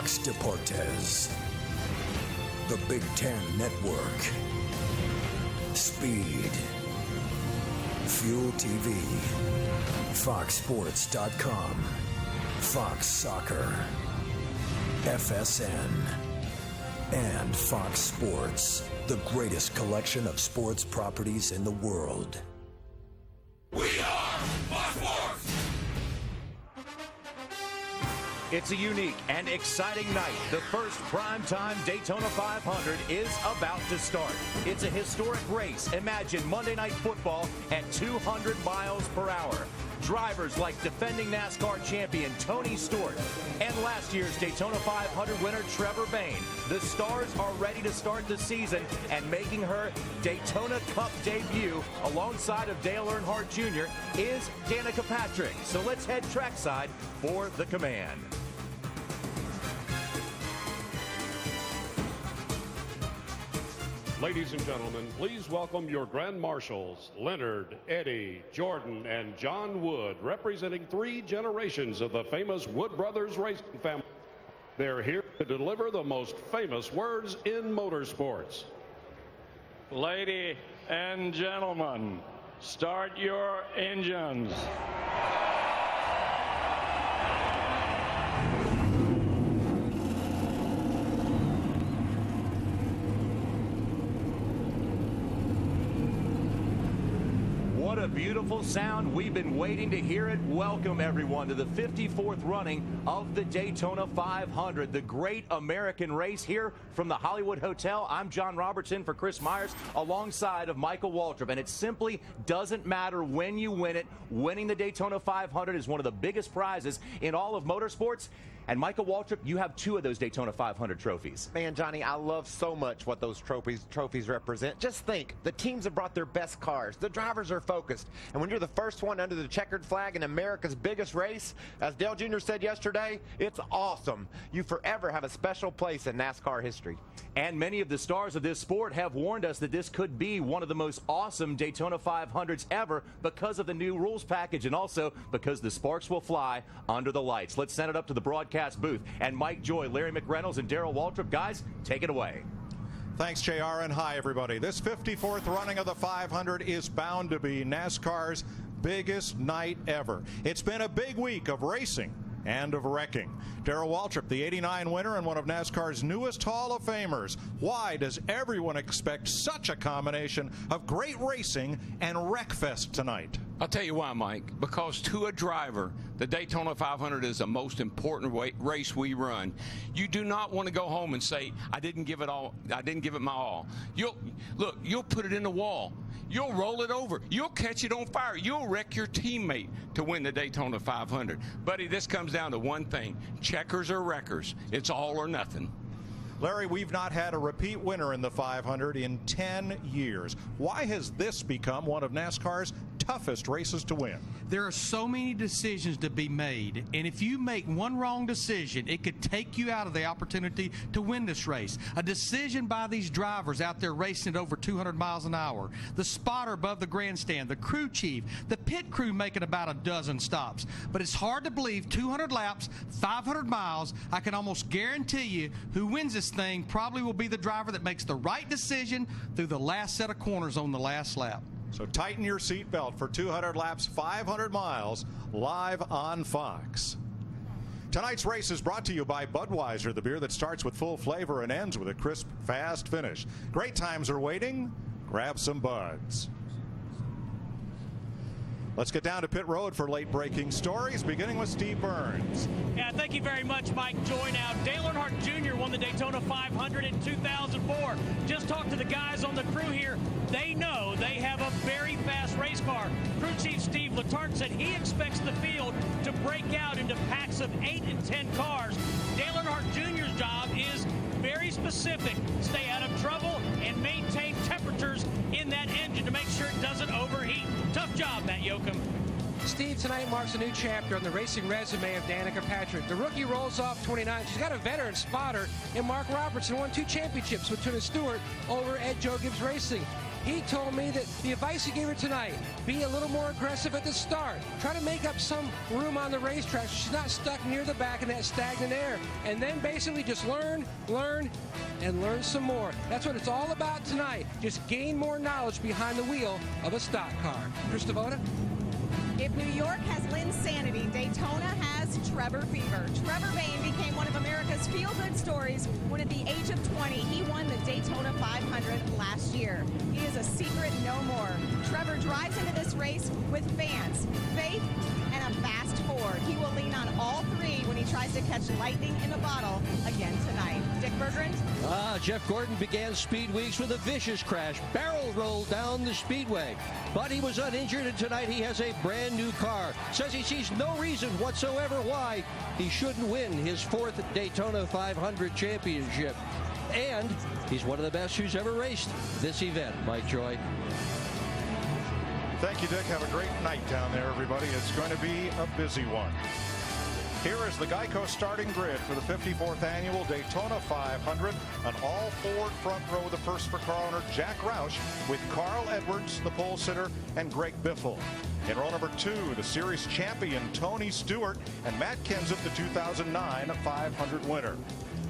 Fox Deportes. The Big Ten Network. Speed. Fuel TV. FoxSports.com. Fox Soccer. FSN. And Fox Sports, the greatest collection of sports properties in the world. We are Fox Sports! It's a unique and exciting night. The first primetime Daytona 500 is about to start. It's a historic race. Imagine Monday Night Football at 200 miles per hour. Drivers like defending NASCAR champion Tony Stewart and last year's Daytona 500 winner Trevor Bayne. The stars are ready to start the season, and making her Daytona Cup debut alongside of Dale Earnhardt Jr. is Danica Patrick. So let's head trackside for the command. Ladies and gentlemen, please welcome your Grand Marshals, Leonard, Eddie, Jordan, and John Wood, representing 3 generations of the famous Wood Brothers racing family. They're here to deliver the most famous words in motorsports. Ladies and gentlemen, start your engines. What a beautiful sound. We've been waiting to hear it. Welcome, everyone, to the 54th running of the Daytona 500, the great American race here from the Hollywood Hotel. I'm John Robertson for Chris Myers alongside of Michael Waltrip, and it simply doesn't matter when you win it. Winning the Daytona 500 is one of the biggest prizes in all of motorsports. And Michael Waltrip, you have 2 of those Daytona 500 trophies. Man, Johnny, I love so much what those trophies represent. Just think, the teams have brought their best cars. The drivers are focused. And when you're the first one under the checkered flag in America's biggest race, as Dale Jr. said yesterday, it's awesome. You forever have a special place in NASCAR history. And many of the stars of this sport have warned us that this could be one of the most awesome Daytona 500s ever because of the new rules package and also because the sparks will fly under the lights. Let's send it up to the broadcast booth. And Mike Joy, Larry McReynolds, and Darrell Waltrip. Guys, take it away. Thanks, JR, and hi, everybody. This 54th running of the 500 is bound to be NASCAR's biggest night ever. It's been a big week of racing and of wrecking. Darrell Waltrip, the '89 winner and one of NASCAR's newest Hall of Famers. Why does everyone expect such a combination of great racing and wreckfest tonight? I'll tell you why, Mike. Because to a driver, the Daytona 500 is the most important race we run. You do not want to go home and say, I didn't give it all. I didn't give it my all. You'll put it in the wall. You'll roll it over. You'll catch it on fire. You'll wreck your teammate to win the Daytona 500. Buddy, this comes down to one thing. Checkers or wreckers. It's all or nothing. Larry, we've not had a repeat winner in the 500 in 10 years. Why has this become one of NASCAR's toughest races to win? There are so many decisions to be made, and if you make one wrong decision, it could take you out of the opportunity to win this race. A decision by these drivers out there racing at over 200 miles an hour, the spotter above the grandstand, the crew chief, the pit crew making about a dozen stops. But it's hard to believe 200 laps, 500 miles, I can almost guarantee you who wins this thing probably will be the driver that makes the right decision through the last set of corners on the last lap. So tighten your seatbelt for 200 laps, 500 miles, live on Fox. Tonight's race is brought to you by Budweiser, the beer that starts with full flavor and ends with a crisp, fast finish. Great times are waiting. Grab some Buds. Let's get down to pit road for late-breaking stories, beginning with Steve Burns. Yeah, thank you very much, Mike Joy. Now, Dale Earnhardt Jr. won the Daytona 500 in 2004. Just talked to the guys on the crew here. They know they have a very fast race car. Crew Chief Steve Letarte said he expects the field to break out into packs of 8 and 10 cars. Dale Earnhardt Jr.'s job is very specific. Stay out of trouble and maintain temperatures in that engine to make sure it doesn't overheat. Tough job, Matt Yoakum. Steve, tonight marks a new chapter on the racing resume of Danica Patrick. The rookie rolls off 29. She's got a veteran spotter in Mark Robertson, won 2 championships with Tuna Stewart over at Joe Gibbs Racing. He told me that the advice he gave her tonight, be a little more aggressive at the start. Try to make up some room on the racetrack so she's not stuck near the back in that stagnant air. And then basically just learn, and learn some more. That's what it's all about tonight. Just gain more knowledge behind the wheel of a stock car. Chris Devoda? If New York has Linsanity, Daytona has Trevor Fever. Trevor Bayne became one of America's feel-good stories when at the age of 20, he won the Daytona 500 last year. He is a secret no more. Trevor drives into this race with fans, faith, and a fast Ford. He will lean on all three when he tries to catch lightning in a bottle again tonight. Dick Bergeron? Jeff Gordon began Speed Weeks with a vicious crash. Barrel rolled down the speedway. But he was uninjured, and tonight he has a brand new car. Says he sees no reason whatsoever why he shouldn't win his 4th Daytona 500 championship. And he's one of the best who's ever raced this event. Mike Joy. Thank you, Dick. Have a great night down there, everybody. It's going to be a busy one. Here is the Geico starting grid for the 54th annual Daytona 500. An all-Ford front row, the first for car owner Jack Roush, with Carl Edwards, the pole sitter, and Greg Biffle. In row number 2, the series champion Tony Stewart and Matt Kenseth, the 2009 500 winner.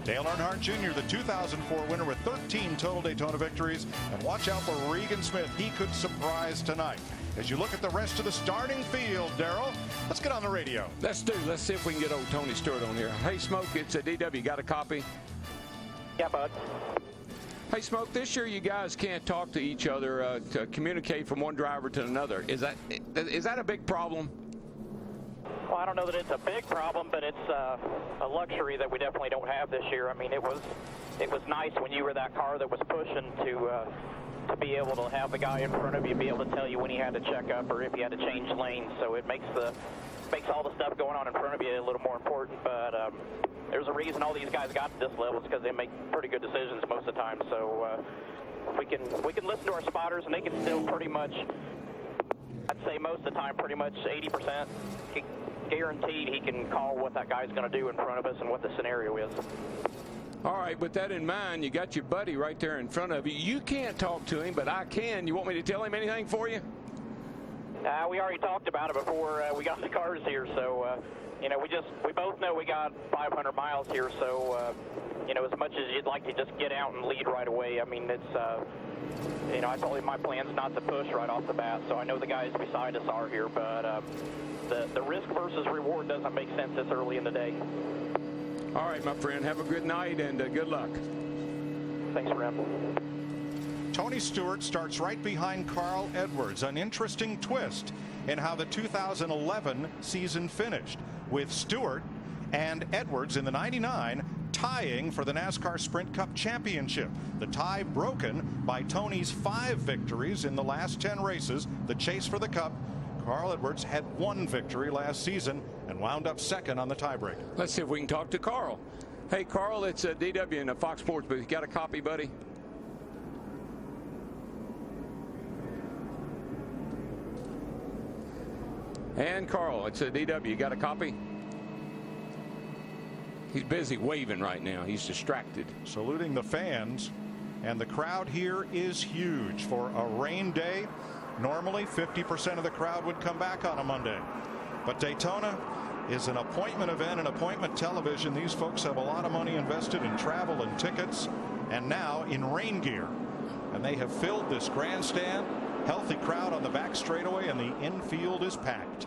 Dale Earnhardt Jr., the 2004 winner with 13 total Daytona victories. And watch out for Regan Smith. He could surprise tonight. As you look at the rest of the starting field, Darrell, let's get on the radio. Let's see if we can get old Tony Stewart on here. Hey, Smoke, it's a DW. Got a copy? Yeah, bud. Hey, Smoke, this year you guys can't talk to each other to communicate from one driver to another. Is that a big problem? Well, I don't know that it's a big problem, but it's a luxury that we definitely don't have this year. I mean, it was nice when you were that car that was pushing to be able to have the guy in front of you be able to tell you when he had to check up or if he had to change lanes. So it makes all the stuff going on in front of you a little more important. But there's a reason all these guys got to this level. It's because they make pretty good decisions most of the time. So we can listen to our spotters, and they can still pretty much, I'd say most of the time, pretty much 80%. Guaranteed he can call what that guy's going to do in front of us and what the scenario is. All right, with that in mind, you got your buddy right there in front of you. You can't talk to him, but I can. You want me to tell him anything for you? We already talked about it before we got the cars here, so we both know we got 500 miles here, so as much as you'd like to just get out and lead right away, I mean, it's I told him my plan's not to push right off the bat, so I know the guys beside us are here, but the risk versus reward doesn't make sense this early in the day. All right, my friend, have a good night and good luck. Thanks, Rem. Tony Stewart starts right behind Carl Edwards. An interesting twist in how the 2011 season finished, with Stewart and Edwards in the 99 tying for the NASCAR Sprint Cup Championship. The tie broken by Tony's 5 victories in the last 10 races. The chase for the Cup. Carl Edwards had 1 victory last season and wound up second on the tiebreaker. Let's see if we can talk to Carl. Hey, Carl, it's DW in the Fox Sports booth. You got a copy, buddy? And Carl, it's DW. You got a copy? He's busy waving right now. He's distracted. Saluting the fans. And the crowd here is huge for a rain day. Normally, 50% of the crowd would come back on a Monday. But Daytona is an appointment event and appointment television. These folks have a lot of money invested in travel and tickets, and now in rain gear. And they have filled this grandstand. Healthy crowd on the back straightaway, and the infield is packed.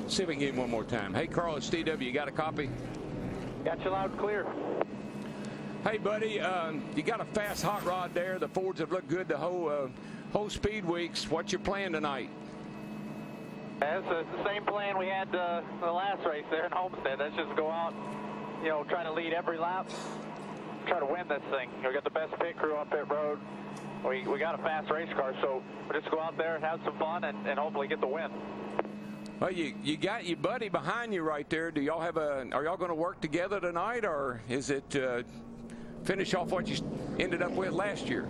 See if we can get him one more time. Hey, Carl, it's DW. You got a copy? Got you loud and clear. Hey, buddy, you got a fast hot rod there. The Fords have looked good the whole Speed Weeks. What's your plan tonight? It's the same plan we had the last race there in Homestead. Let's just go out, try to lead every lap, try to win this thing. We got the best pit crew on pit road. We got a fast race car, so we'll just go out there and have some fun and hopefully get the win. Well, you got your buddy behind you right there. Do y'all are y'all going to work together tonight, or is it finish off what you ended up with last year?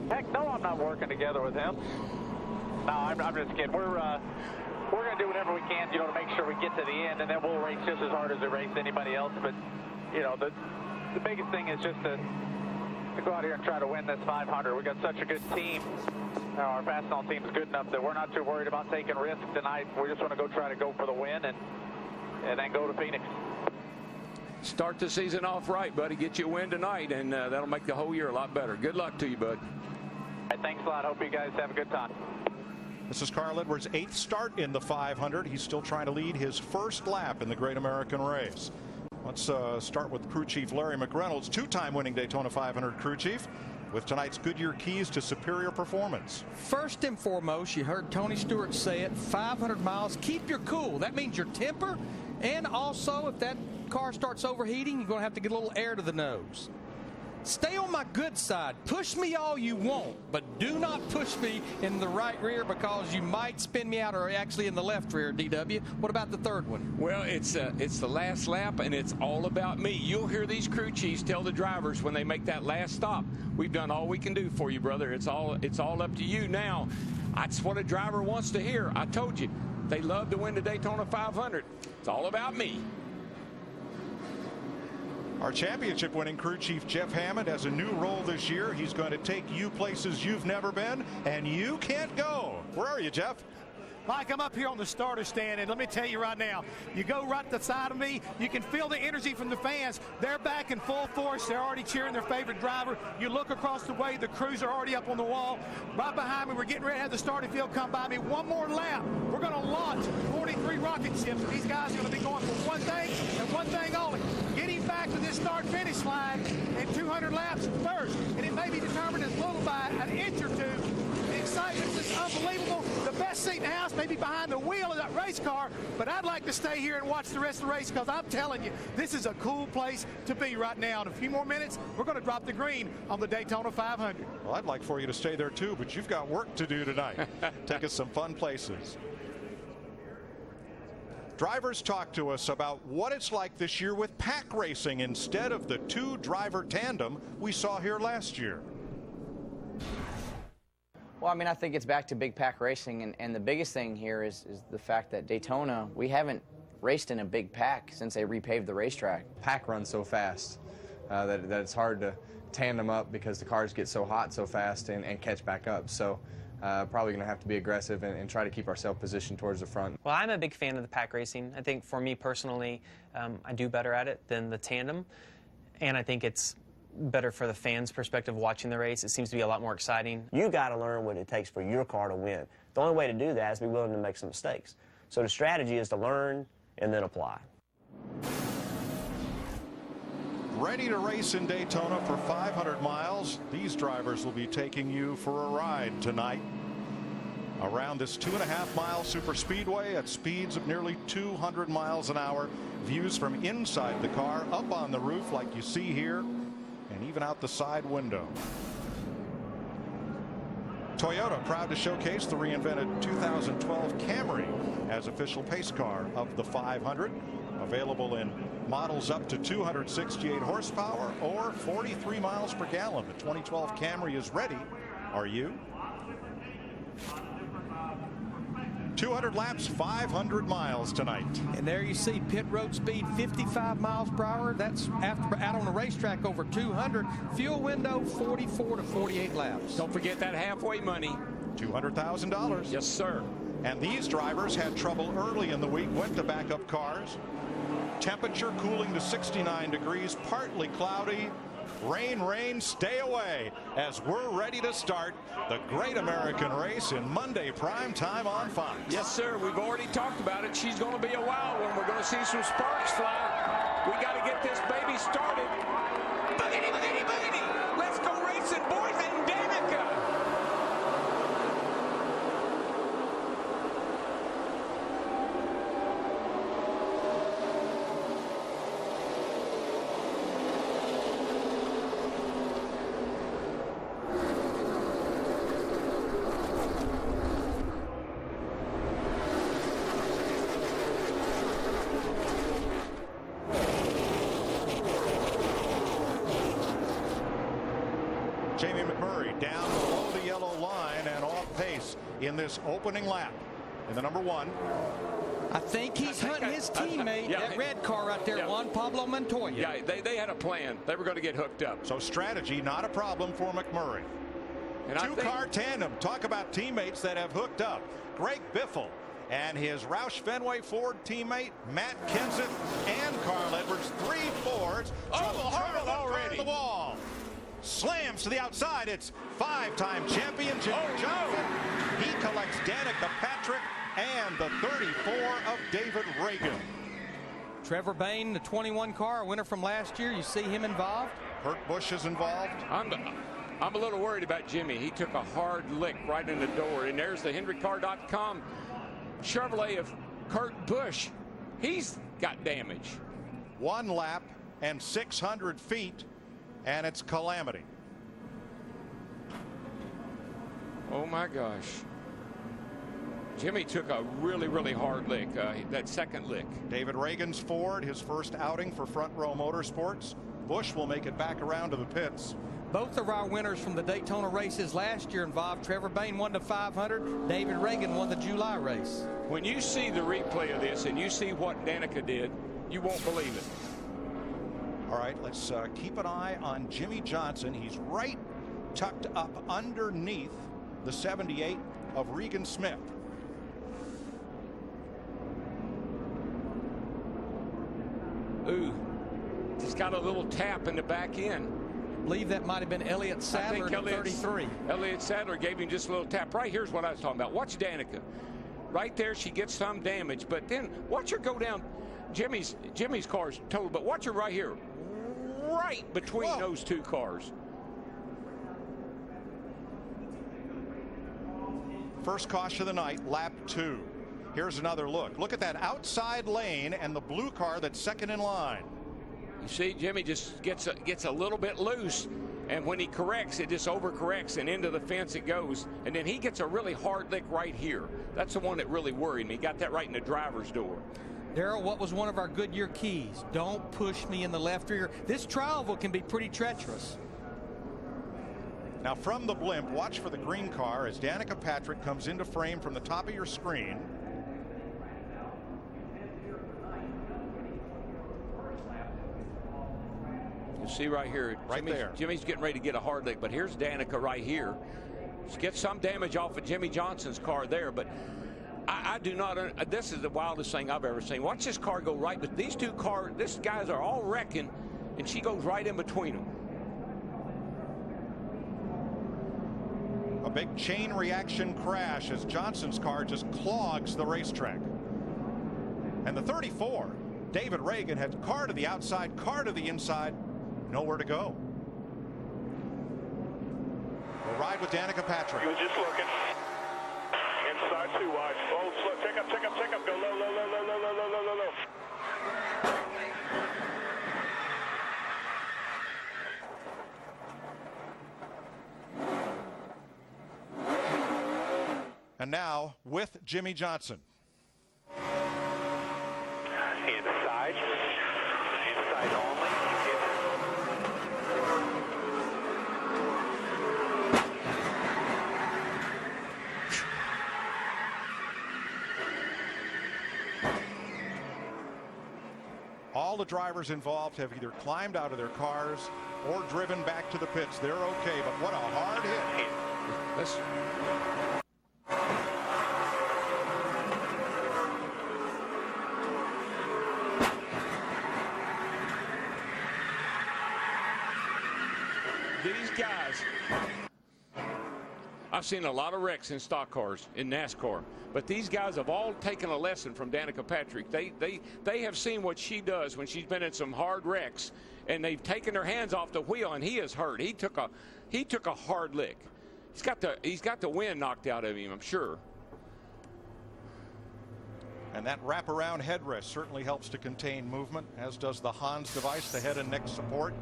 Heck no, I'm not working together with him. No, I'm just kidding. We're going to do whatever we can, to make sure we get to the end, and then we'll race just as hard as we race anybody else. But, the biggest thing is just to to go out here and try to win this 500. We've got such a good team. Our Fastenal team is good enough that we're not too worried about taking risks tonight. We just want to try to go for the win and then go to Phoenix. Start the season off right, buddy. Get you a win tonight, and that'll make the whole year a lot better. Good luck to you, bud. Right, thanks a lot. Hope you guys have a good time. This is Carl Edwards' 8th start in the 500. He's still trying to lead his first lap in the Great American Race. Let's start with crew chief Larry McReynolds, 2-time winning Daytona 500 crew chief, with tonight's Goodyear keys to superior performance. First and foremost, you heard Tony Stewart say it, 500 miles, keep your cool. That means your temper, and also if that car starts overheating, you're going to have to get a little air to the nose. Stay on my good side. Push me all you want, but do not push me in the right rear because you might spin me out, or actually in the left rear, DW. What about the third one? Well, it's the last lap, and it's all about me. You'll hear these crew chiefs tell the drivers when they make that last stop, we've done all we can do for you, brother. It's all up to you now. That's what a driver wants to hear. I told you, they love to win the Daytona 500. It's all about me. Our championship winning crew chief Jeff Hammond has a new role this year. He's going to take you places you've never been and you can't go. Where are you, Jeff? Mike, I'm up here on the starter stand, and let me tell you right now, you go right to the side of me, you can feel the energy from the fans. They're back in full force. They're already cheering their favorite driver. You look across the way, the crews are already up on the wall. Right behind me, we're getting ready to have the starting field come by me. One more lap. We're going to launch 43 rocket ships. These guys are going to be going for one thing and one thing only. Getting back to this start-finish line in 200 laps first. And it may be determined as little by an inch or two. The excitement is unbelievable. The best seat in the house may be behind the wheel of that race car, but I'd like to stay here and watch the rest of the race because I'm telling you, this is a cool place to be right now. In a few more minutes, we're going to drop the green on the Daytona 500. Well, I'd like for you to stay there too, but you've got work to do tonight. Take us some fun places. Drivers talk to us about what it's like this year with pack racing instead of the 2-driver tandem we saw here last year. Well, I mean, I think it's back to big pack racing, and the biggest thing here is the fact that Daytona, we haven't raced in a big pack since they repaved the racetrack. Pack runs so fast that it's hard to tandem up because the cars get so hot so fast and catch back up. So probably going to have to be aggressive and try to keep ourselves positioned towards the front. Well, I'm a big fan of the pack racing. I think for me personally, I do better at it than the tandem, and I think it's better for the fans' perspective watching the race. It seems to be a lot more exciting. You got to learn what it takes for your car to win. The only way to do that is to be willing to make some mistakes. So the strategy is to learn and then apply. Ready to race in Daytona for 500 miles. These drivers will be taking you for a ride tonight around this 2.5-mile super speedway at speeds of nearly 200 miles an hour. Views from inside the car, up on the roof like you see here, and even out the side window. Toyota proud to showcase the reinvented 2012 Camry as official pace car of the 500. Available in models up to 268 horsepower or 43 miles per gallon. The 2012 Camry is ready. Are you? 200 laps, 500 miles tonight. And there you see pit road speed 55 miles per hour. That's after out on the racetrack over 200. Fuel window 44 to 48 laps. Don't forget that halfway money. $200,000. Yes, sir. And these drivers had trouble early in the week, went to backup cars. Temperature cooling to 69 degrees, partly cloudy. Rain, stay away as we're ready to start the Great American Race in Monday prime time on Fox. Yes, sir. We've already talked about it. She's going to be a wild one. We're going to see some sparks fly. We got to get this baby started. Boogity, boogity, boogity. Let's go racing, boys and Danica. Jamie McMurray down below the yellow line and off pace in this opening lap in the number 1. I think he's hunting his teammate. That red car right there, Juan Pablo Montoya. Yeah, they had a plan. They were going to get hooked up. So strategy not a problem for McMurray. And two-car tandem. Talk about teammates that have hooked up. Greg Biffle and his Roush Fenway Ford teammate Matt Kenseth and Carl Edwards, 3 Fords. Hard already. The wall. Slams to the outside. It's 5-time champion Jimmy Johnson. He collects Danica Patrick and the 34 of David Reagan. Trevor Bayne, the 21 car, winner from last year. You see him involved? Kurt Busch is involved. I'm a little worried about Jimmy. He took a hard lick right in the door. And there's the HenryCar.com Chevrolet of Kurt Busch. He's got damage. 1 lap and 600 feet, and it's calamity. Oh, my gosh. Jimmy took a really, really hard lick, that second lick. David Reagan's Ford, his first outing for Front Row Motorsports. Busch will make it back around to the pits. Both of our winners from the Daytona races last year involved. Trevor Bayne won the 500. David Reagan won the July race. When you see the replay of this and you see what Danica did, you won't believe it. All right, let's keep an eye on Jimmy Johnson. He's right tucked up underneath the 78 of Regan Smith. Ooh, just got a little tap in the back end. I believe that might have been Elliott Sadler in 33. Elliott Sadler gave him just a little tap. Right here's what I was talking about. Watch Danica. Right there, she gets some damage, but then watch her go down. Jimmy's car's total, but watch her right here. Right between those two cars. First caution of the night, lap 2. Here's another look. Look at that outside lane and the blue car that's second in line. You see, Jimmy just gets a little bit loose, and when he corrects, it just overcorrects, and into the fence it goes. And then he gets a really hard lick right here. That's the one that really worried me. He got that right in the driver's door. Darrell, what was one of our Goodyear keys? Don't push me in the left rear. This travel can be pretty treacherous. Now from the blimp, watch for the green car as Danica Patrick comes into frame from the top of your screen. You see right here, Jimmy's getting ready to get a hard lick, but here's Danica right here. She gets some damage off of Jimmy Johnson's car there, but I do not. This is the wildest thing I've ever seen. Watch this car go right, but these two cars, these guys are all wrecking, and she goes right in between them. A big chain reaction crash as Johnson's car just clogs the racetrack. And the 34, David Reagan, had car to the outside, car to the inside, nowhere to go. We'll ride with Danica Patrick. He was just looking. Inside too wide. Oh, slow. Check up. Go low. And now with Jimmy Johnson. Inside only. All the drivers involved have either climbed out of their cars or driven back to the pits. They're okay, but what a hard hit. These guys, I've seen a lot of wrecks in stock cars in NASCAR, but these guys have all taken a lesson from Danica Patrick. They have seen what she does when she's been in some hard wrecks, and they've taken their hands off the wheel, and he is hurt. He took a hard lick. He's got the wind knocked out of him, I'm sure. And that wraparound headrest certainly helps to contain movement, as does the Hans device, the head and neck support.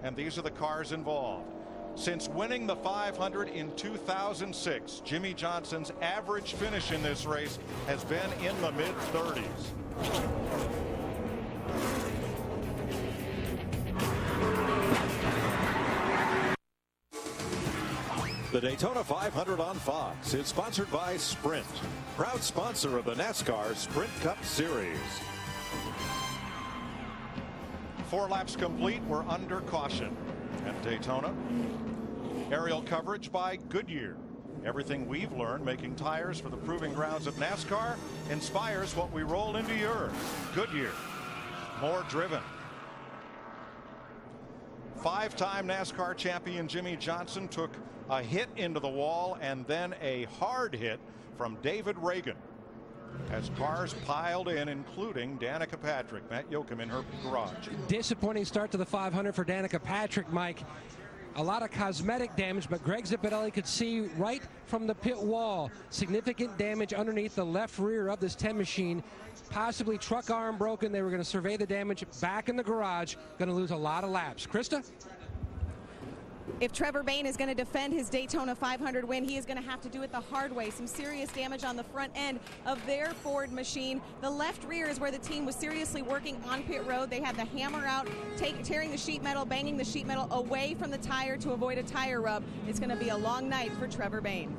And these are the cars involved. Since winning the 500 in 2006, Jimmy Johnson's average finish in this race has been in the mid-30s. The The Daytona 500 on Fox is sponsored by Sprint, proud sponsor of the NASCAR Sprint Cup Series. 4 laps complete. We're under caution at Daytona. Aerial coverage by Goodyear. Everything we've learned making tires for the proving grounds of NASCAR inspires what we roll into yours. Goodyear, more driven. 5-time NASCAR champion Jimmie Johnson took a hit into the wall and then a hard hit from David Reagan as cars piled in, including Danica Patrick. Matt Yoakum in her garage. Disappointing start to the 500 for Danica Patrick, Mike. A lot of cosmetic damage, but Greg Zipadelli could see right from the pit wall significant damage underneath the left rear of this 10 machine. Possibly truck arm broken. They were going to survey the damage back in the garage. Going to lose a lot of laps. Krista? If Trevor Bayne is going to defend his Daytona 500 win, he is going to have to do it the hard way. Some serious damage on the front end of their Ford machine. The left rear is where the team was seriously working on pit road. They had the hammer out, tearing the sheet metal, banging the sheet metal away from the tire to avoid a tire rub. It's going to be a long night for Trevor Bayne.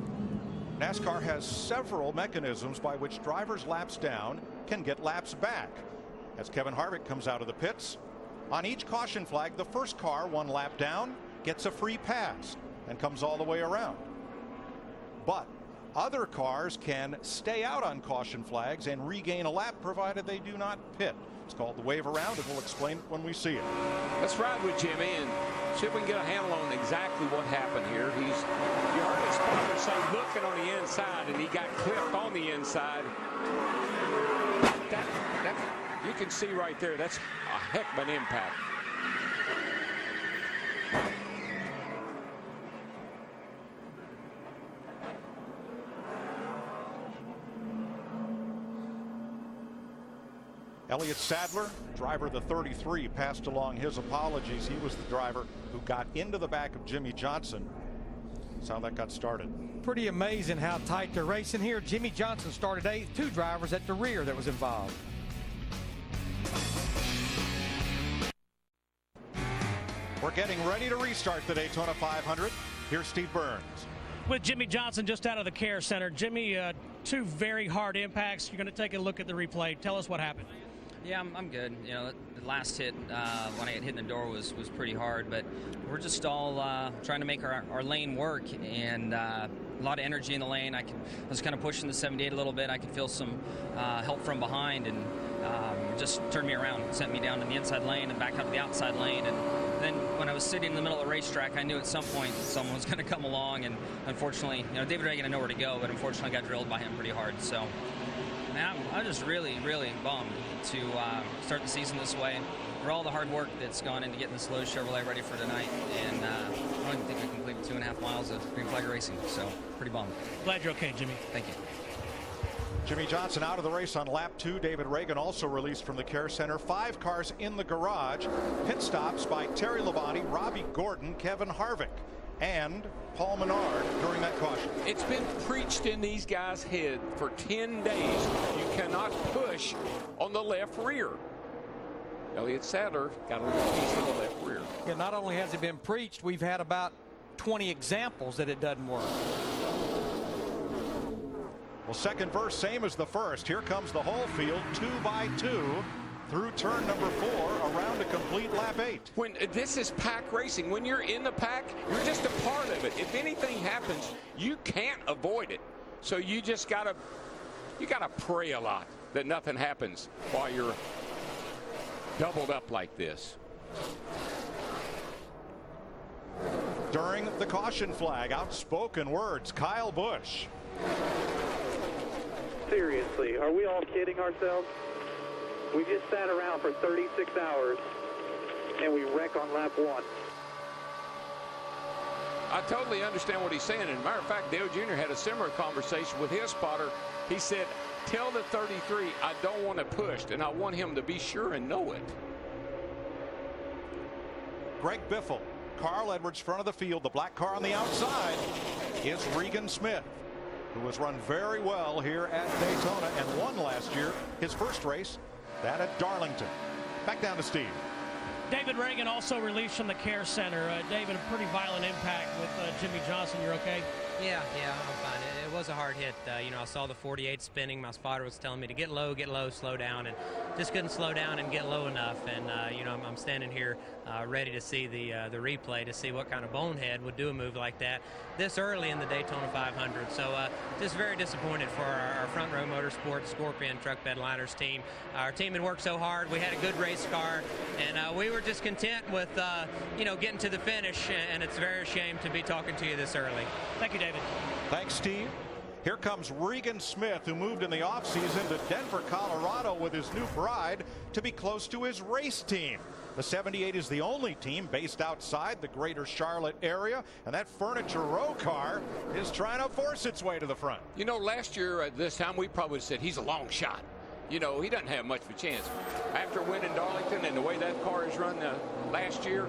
NASCAR has several mechanisms by which drivers laps down can get laps back. As Kevin Harvick comes out of the pits, on each caution flag, the first car 1 lap down gets a free pass and comes all the way around. But other cars can stay out on caution flags and regain a lap provided they do not pit. It's called the wave around, and we'll explain it when we see it. Let's ride with Jimmy and see if we can get a handle on exactly what happened here. You heard his spotter say looking on the inside, and he got clipped on the inside. That you can see right there, that's a heck of an impact. Elliott Sadler, driver of the 33, passed along his apologies. He was the driver who got into the back of Jimmie Johnson. That's how that got started. Pretty amazing how tight they're racing here. Jimmie Johnson started 8th, 2 drivers at the rear that was involved. We're getting ready to restart the Daytona 500. Here's Steve Burns. With Jimmie Johnson just out of the care center. Jimmy, 2 very hard impacts. You're going to take a look at the replay. Tell us what happened. Yeah, I'm good. You know, the last hit when I got hit in the door was pretty hard, but we're just all trying to make our lane work, and a lot of energy in the lane. I was kind of pushing the 78 a little bit. I could feel some help from behind, and just turned me around, sent me down to the inside lane and back out to the outside lane. And then when I was sitting in the middle of the racetrack, I knew at some point someone was going to come along, and unfortunately, you know, David Reagan had nowhere to go, but unfortunately I got drilled by him pretty hard. So I'm just really, really bummed to start the season this way. For all the hard work that's gone into getting this Lowe's Chevrolet ready for tonight, and I don't even think we completed 2.5 miles of green flag racing, so pretty bummed. Glad you're okay, Jimmy. Thank you. Jimmie Johnson out of the race on lap 2. David Reagan also released from the care center. 5 cars in the garage. Pit stops by Terry Labonte, Robbie Gordon, Kevin Harvick, and Paul Menard during that caution. It's been preached in these guys' head for 10 days. You cannot push on the left rear. Elliott Sadler got a little piece of the left rear. Yeah, not only has it been preached, we've had about 20 examples that it doesn't work. Well, second verse, same as the first. Here comes the whole field, 2 by 2, through turn number 4, around a complete lap 8. When this is pack racing, when you're in the pack, you're just a part of it. If anything happens, you can't avoid it. So you just gotta pray a lot that nothing happens while you're doubled up like this. During the caution flag, outspoken words, Kyle Busch. Seriously, are we all kidding ourselves? We just sat around for 36 hours and we wreck on lap 1. I totally understand what he's saying. As a matter of fact, Dale Jr. had a similar conversation with his spotter. He said, tell the 33 I don't want to push, and I want him to be sure and know it. Greg Biffle, Carl Edwards front of the field. The black car on the outside is Regan Smith, who has run very well here at Daytona and won last year his first race, that at Darlington. Back down to Steve. David Reagan also released from the care center. David, a pretty violent impact with Jimmy Johnson. You're okay? Yeah, I'm fine. It was a hard hit. I saw the 48 spinning. My spotter was telling me to get low, slow down, and just couldn't slow down and get low enough. And I'm standing here ready to see the replay to see what kind of bonehead would do a move like that this early in the Daytona 500. So just very disappointed for our Front Row Motorsports Scorpion Truck Bed Liners team. Our team had worked so hard. We had a good race car, and we were just content with getting to the finish. And it's a very shame to be talking to you this early. Thank you, David. Thanks, Steve. Here comes Regan Smith, who moved in the offseason to Denver, Colorado with his new bride to be close to his race team. The 78 is the only team based outside the greater Charlotte area, and that Furniture Row car is trying to force its way to the front. Last year at this time, we probably would have said he's a long shot. He doesn't have much of a chance. After winning Darlington and the way that car has run last year,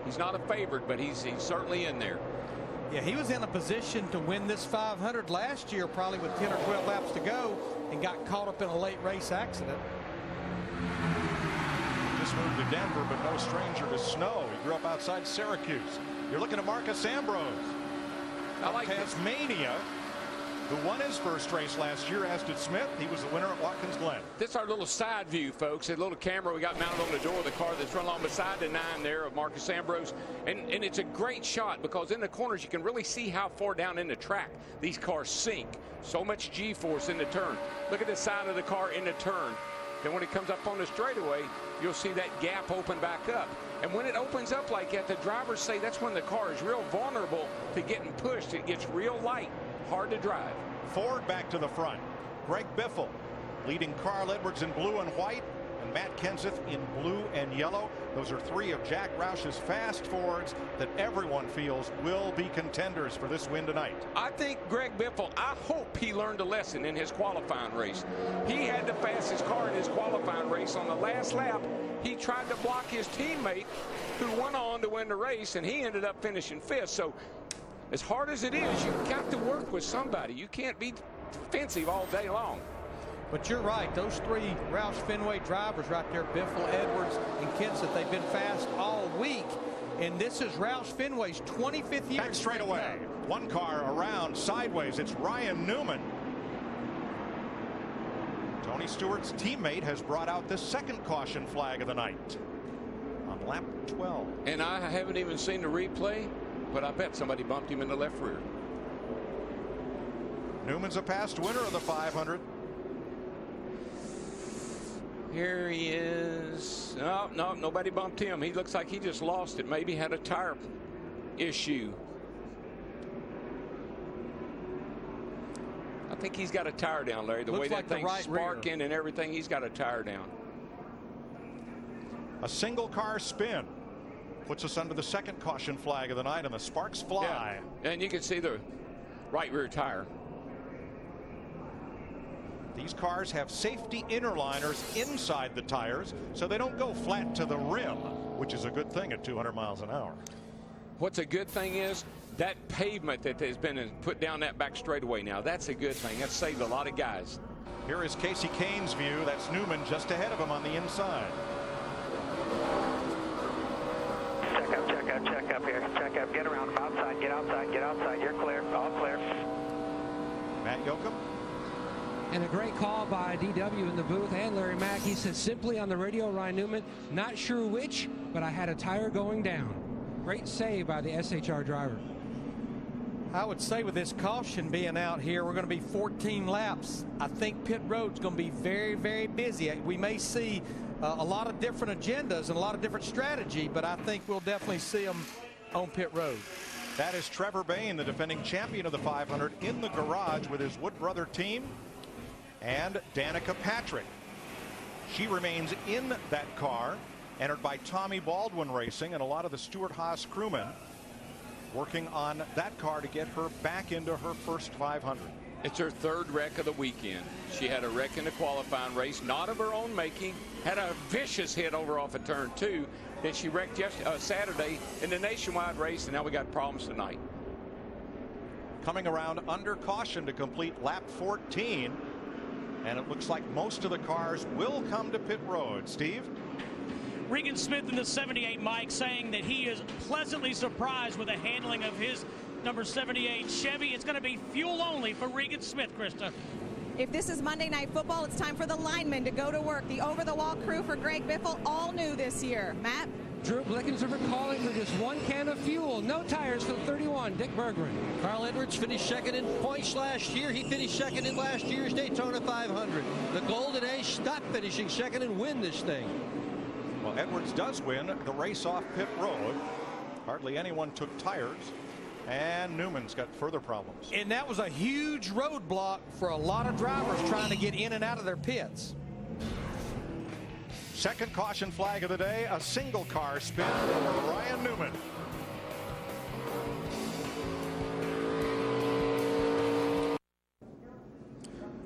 he's not a favorite, but he's certainly in there. Yeah, he was in a position to win this 500 last year, probably with 10 or 12 laps to go, and got caught up in a late race accident. Just moved to Denver, but no stranger to snow. He grew up outside Syracuse. You're looking at Marcus Ambrose. I like Tasmania, who won his first race last year, as did Smith. He was the winner at Watkins Glen. This is our little side view, folks. A little camera we got mounted on the door of the car that's run along beside the 9 there of Marcus Ambrose. And it's a great shot because in the corners you can really see how far down in the track these cars sink. So much G-force in the turn. Look at the side of the car in the turn. Then when it comes up on the straightaway, you'll see that gap open back up. And when it opens up like that, the drivers say that's when the car is real vulnerable to getting pushed. It gets real light. Hard to drive. Ford back to the front. Greg Biffle leading Carl Edwards in blue and white, and Matt Kenseth in blue and yellow. Those are 3 of Jack Roush's fast Fords that everyone feels will be contenders for this win tonight. I think Greg Biffle, I hope he learned a lesson in his qualifying race. He had the fastest car in his qualifying race. On the last lap, he tried to block his teammate who went on to win the race, and he ended up finishing 5th. So as hard as it is, you've got to work with somebody. You can't be defensive all day long. But you're right. Those 3 Roush Fenway drivers right there, Biffle, Edwards, and Kenseth, they've been fast all week. And this is Roush Fenway's 25th year. Back straight away. One car around sideways. It's Ryan Newman. Tony Stewart's teammate has brought out the second caution flag of the night on lap 12. And I haven't even seen the replay, but I bet somebody bumped him in the left rear. Newman's a past winner of the 500. Here he is. No, nobody bumped him. He looks like he just lost it. Maybe had a tire issue. I think he's got a tire down, Larry. The way that thing's sparking and everything, he's got a tire down. A single car spin puts us under the second caution flag of the night, and the sparks fly. Yeah. And you can see the right rear tire. These cars have safety interliners inside the tires so they don't go flat to the rim, which is a good thing at 200 miles an hour. What's a good thing is that pavement that has been put down that back straightaway now. That's a good thing. That's saved a lot of guys. Here is Casey Kane's view. That's Newman just ahead of him on the inside. Check up here. Check up. Get around. Outside. Get outside. Get outside. You're clear. All clear. Matt Yoakum. And a great call by DW in the booth and Larry Mack. He said simply on the radio, Ryan Newman, not sure which, but I had a tire going down. Great save by the SHR driver. I would say with this caution being out here, we're going to be 14 laps. I think pit road's going to be very, very busy. We may see a lot of different agendas and a lot of different strategy, but I think we'll definitely see them on pit road. That is Trevor Bayne, the defending champion of the 500, in the garage with his Wood Brother team. And Danica Patrick. She remains in that car, entered by Tommy Baldwin Racing, and a lot of the Stewart-Haas crewmen working on that car to get her back into her first 500. It's her 3rd wreck of the weekend. She had a wreck in the qualifying race, not of her own making, had a vicious hit over off of turn 2. Then she wrecked Saturday in the nationwide race, and now we got problems tonight. Coming around under caution to complete lap 14. And it looks like most of the cars will come to pit road. Steve? Regan Smith in the 78 mic saying that he is pleasantly surprised with the handling of his number 78 Chevy. It's going to be fuel only for Regan Smith, Krista. If this is Monday Night Football, it's time for the linemen to go to work. The over-the-wall crew for Greg Biffle, all new this year. Matt? Drew Blickensheimer calling for just 1 can of fuel. No tires for the 31, Dick Berggren. Carl Edwards finished second in points last year. He finished second in last year's Daytona 500. The Golden Age stopped finishing second and win this thing. Well, Edwards does win the race off pit road. Hardly anyone took tires. And Newman's got further problems. And that was a huge roadblock for a lot of drivers trying to get in and out of their pits. Second caution flag of the day, a single car spin for Ryan Newman.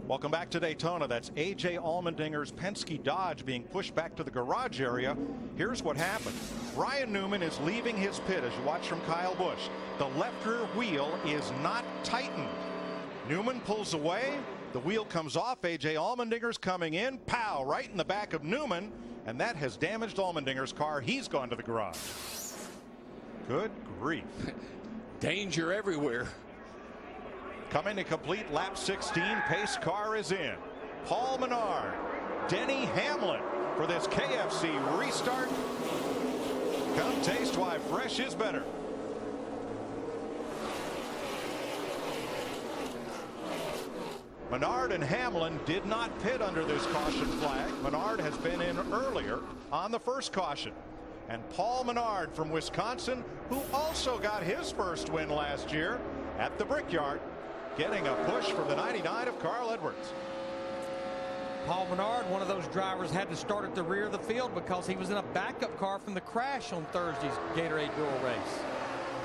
Welcome back to Daytona. That's A.J. Allmendinger's Penske Dodge being pushed back to the garage area. Here's what happened. Ryan Newman is leaving his pit as you watch from Kyle Busch. The left rear wheel is not tightened. Newman pulls away. The wheel comes off. A.J. Allmendinger's coming in. Pow! Right in the back of Newman. And that has damaged Allmendinger's car. He's gone to the garage. Good grief. Danger everywhere. Coming to complete lap 16, pace car is in. Paul Menard, Denny Hamlin for this KFC restart. Come taste why fresh is better. Menard and Hamlin did not pit under this caution flag. Menard has been in earlier on the first caution. And Paul Menard from Wisconsin, who also got his first win last year at the Brickyard, getting a push from the 99 of Carl Edwards. Paul Menard, one of those drivers, had to start at the rear of the field because he was in a backup car from the crash on Thursday's Gatorade Dual Race.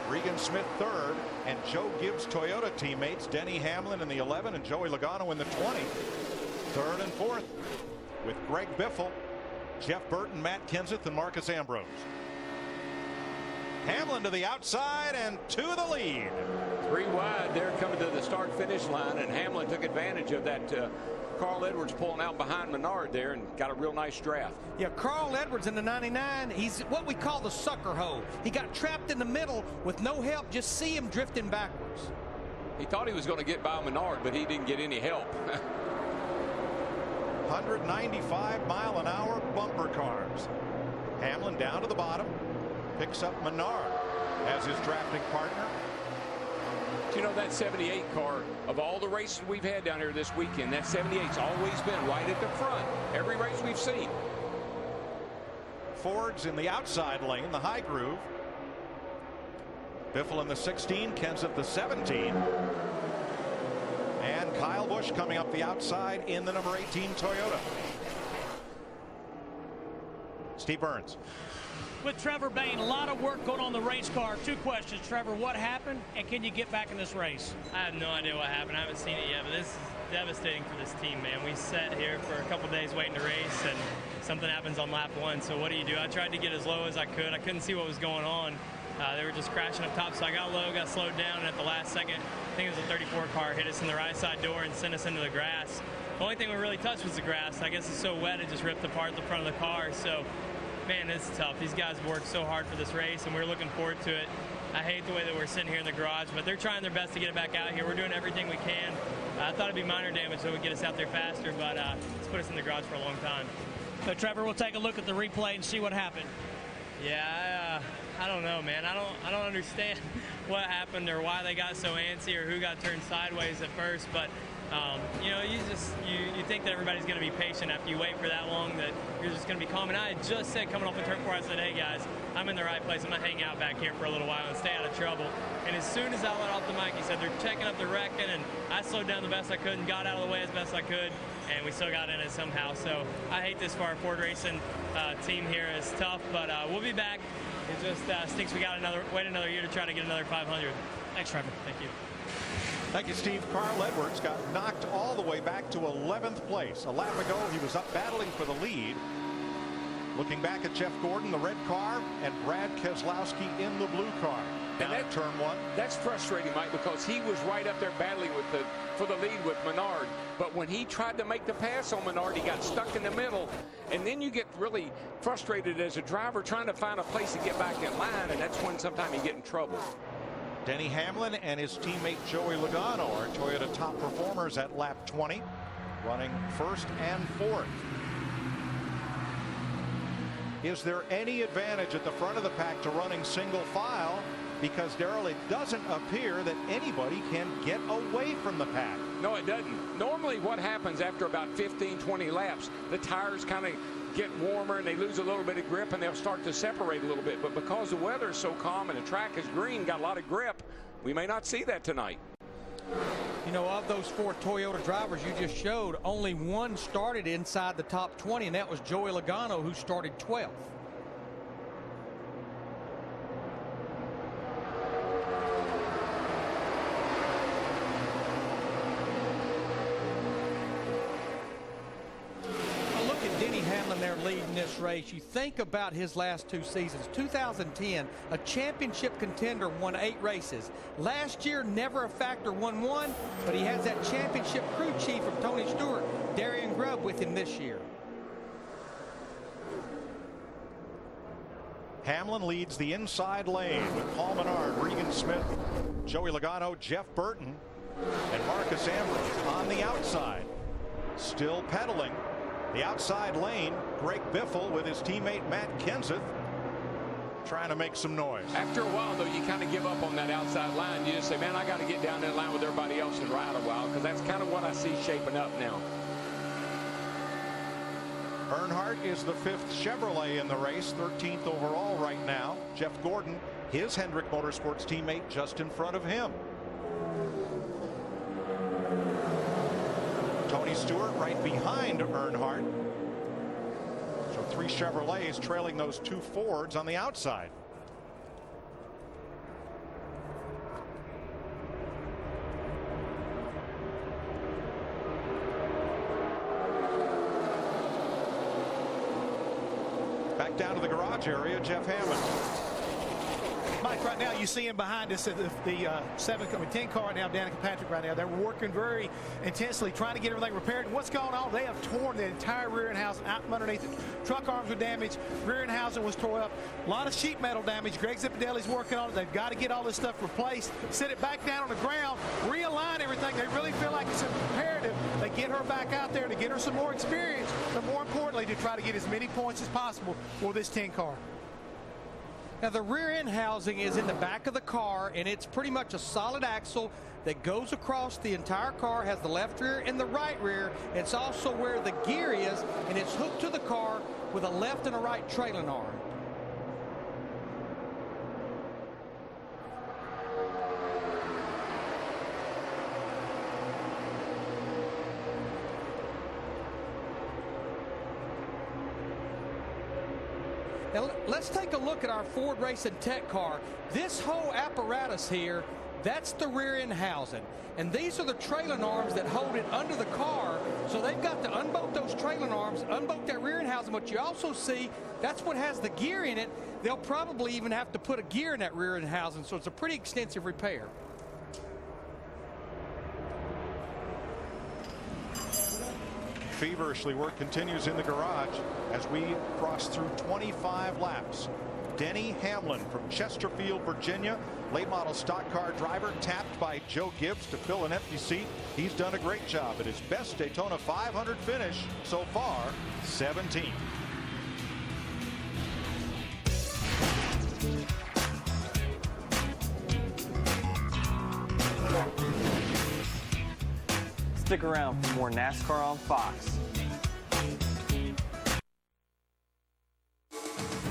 Regan Smith third, and Joe Gibbs Toyota teammates Denny Hamlin in the 11 and Joey Logano in the 20. Third and fourth with Greg Biffle, Jeff Burton, Matt Kenseth, and Marcus Ambrose. Hamlin to the outside and to the lead. 3 wide there coming to the start finish line, and Hamlin took advantage of that Carl Edwards pulling out behind Menard there and got a real nice draft. Yeah, Carl Edwards in the 99, he's what we call the sucker hole. He got trapped in the middle with no help. Just see him drifting backwards. He thought he was going to get by Menard, but he didn't get any help. 195-mile-an-hour bumper cars. Hamlin down to the bottom, picks up Menard as his drafting partner. You know, that 78 car, of all the races we've had down here this weekend, that 78's always been right at the front. Every race we've seen. Ford's in the outside lane, the high groove. Biffle in the 16, Kenseth the 17. And Kyle Busch coming up the outside in the number 18 Toyota. Steve Burns. With Trevor Bayne, a lot of work going on the race car. 2 questions, Trevor. What happened, and can you get back in this race? I have no idea what happened. I haven't seen it yet, but this is devastating for this team, man. We sat here for a couple days waiting to race, and something happens on lap 1. So what do? I tried to get as low as I could. I couldn't see what was going on. They were just crashing up top, so I got low, got slowed down, and at the last second, I think it was a 34 car, hit us in the right side door and sent us into the grass. The only thing we really touched was the grass. I guess it's so wet it just ripped apart the front of the car. So, man, it's tough. These guys worked so hard for this race, and we're looking forward to it. I hate the way that we're sitting here in the garage, but they're trying their best to get it back out here. We're doing everything we can. I thought it'd be minor damage so it would get us out there faster, but it's put us in the garage for a long time. So, Trevor, we'll take a look at the replay and see what happened. Yeah, I don't know, man. I don't understand what happened or why they got so antsy or who got turned sideways at first, but you know, you think that everybody's going to be patient after you wait for that long, that you're just going to be calm. And I had just said coming off of turn 4, I said, hey guys, I'm in the right place. I'm going to hang out back here for a little while and stay out of trouble. And as soon as I let off the mic, he said they're checking up the wrecking, and I slowed down the best I could and got out of the way as best I could, and we still got in it somehow. So I hate this for our Ford Racing team here. It's tough, but we'll be back. It just stinks we got wait another year to try to get another 500. Thanks, Trevor. Thank you. Thank you, Steve. Carl Edwards got knocked all the way back to 11th place. A lap ago, he was up battling for the lead. Looking back at Jeff Gordon, the red car, and Brad Keselowski in the blue car. Down at turn 1. That's frustrating, Mike, because he was right up there battling for the lead with Menard. But when he tried to make the pass on Menard, he got stuck in the middle, and and then you get really frustrated as a driver trying to find a place to get back in line, and that's when sometimes you get in trouble. Denny Hamlin and his teammate Joey Logano are Toyota top performers at lap 20, running first and fourth. Is there any advantage at the front of the pack to running single file? Because, Darrell, it doesn't appear that anybody can get away from the pack. No, it doesn't. Normally what happens after about 15, 20 laps, the tires kind of get warmer and they lose a little bit of grip and they'll start to separate a little bit. But because the weather is so calm and the track is green, got a lot of grip, we may not see that tonight. You know, of those 4 Toyota drivers you just showed, only one started inside the top 20, and that was Joey Logano, who started 12th. There leading this race. You think about his last 2 seasons. 2010, a championship contender, won 8 races. Last year, never a factor, won 1, but he has that championship crew chief of Tony Stewart, Darian Grubb, with him this year. Hamlin leads the inside lane with Paul Menard, Regan Smith, Joey Logano, Jeff Burton, and Marcus Ambrose on the outside. Still pedaling. The outside lane, Greg Biffle with his teammate Matt Kenseth trying to make some noise. After a while, though, you kind of give up on that outside line. You just say, man, I got to get down that line with everybody else and ride a while, because that's kind of what I see shaping up now. Earnhardt is the 5th Chevrolet in the race, 13th overall right now. Jeff Gordon, his Hendrick Motorsports teammate, just in front of him. Tony Stewart right behind Earnhardt. So 3 Chevrolets trailing those 2 Fords on the outside. Back down to the garage area, Jeff Hammond. Mike, right now you see him behind us at the 10 car right now, Danica Patrick right now. They're working very intensely trying to get everything repaired. And what's going on? They have torn the entire rear end housing out from underneath it. Truck arms were damaged. Rear end housing was tore up. A lot of sheet metal damage. Greg Zipadelli's working on it. They've got to get all this stuff replaced, sit it back down on the ground, realign everything. They really feel like it's imperative they get her back out there to get her some more experience, but more importantly, to try to get as many points as possible for this 10 car. Now, the rear end housing is in the back of the car, and it's pretty much a solid axle that goes across the entire car, has the left rear and the right rear. It's also where the gear is, and it's hooked to the car with a left and a right trailing arm. Now, let's take a look at our Ford Racing Tech car. This whole apparatus here, that's the rear end housing. And these are the trailing arms that hold it under the car. So they've got to unbolt those trailing arms, unbolt that rear end housing. But you also see that's what has the gear in it. They'll probably even have to put a gear in that rear end housing. So it's a pretty extensive repair. Feverishly, work continues in the garage as we cross through 25 laps. Denny Hamlin from Chesterfield, Virginia, late model stock car driver, tapped by Joe Gibbs to fill an empty seat. He's done a great job at his best Daytona 500 finish so far, 17th. Stick around for more NASCAR on Fox.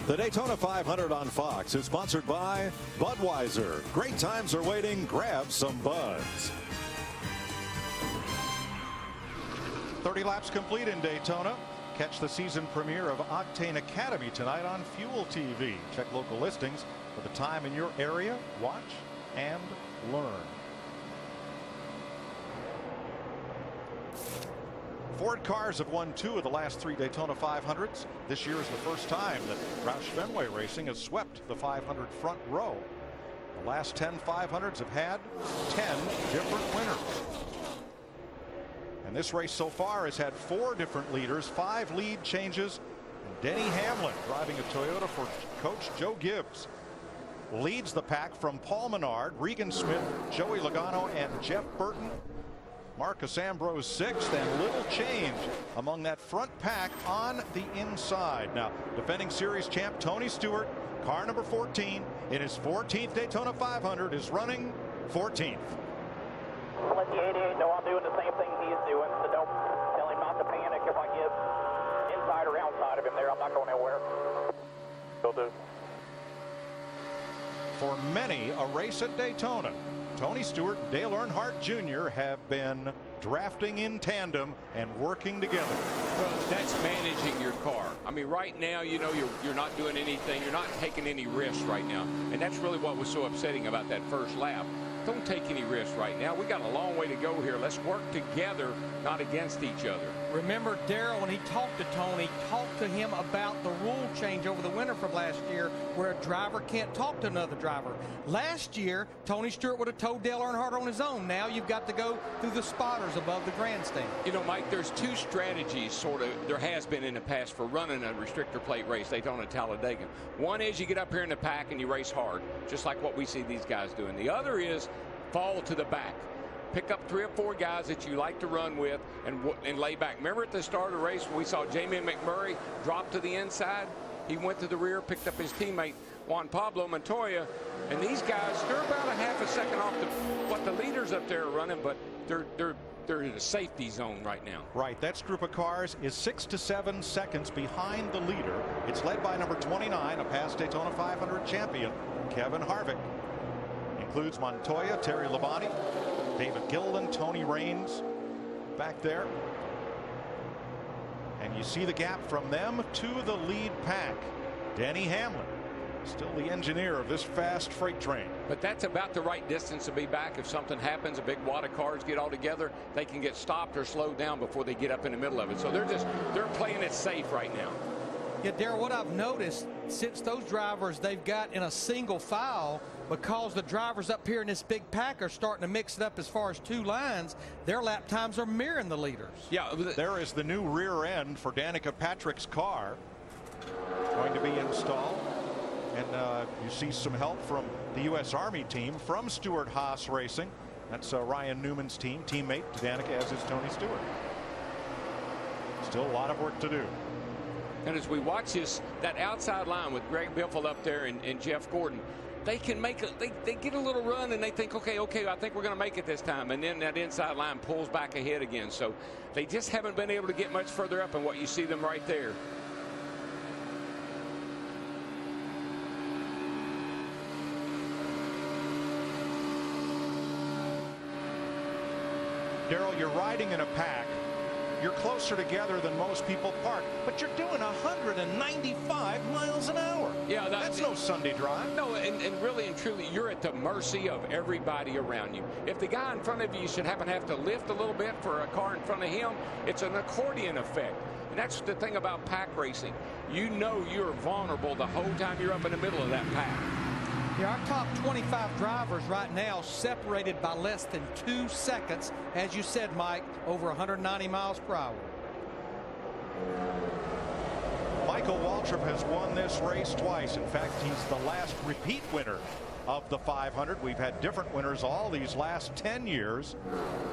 The Daytona 500 on Fox is sponsored by Budweiser. Great times are waiting. Grab some buds. 30 laps complete in Daytona. Catch the season premiere of Octane Academy tonight on Fuel TV. Check local listings for the time in your area. Watch and learn. Ford cars have won 2 of the last 3 Daytona 500s. This year is the first time that Roush Fenway Racing has swept the 500 front row. The last 10 500s have had 10 different winners. And this race so far has had 4 different leaders, 5 lead changes, Denny Hamlin, driving a Toyota for Coach Joe Gibbs, leads the pack from Paul Menard, Regan Smith, Joey Logano, and Jeff Burton. Marcus Ambrose sixth, and little change among that front pack on the inside. Now, defending series champ Tony Stewart, car number 14 in his 14th Daytona 500, is running 14th. Let the 88 know I'm doing the same thing he's doing, so don't tell him not to panic if I get inside or outside of him there. I'm not going anywhere. Will do. For many, a race at Daytona. Tony Stewart and Dale Earnhardt Jr. have been drafting in tandem and working together. Well, that's managing your car. I mean, right now, you know, you're not doing anything. You're not taking any risks right now. And that's really what was so upsetting about that first lap. Don't take any risks right now. We got a long way to go here. Let's work together, not against each other. Remember, Darrell, when he talked to Tony, talked to him about the rule change over the winter from last year where a driver can't talk to another driver. Last year, Tony Stewart would have told Dale Earnhardt on his own. Now you've got to go through the spotters above the grandstand. You know, Mike, there's two strategies, sort of, there has been in the past for running a restrictor plate race, Daytona and Talladega. One is you get up here in the pack and you race hard, just like what we see these guys doing. The other is fall to the back. Pick up 3 or 4 guys that you like to run with and lay back. Remember at the start of the race when we saw Jamie McMurray drop to the inside? He went to the rear, picked up his teammate Juan Pablo Montoya, and these guys, they're about a half a second off what the leaders up there are running, but they're in a safety zone right now. Right, that group of cars is 6 to 7 seconds behind the leader. It's led by number 29, a past Daytona 500 champion, Kevin Harvick. Includes Montoya, Terry Labonte, David Gilliland, Tony Raines back there. And you see the gap from them to the lead pack. Denny Hamlin, still the engineer of this fast freight train. But that's about the right distance to be back. If something happens, a big wad of cars get all together, they can get stopped or slowed down before they get up in the middle of it. So they're playing it safe right now. Yeah, Darrell, what I've noticed since those drivers they've got in a single file, because the drivers up here in this big pack are starting to mix it up as far as 2 lines, their lap times are mirroring the leaders. Yeah, there is the new rear end for Danica Patrick's car going to be installed. And you see some help from the U.S. Army team from Stewart Haas Racing. That's Ryan Newman's team, teammate to Danica, as is Tony Stewart. Still a lot of work to do. And as we watch that outside line with Greg Biffle up there and Jeff Gordon, they can make they get a little run and they think, okay, I think we're going to make it this time. And then that inside line pulls back ahead again. So they just haven't been able to get much further up, and what you see them right there. Darrell, you're riding in a pack. You're closer together than most people park, but you're doing 195 miles an hour. Yeah, that's no Sunday drive. No, and really and truly, you're at the mercy of everybody around you. If the guy in front of you should happen to have to lift a little bit for a car in front of him, it's an accordion effect. And that's the thing about pack racing. You know you're vulnerable the whole time you're up in the middle of that pack. Yeah, our top 25 drivers right now separated by less than 2 seconds, as you said, Mike, over 190 miles per hour. Michael Waltrip has won this race twice. In fact, he's the last repeat winner of the 500. We've had different winners all these last 10 years.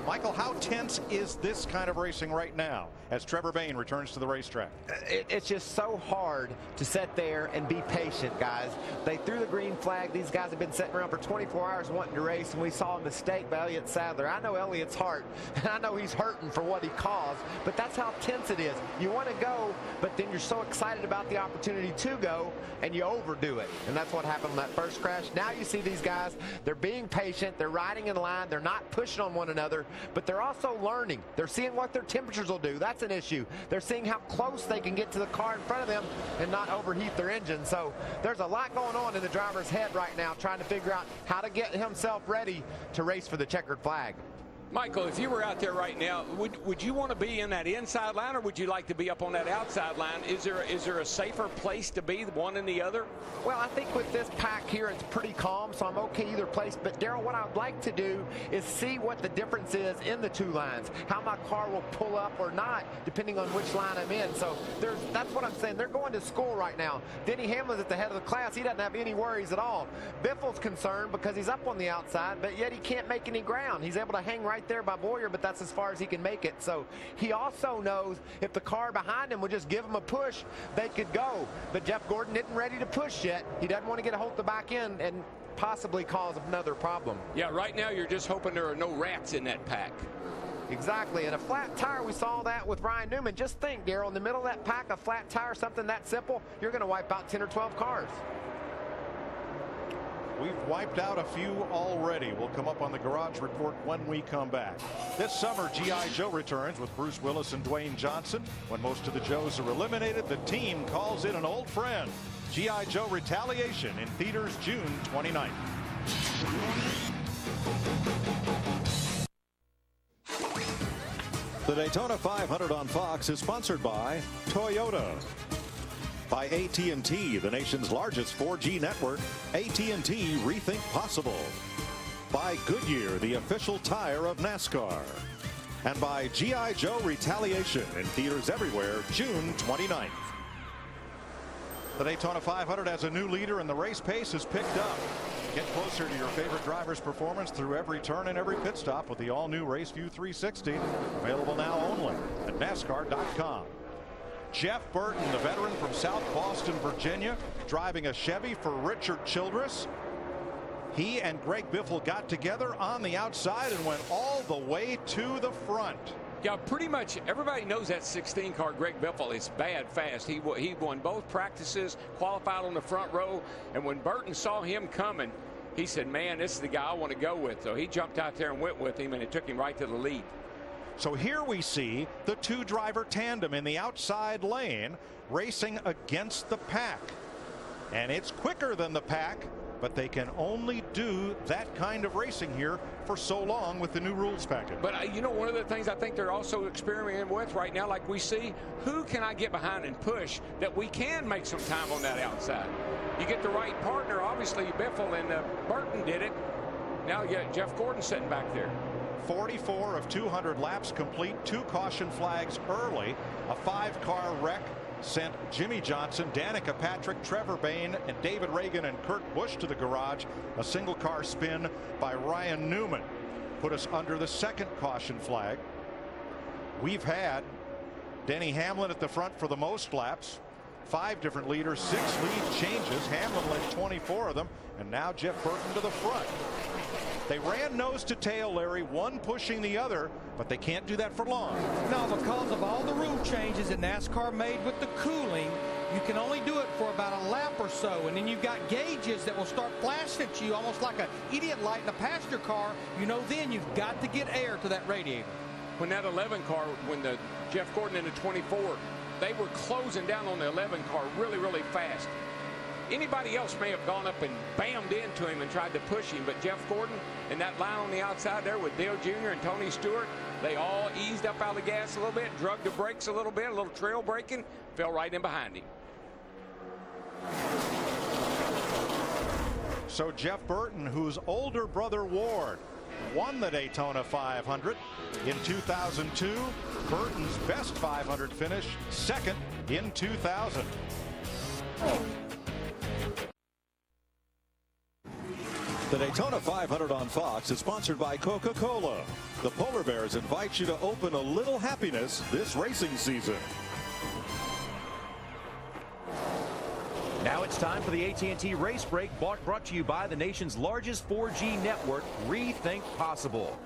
Michael, how tense is this kind of racing right now as Trevor Bayne returns to the racetrack? It's just so hard to sit there and be patient, guys. They threw the green flag. These guys have been sitting around for 24 hours wanting to race, and we saw a mistake by Elliott Sadler. I know Elliott's heart, and I know he's hurting for what he caused, but that's how tense it is. You want to go, but then you're so excited about the opportunity to go, and you overdo it. And that's what happened on that first crash. Now you see these guys, they're being patient, they're riding in line, they're not pushing on one another, but they're also learning. They're seeing what their temperatures will do. That's an issue. They're seeing how close they can get to the car in front of them and not overheat their engine. So there's a lot going on in the driver's head right now, trying to figure out how to get himself ready to race for the checkered flag. Michael, if you were out there right now, would you want to be in that inside line, or would you like to be up on that outside line? Is there a safer place to be, one and the other? Well, I think with this pack here, it's pretty calm, so I'm okay either place. But, Darrell, what I'd like to do is see what the difference is in the two lines, how my car will pull up or not, depending on which line I'm in. So that's what I'm saying. They're going to school right now. Denny Hamlin's at the head of the class. He doesn't have any worries at all. Biffle's concerned because he's up on the outside, but yet he can't make any ground. He's able to hang right there by Boyer, but that's as far as he can make it. So he also knows if the car behind him would just give him a push, they could go. But Jeff Gordon isn't ready to push yet. He doesn't want to get a hold of the back end and possibly cause another problem. Yeah, right now you're just hoping there are no rats in that pack. Exactly, and a flat tire, we saw that with Ryan Newman. Just think, Darrell, in the middle of that pack, a flat tire, something that simple, you're going to wipe out 10 or 12 cars. We've wiped out a few already. We'll come up on the Garage Report when we come back. This summer, G.I. Joe returns with Bruce Willis and Dwayne Johnson. When most of the Joes are eliminated, the team calls in an old friend. G.I. Joe Retaliation in theaters June 29th. The Daytona 500 on Fox is sponsored by Toyota. By AT&T, the nation's largest 4G network. AT&T Rethink Possible. By Goodyear, the official tire of NASCAR. And by G.I. Joe Retaliation in theaters everywhere June 29th. The Daytona 500 has a new leader and the race pace is picked up. Get closer to your favorite driver's performance through every turn and every pit stop with the all-new RaceView 360. Available now only at NASCAR.com. Jeff Burton, the veteran from South Boston, Virginia, driving a Chevy for Richard Childress. He and Greg Biffle got together on the outside and went all the way to the front. Yeah, pretty much everybody knows that 16 car Greg Biffle is bad fast. He won both practices, qualified on the front row, and when Burton saw him coming, he said, man, this is the guy I want to go with. So he jumped out there and went with him, and it took him right to the lead. So here we see the two-driver tandem in the outside lane racing against the pack. And it's quicker than the pack, but they can only do that kind of racing here for so long with the new rules package. But, you know, one of the things I think they're also experimenting with right now, like we see, who can I get behind and push that we can make some time on that outside? You get the right partner. Obviously, Biffle and Burton did it. Now you got Jeff Gordon sitting back there. 44 of 200 laps complete, 2 caution flags early, a 5-car wreck sent Jimmy Johnson, Danica Patrick, Trevor Bayne, and David Reagan and Kurt Busch to the garage. A single car spin by Ryan Newman put us under the 2nd caution flag. We've had Denny Hamlin at the front for the most laps. 5 different leaders, 6 lead changes. Hamlin led 24 of them, and now Jeff Burton to the front. They ran nose to tail, Larry, one pushing the other, but they can't do that for long. No, because of all the rule changes that NASCAR made with the cooling, you can only do it for about a lap or so, and then you've got gauges that will start flashing at you almost like an idiot light in a passenger car. You know, then you've got to get air to that radiator. When that 11 car, when the Jeff Gordon in the 24, they were closing down on the 11 car really, really fast. Anybody else may have gone up and bammed into him and tried to push him, but Jeff Gordon and that line on the outside there with Dale Jr. and Tony Stewart, they all eased up out of the gas a little bit, drug the brakes a little bit, a little trail braking, fell right in behind him. So Jeff Burton, whose older brother Ward won the Daytona 500 in 2002, Burton's best 500 finish, 2nd in 2000. The Daytona 500 on Fox is sponsored by Coca-Cola. The Polar Bears invite you to open a little happiness this racing season. Now it's time for the AT&T Race Break, brought to you by the nation's largest 4G network, Rethink Possible.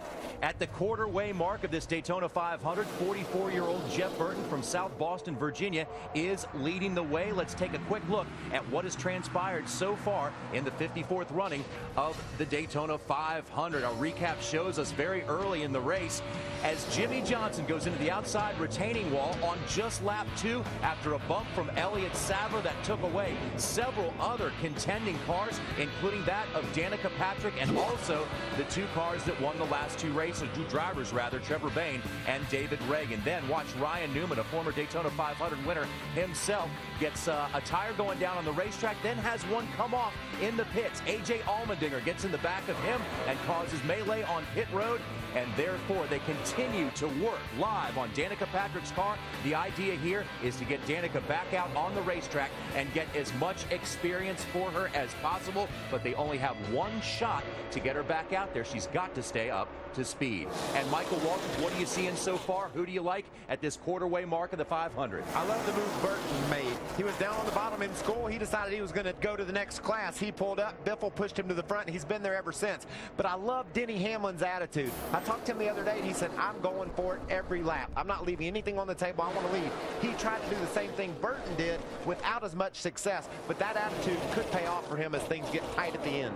At the quarter-way mark of this Daytona 500, 44-year-old Jeff Burton from South Boston, Virginia, is leading the way. Let's take a quick look at what has transpired so far in the 54th running of the Daytona 500. Our recap shows us very early in the race as Jimmy Johnson goes into the outside retaining wall on just lap 2 after a bump from Elliott Sadler that took away several other contending cars, including that of Danica Patrick and also the 2 cars that won the last 2 races. racers, two drivers rather, Trevor Bayne and David Reagan. Then watch Ryan Newman, a former Daytona 500 winner himself, gets a tire going down on the racetrack, then has one come off in the pits. A.J. Allmendinger gets in the back of him and causes melee on pit road, and therefore they continue to work live on Danica Patrick's car. The idea here is to get Danica back out on the racetrack and get as much experience for her as possible, but they only have one shot to get her back out there. She's got to stay up to speed. And Michael Walters, what are you seeing so far? Who do you like at this quarterway mark of the 500? I love the move Burton made. He was down on the bottom in school. He decided he was going to go to the next class. He pulled up. Biffle pushed him to the front. He's been there ever since. But I love Denny Hamlin's attitude. I talked to him the other day, and he said, I'm going for it every lap. I'm not leaving anything on the table. I want to leave. He tried to do the same thing Burton did without as much success. But that attitude could pay off for him as things get tight at the end.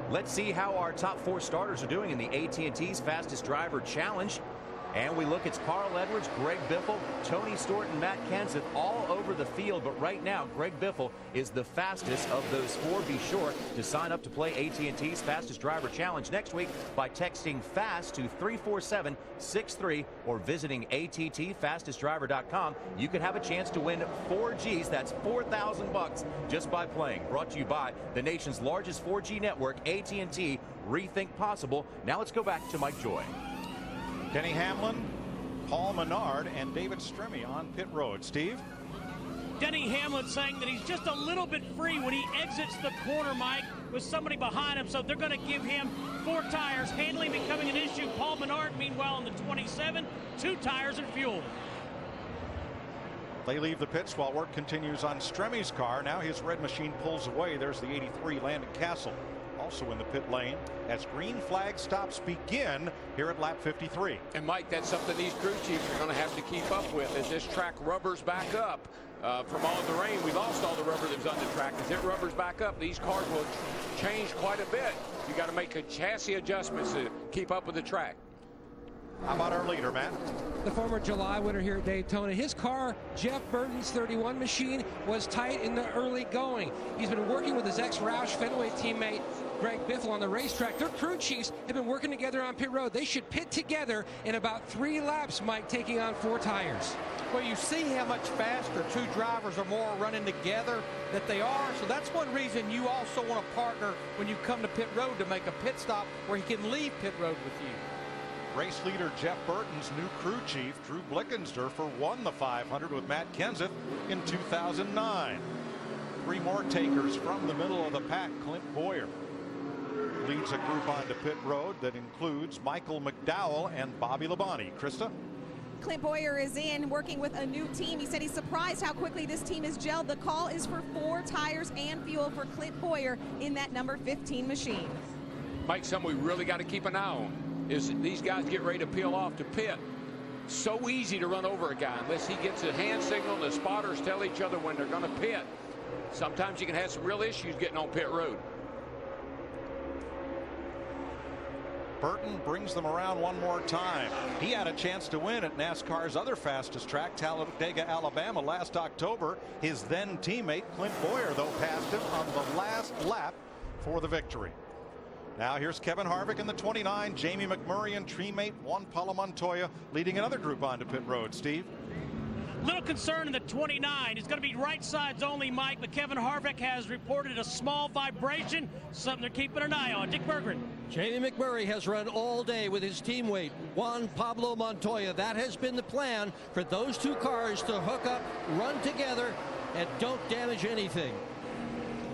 Let's see how our top four starters are doing in the AT&T's Fastest Driver Challenge. And we look at Carl Edwards, Greg Biffle, Tony Stewart, and Matt Kenseth all over the field. But right now, Greg Biffle is the fastest of those four. Be sure to sign up to play AT&T's Fastest Driver Challenge next week by texting FAST to 34763 or visiting attfastestdriver.com. You could have a chance to win 4Gs. That's $4,000 just by playing. Brought to you by the nation's largest 4G network, AT&T. Rethink possible. Now let's go back to Mike Joy. Denny Hamlin, Paul Menard, and David Stremme on pit road. Steve? Denny Hamlin saying that he's just a little bit free when he exits the corner, Mike, with somebody behind him, so they're going to give him 4 tires. Handling becoming an issue. Paul Menard, meanwhile, in the 27, 2 tires and fuel. They leave the pits while work continues on Stremme's car. Now his red machine pulls away. There's the 83 Landon Castle also in the pit lane as green flag stops begin here at lap 53. And Mike, that's something these crew chiefs are going to have to keep up with as this track rubbers back up. From all the rain, we lost all the rubber that was on the track. As it rubbers back up, these cars will change quite a bit. You got to make a chassis adjustments to keep up with the track. How about our leader, Matt? The former July winner here at Daytona. His car, Jeff Burton's 31 machine, was tight in the early going. He's been working with his ex-Roush Fenway teammate, Greg Biffle, on the racetrack. Their crew chiefs have been working together on pit road. They should pit together in about 3 laps, Mike, taking on 4 tires. Well, you see how much faster 2 drivers or more are running together that they are. So that's one reason you also want to partner when you come to pit road to make a pit stop where he can leave pit road with you. Race leader Jeff Burton's new crew chief, Drew Blickensderfer, won the 500 with Matt Kenseth in 2009. 3 more takers from the middle of the pack. Clint Boyer leads a group onto pit road that includes Michael McDowell and Bobby Labonte. Krista? Clint Boyer is in working with a new team. He said he's surprised how quickly this team has gelled. The call is for 4 tires and fuel for Clint Boyer in that number 15 machine. Mike, something we really got to keep an eye on is these guys get ready to peel off to pit. So easy to run over a guy unless he gets a hand signal and the spotters tell each other when they're going to pit. Sometimes you can have some real issues getting on pit road. Burton brings them around one more time. He had a chance to win at NASCAR's other fastest track, Talladega, Alabama, last October. His then teammate, Clint Boyer, though, passed him on the last lap for the victory. Now here's Kevin Harvick in the 29, Jamie McMurray and teammate Juan Pablo Montoya leading another group onto pit road. Steve? Little concern in the 29. It's going to be right sides only, Mike, but Kevin Harvick has reported a small vibration, something they're keeping an eye on. Dick Berggren. Jamie McMurray has run all day with his teammate, Juan Pablo Montoya. That has been the plan for those 2 cars to hook up, run together, and don't damage anything.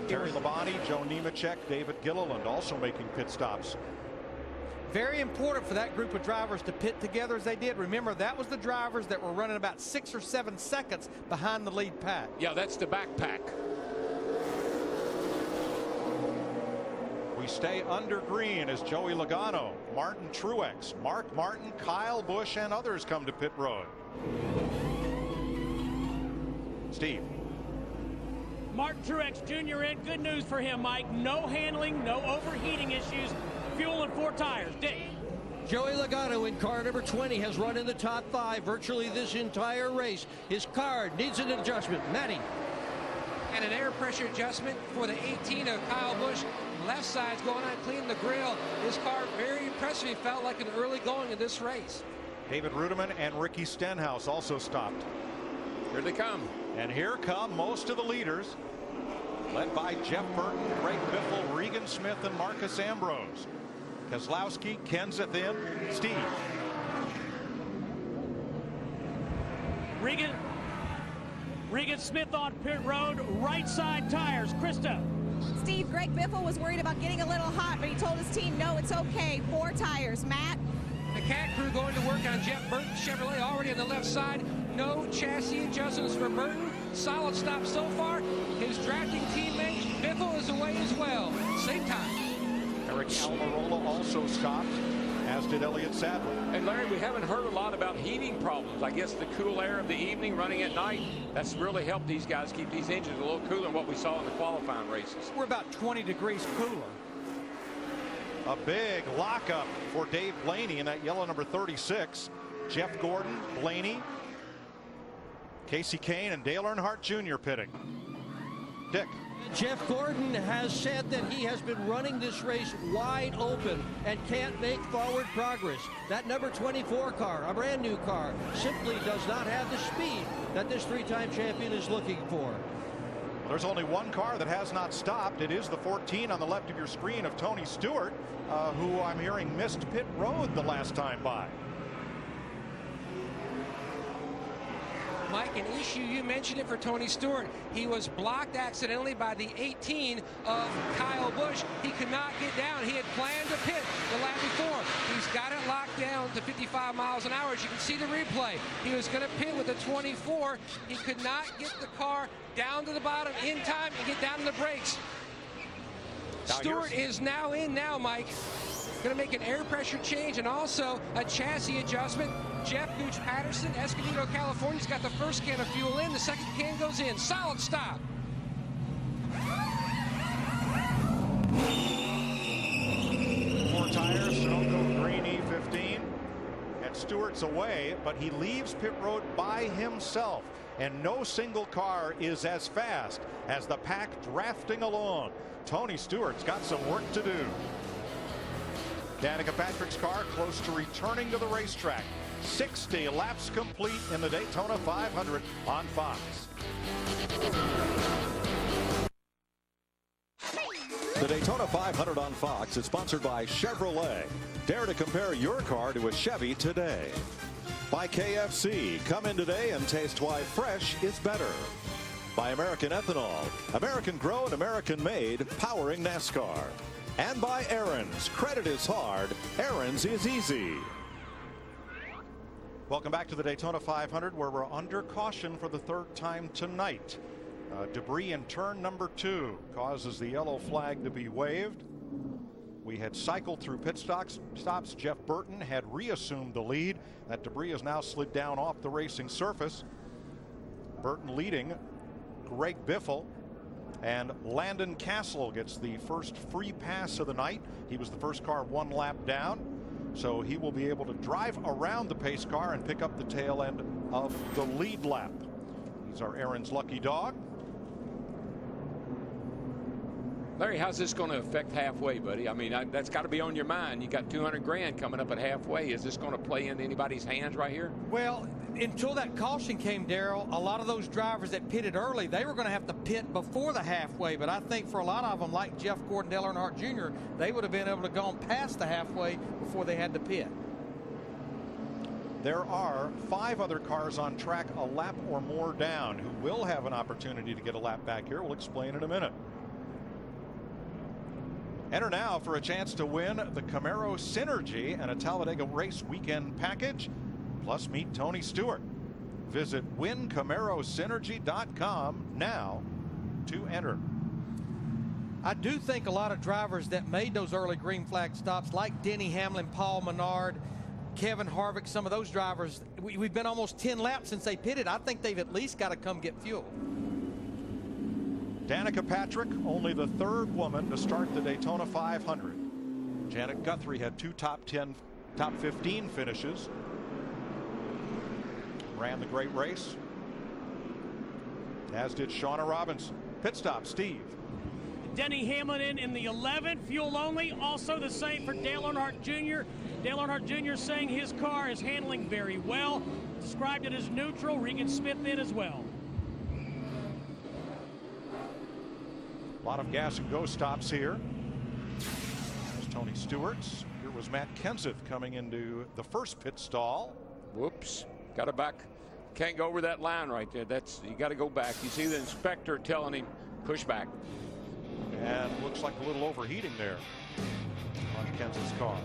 Terry Labonte, Joe Nemechek, David Gilliland also making pit stops. Very important for that group of drivers to pit together as they did. Remember, that was the drivers that were running about 6 or 7 seconds behind the lead pack. Yeah, that's the backpack. We stay under green as Joey Logano, Martin Truex, Mark Martin, Kyle Busch, and others come to pit road. Steve? Martin Truex Jr. in. Good news for him, Mike. No handling, no overheating issues. Fuel and 4 tires. Dick. Joey Logano in car number 20 has run in the top 5 virtually this entire race. His car needs an adjustment. Matty? and an air pressure adjustment for the 18 of Kyle Busch. Left side's going on, cleaning the grill. His car very impressive. He felt like an early going in this race. David Rudiman and Ricky Stenhouse also stopped. Here they come. And here come most of the leaders, led by Jeff Burton, Greg Biffle, Regan Smith, and Marcus Ambrose. Keselowski, Kenseth in, Steve. Regan Smith on pit road, right side tires. Krista. Steve, Greg Biffle was worried about getting a little hot, but he told his team, no, it's okay. 4 tires. Matt? The CAT crew going to work on Jeff Burton Chevrolet already on the left side. No chassis adjustments for Burton. Solid stop so far. His drafting teammate Biffle is away as well. Same time. Eric Almirola also stopped, as did Elliott Sadler. And Larry, we haven't heard a lot about heating problems. I guess the cool air of the evening running at night, that's really helped these guys keep these engines a little cooler than what we saw in the qualifying races. We're about 20 degrees cooler. A big lockup for Dave Blaney in that yellow number 36. Jeff Gordon, Blaney, Casey Kane, and Dale Earnhardt Jr. pitting. Dick. Jeff Gordon has said that he has been running this race wide open and can't make forward progress. That number 24 car, a brand new car, simply does not have the speed that this 3-time champion is looking for. Well, there's only one car that has not stopped. It is the 14 on the left of your screen of Tony Stewart, who I'm hearing missed pit road the last time by. Mike, an issue, you mentioned it for Tony Stewart. He was blocked accidentally by the 18 of Kyle Busch. He could not get down. He had planned to pit the lap before. He's got it locked down to 55 miles an hour. As you can see the replay, he was going to pit with a 24. He could not get the car down to the bottom in time and get down to the brakes. Stewart is now in now, Mike. Going to make an air pressure change and also a chassis adjustment. Jeff Gooch Patterson, Escondido, California's got the first can of fuel in. The second can goes in. Solid stop. 4 tires, Sunoco Green E15. And Stewart's away, but he leaves pit road by himself. And no single car is as fast as the pack drafting along. Tony Stewart's got some work to do. Danica Patrick's car close to returning to the racetrack. 60 laps complete in the Daytona 500 on Fox. The Daytona 500 on Fox is sponsored by Chevrolet. Dare to compare your car to a Chevy today. By KFC. Come in today and taste why fresh is better. By American Ethanol. American grown, American made, powering NASCAR. And by Aaron's. Credit is hard. Aaron's is easy. Welcome back to the Daytona 500, where we're under caution for the 3rd time tonight. Debris in turn number 2 causes the yellow flag to be waved. We had cycled through pit stops. Jeff Burton had reassumed the lead. That debris has now slid down off the racing surface. Burton leading. Greg Biffle. And Landon Castle gets the first free pass of the night. He was the first car 1 lap down. So he will be able to drive around the pace car and pick up the tail end of the lead lap. He's our Aaron's lucky dog. Larry, how's this going to affect halfway, buddy? I mean, that's got to be on your mind. You got 200 grand coming up at halfway. Is this going to play into anybody's hands right here? Well, until that caution came, Darrell, a lot of those drivers that pitted early, they were going to have to pit before the halfway. But I think for a lot of them, like Jeff Gordon, Dale Earnhardt Jr., they would have been able to go past the halfway before they had to pit. There are 5 other cars on track a lap or more down who will have an opportunity to get a lap back here. We'll explain in a minute. Enter now for a chance to win the Camaro Synergy and a Talladega Race Weekend package. Plus meet Tony Stewart. Visit wincamarosynergy.com now to enter. I do think a lot of drivers that made those early green flag stops, like Denny Hamlin, Paul Menard, Kevin Harvick, some of those drivers, we've been almost 10 laps since they pitted. I think they've at least got to come get fuel. Danica Patrick, only the 3rd woman to start the Daytona 500. Janet Guthrie had 2 top 15 finishes. Ran the great race, as did Shauna Robinson. pit stop, Steve. Denny Hamlin in the 11, fuel only. Also the same for Dale Earnhardt Jr. Dale Earnhardt Jr. saying his car is handling very well. Described it as neutral. Regan Smith in as well. A lot of gas and go stops here. There's Tony Stewart's. Here was Matt Kenseth coming into the first pit stall. Whoops. Got to back. Can't go over that line right there. You got to go back. You see the inspector telling him push back. And looks like a little overheating there on Kenseth's car.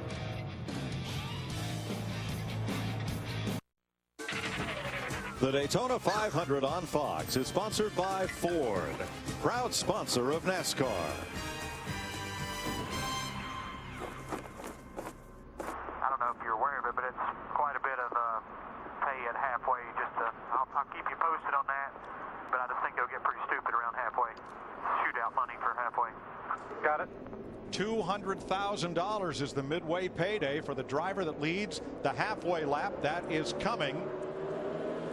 The Daytona 500 on Fox is sponsored by Ford, proud sponsor of NASCAR. I don't know if you're aware of it, but it's quite a bit of pay at halfway. I'll keep you posted on that, but I just think it'll get pretty stupid around halfway. Shootout money for halfway. Got it. $200,000 is the midway payday for the driver that leads the halfway lap. That is coming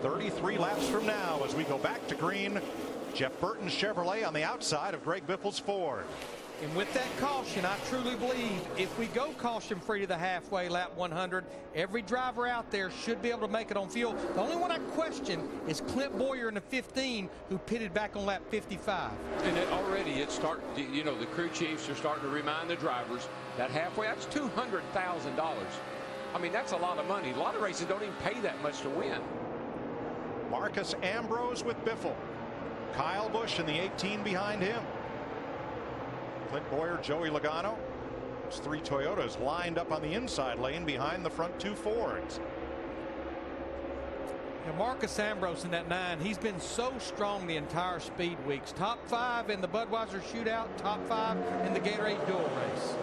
33 laps from now as we go back to green. Jeff Burton's Chevrolet on the outside of Greg Biffle's Ford. And with that caution, I truly believe if we go caution free to the halfway lap 100, every driver out there should be able to make it on fuel. The only one I question is Clint Boyer in the 15, who pitted back on lap 55. And it's starting, you know, the crew chiefs are starting to remind the drivers that halfway, that's $200,000. I mean, that's a lot of money. A lot of races don't even pay that much to win. Marcus Ambrose with Biffle. Kyle Busch in the 18 behind him. Clint Boyer, Joey Logano. There's 3 Toyotas lined up on the inside lane behind the front 2 Fords. And Marcus Ambrose in that 9, he's been so strong the entire speed weeks. Top 5 in the Budweiser shootout, top 5 in the Gatorade dual race.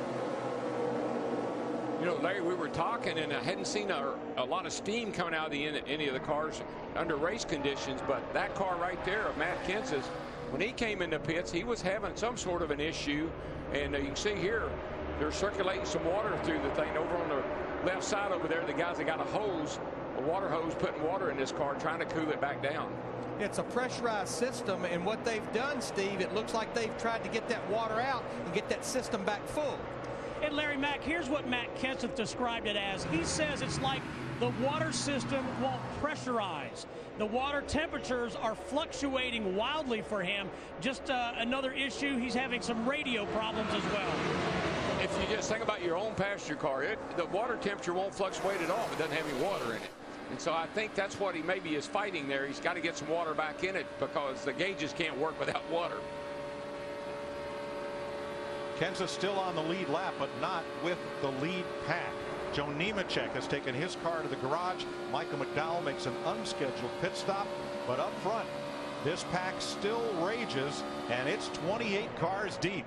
You know, Larry, we were talking, and I hadn't seen a lot of steam coming out of any of the cars under race conditions, but that car right there of Matt Kenseth's, when he came into pits, he was having some sort of an issue, and you can see here they're circulating some water through the thing over on the left side over there. The guys that got a water hose, putting water in this car, trying to cool it back down. It's a pressurized system, and what they've done, Steve, it looks like they've tried to get that water out and get that system back full. And Larry Mack, here's what Matt Kenseth described it as. He says it's like the water system won't pressurize. The water temperatures are fluctuating wildly for him. Just another issue, he's having some radio problems as well. If you just think about your own passenger car, the water temperature won't fluctuate at all if it doesn't have any water in it. And so I think that's what he maybe is fighting there. He's got to get some water back in it because the gauges can't work without water. Kenseth still on the lead lap, but not with the lead pack. Joe Nemechek has taken his car to the garage. Michael McDowell makes an unscheduled pit stop, but up front, this pack still rages, and it's 28 cars deep.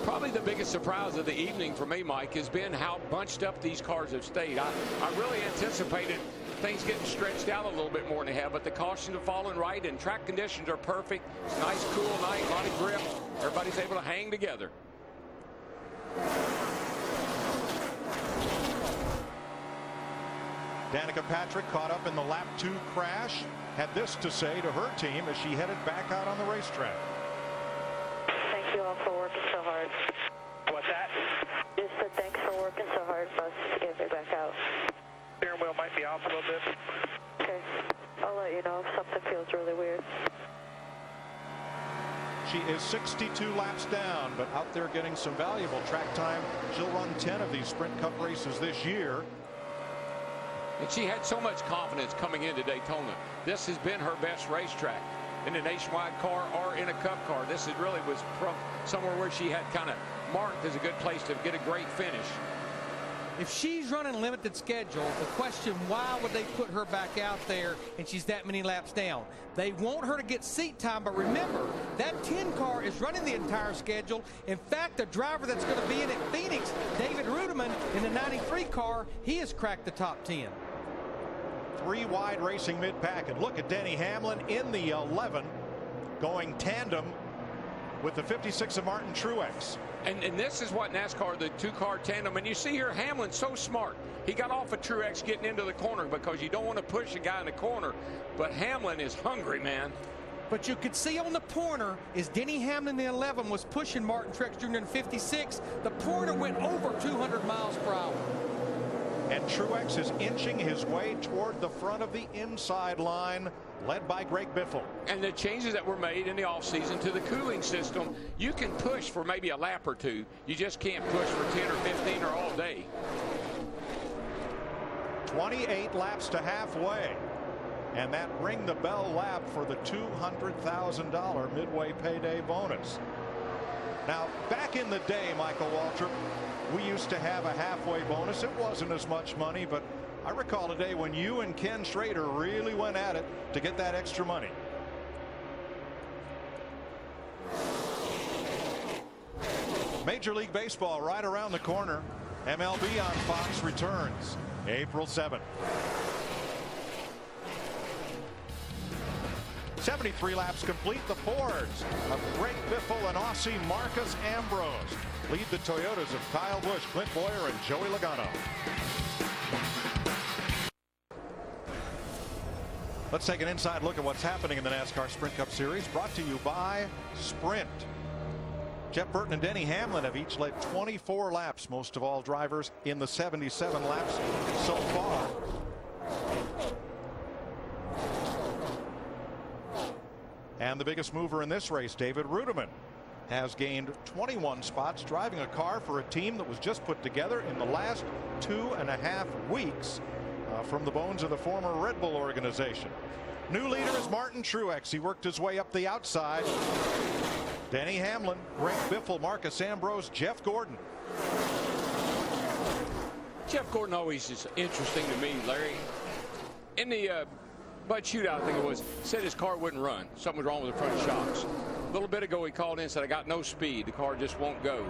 Probably the biggest surprise of the evening for me, Mike, has been how bunched up these cars have stayed. I really anticipated things getting stretched out a little bit more than they have, but the cautions have fallen right, and track conditions are perfect. It's a nice, cool night, a lot of grip. Everybody's able to hang together. Danica Patrick caught up in the lap 2 crash, had this to say to her team as she headed back out on the racetrack. Thank you all for working so hard. What's that? Just said thanks for working so hard for us to get it back out. Steering wheel might be off a little bit. Okay. I'll let you know if something feels really weird. She is 62 laps down, but out there getting some valuable track time. She'll run 10 of these Sprint Cup races this year. And she had so much confidence coming into Daytona. This has been her best racetrack in a nationwide car or in a cup car. This is really was from somewhere where she had kind of marked as a good place to get a great finish. If she's running a limited schedule, the question, why would they put her back out there and she's that many laps down? They want her to get seat time, but remember, that 10 car is running the entire schedule. In fact, the driver that's going to be in at Phoenix, David Rudiman, in the 93 car, he has cracked the top 10. 3 wide racing mid-pack, and look at Denny Hamlin in the 11 going tandem with the 56 of Martin Truex. And this is what NASCAR, the 2-car tandem, and you see here Hamlin's so smart. He got off of Truex getting into the corner because you don't want to push a guy in the corner, but Hamlin is hungry, man. But you could see on the pointer is Denny Hamlin, the 11, was pushing Martin Truex Jr. in 56. The pointer went over 200 miles per hour. And Truex is inching his way toward the front of the inside line, led by Greg Biffle. And the changes that were made in the offseason to the cooling system, you can push for maybe a lap or two. You just can't push for 10 or 15 or all day. 28 laps to halfway. And that ring the bell lap for the $200,000 midway payday bonus. Now, back in the day, Michael Waltrip, we used to have a halfway bonus. It wasn't as much money, but I recall a day when you and Ken Schrader really went at it to get that extra money. Major League Baseball right around the corner. MLB on Fox returns April 7th. 73 laps complete. The Fords of Greg Biffle and Aussie Marcus Ambrose lead the Toyotas of Kyle Busch, Clint Boyer, and Joey Logano. Let's take an inside look at what's happening in the NASCAR Sprint Cup Series, brought to you by Sprint. Jeff Burton and Denny Hamlin have each led 24 laps, most of all drivers in the 77 laps so far. And the biggest mover in this race, David Rudiman, has gained 21 spots, driving a car for a team that was just put together in the last 2.5 weeks from the bones of the former Red Bull organization. New leader is Martin Truex. He worked his way up the outside. Denny Hamlin, Greg Biffle, Marcus Ambrose, Jeff Gordon. Jeff Gordon always is interesting to me, Larry. In the Bud Shootout, I think it was, said his car wouldn't run. Something was wrong with the front shocks. A little bit ago, he called in and said, I got no speed. The car just won't go.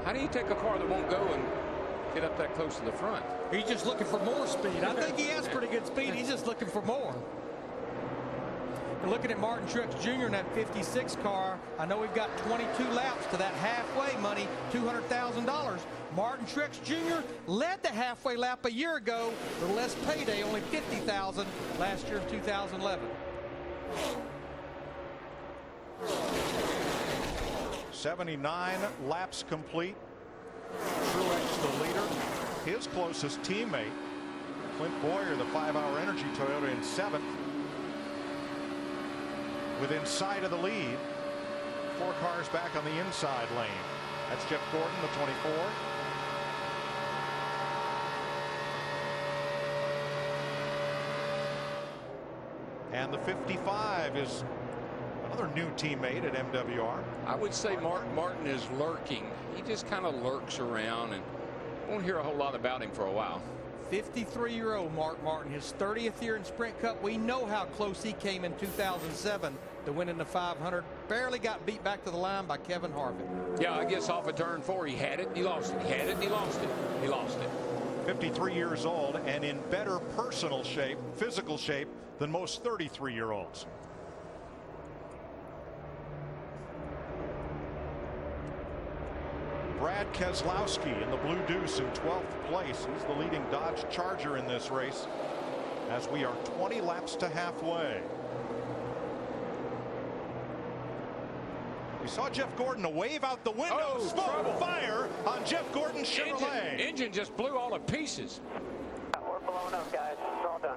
How do you take a car that won't go and get up that close to the front? He's just looking for more speed. I think he has pretty good speed. He's just looking for more. And looking at Martin Truex Jr. in that 56 car, I know we've got 22 laps to that halfway money, $200,000. Martin Truex Jr. led the halfway lap a year ago, a little less payday, only $50,000 last year in 2011. 79 laps complete. Truex the leader. His closest teammate, Clint Boyer, the 5-Hour Energy Toyota, in 7th. Within sight of the lead. 4 cars back on the inside lane. That's Jeff Gordon, the 24. And the 55 is another new teammate at MWR. I would say Martin is lurking. He just kind of lurks around, and won't hear a whole lot about him for a while. 53-year-old Mark Martin, his 30th year in Sprint Cup. We know how close he came in 2007 to winning the 500. Barely got beat back to the line by Kevin Harvick. Yeah, I guess off of turn 4, he had it, he lost it. He had it, he lost it. He lost it. 53 years old and in better personal shape, physical shape, than most 33-year-olds. Brad Keselowski in the Blue Deuce in 12th place. He's the leading Dodge Charger in this race as we are 20 laps to halfway. We saw Jeff Gordon wave out the window. Smoke fire on Jeff Gordon's Chevrolet. Engine just blew all to pieces. We're blowing up, guys. It's all done.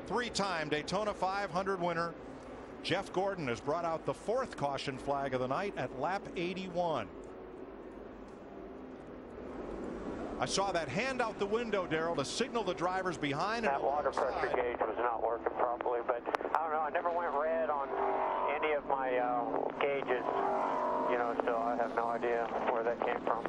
3-time Daytona 500 winner Jeff Gordon has brought out the 4th caution flag of the night at lap 81. I saw that hand out the window, Darrell, to signal the drivers behind. That water pressure gauge was not working properly, but I don't know. I never went red on any of my gauges, so I have no idea where that came from.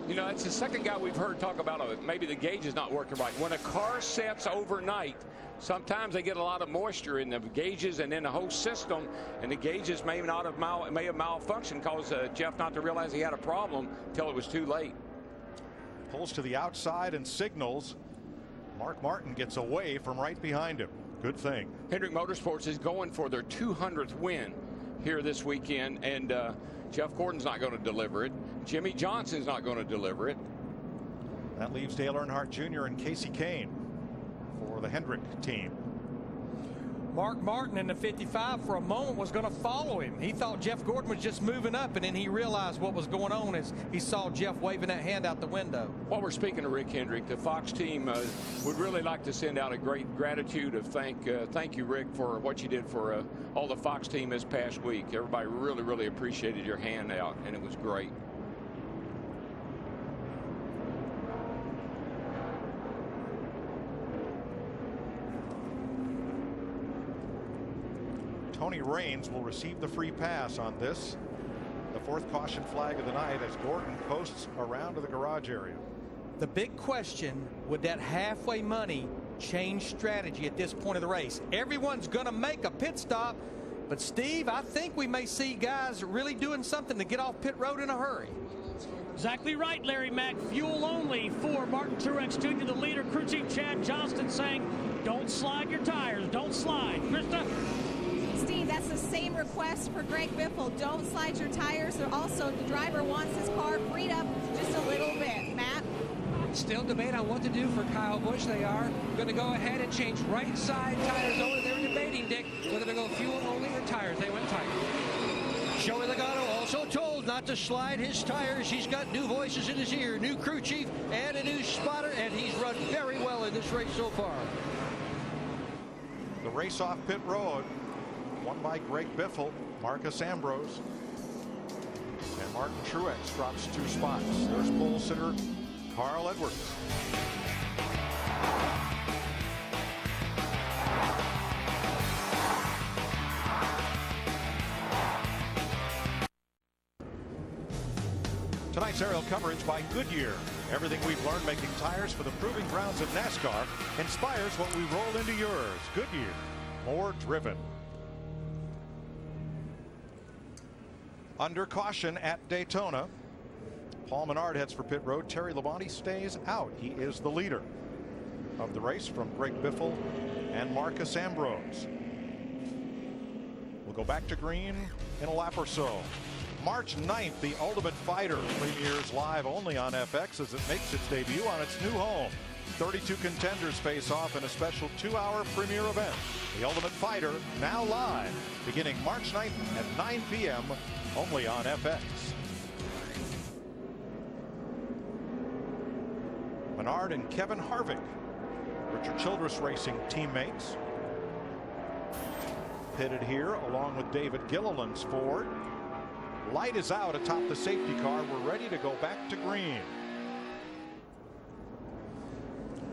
It's the second guy we've heard talk about maybe the gauge is not working right. When a car sets overnight, sometimes they get a lot of moisture in the gauges and in the whole system, and the gauges may have malfunctioned, caused Jeff not to realize he had a problem until it was too late. Pulls to the outside and signals. Mark Martin gets away from right behind him. Good thing. Hendrick Motorsports is going for their 200th win here this weekend, and Jeff Gordon's not going to deliver it. Jimmy Johnson's not going to deliver it. That leaves Dale Earnhardt Jr. and Casey Kane for the Hendrick team. Mark Martin in the 55 for a moment was going to follow him. He thought Jeff Gordon was just moving up, and then he realized what was going on as he saw Jeff waving that hand out the window. While we're speaking of Rick Hendrick, the Fox team would really like to send out a great gratitude of thank you, Rick, for what you did for all the Fox team this past week. Everybody really, really appreciated your handout, and it was great. Tony Raines will receive the free pass on this, the fourth caution flag of the night, as Gordon posts around to the garage area. The big question, would that halfway money change strategy at this point of the race? Everyone's going to make a pit stop, but Steve, I think we may see guys really doing something to get off pit road in a hurry. Exactly right, Larry Mack. Fuel only for Martin Truex Jr., the leader. Crew Chief Chad Johnston saying, don't slide your tires, don't slide. Krista? Steve, that's the same request for Greg Biffle. Don't slide your tires. Also, the driver wants his car freed up just a little bit. Matt? Still debate on what to do for Kyle Busch. They are going to go ahead and change right side tires only. They were debating, Dick, whether to go fuel only or tires. They went tires. Joey Logano also told not to slide his tires. He's got new voices in his ear, new crew chief and a new spotter, and he's run very well in this race so far. The race off pit road, won by Greg Biffle, Marcus Ambrose, and Martin Truex drops 2 spots. There's pole sitter Carl Edwards. Tonight's aerial coverage by Goodyear. Everything we've learned making tires for the proving grounds of NASCAR inspires what we roll into yours. Goodyear, more driven. Under caution at Daytona, Paul Menard heads for pit road. Terry Labonte stays out. He is the leader of the race from Greg Biffle and Marcus Ambrose. We'll go back to green in a lap or so. March 9th, The Ultimate Fighter premieres live only on FX as it makes its debut on its new home. 32 contenders face off in a special 2-hour premiere event. The Ultimate Fighter, now live, beginning March 9th at 9 p.m. only on FX. Menard and Kevin Harvick, Richard Childress Racing teammates, pitted here along with David Gilliland's Ford. Light is out atop the safety car. We're ready to go back to green.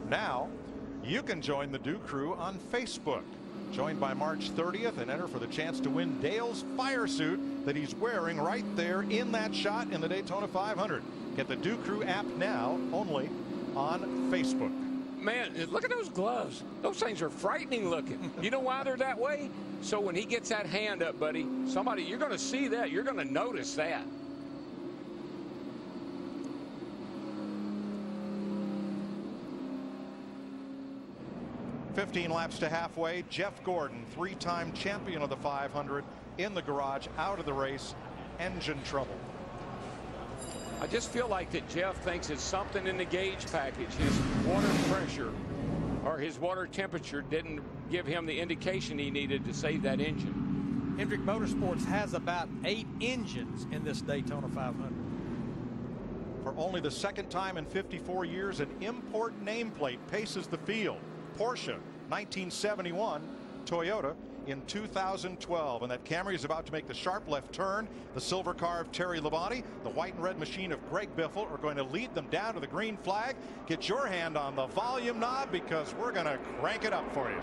Now you can join the Dew Crew on Facebook. Join by March 30th and enter for the chance to win Dale's fire suit that he's wearing right there in that shot in the Daytona 500. Get the Dew Crew app now, only on Facebook. Man, look at those gloves. Those things are frightening looking. You know why they're that way? So when he gets that hand up, buddy, somebody, you're going to see that. You're going to notice that. "15 laps to halfway. Jeff Gordon, 3-time champion of the 500, in the garage, out of the race, engine trouble. I just feel like that Jeff thinks it's something in the gauge package. His water pressure or his water temperature didn't give him the indication he needed to save that engine. Hendrick Motorsports has about 8 engines in this Daytona 500. For only the second time in 54 years, an import nameplate paces the field. Porsche 1971, Toyota in 2012, and that Camry is about to make the sharp left turn. The silver car of Terry Labonte, the white and red machine of Greg Biffle are going to lead them down to the green flag. Get your hand on the volume knob because we're going to crank it up for you.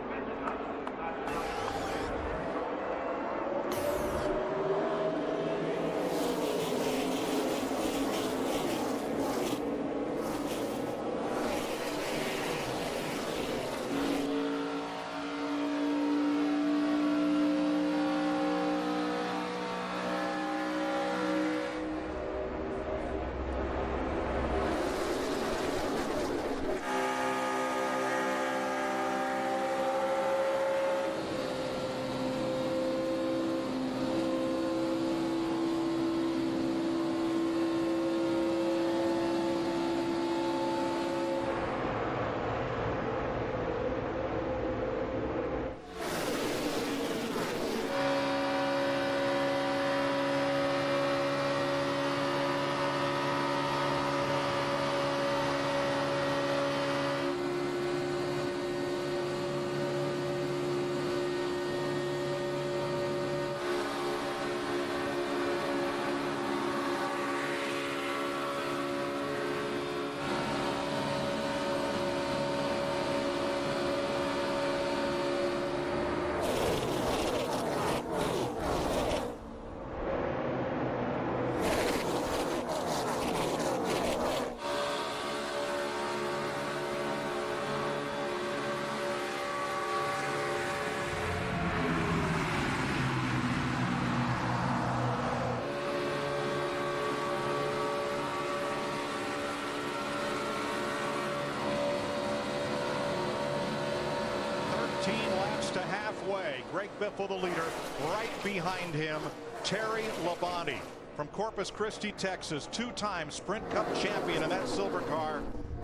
to halfway. Greg Biffle, the leader. Right behind him, Terry Labonte from Corpus Christi, Texas. Two-time Sprint Cup champion in that silver car.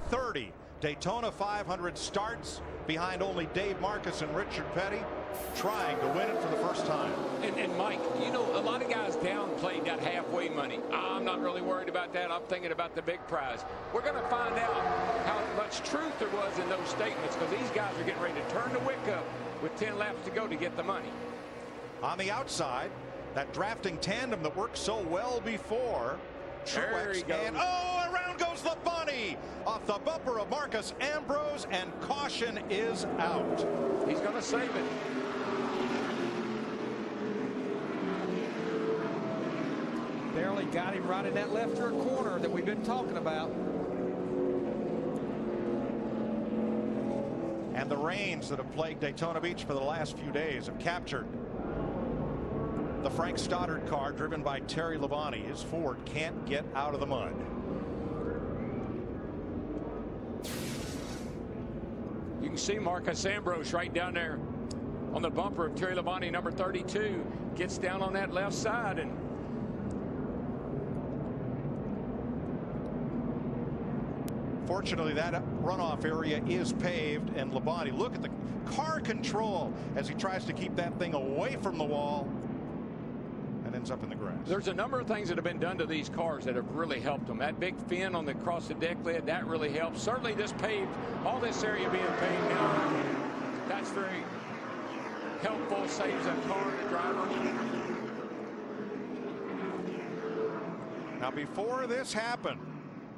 30 Daytona 500 starts behind only Dave Marcus and Richard Petty, trying to win it for the first time. And Mike, you know, a lot of guys downplayed that halfway money. I'm not really worried about that. I'm thinking about the big prize. We're going to find out how much truth there was in those statements, because these guys are getting ready to turn the wick up with 10 laps to go to get the money. On the outside, that drafting tandem that worked so well before. Truex and around goes the bunny off the bumper of Marcus Ambrose, and caution is out. He's going to save it. Barely got him right in that left rear corner that we've been talking about. And the rains that have plagued Daytona Beach for the last few days have captured the Frank Stoddard car driven by Terry Labonte. His Ford can't get out of the mud. You can see Marcus Ambrose right down there on the bumper of Terry Labonte, number 32. Gets down on that left side, and fortunately that runoff area is paved, and Labonte, look at the car control as he tries to keep that thing away from the wall and ends up in the grass. There's a number of things that have been done to these cars that have really helped them. That big fin on the across the deck lid, that really helps. Certainly this paved, all this area being paved now, that's very helpful, saves that car and the driver. Now before this happened,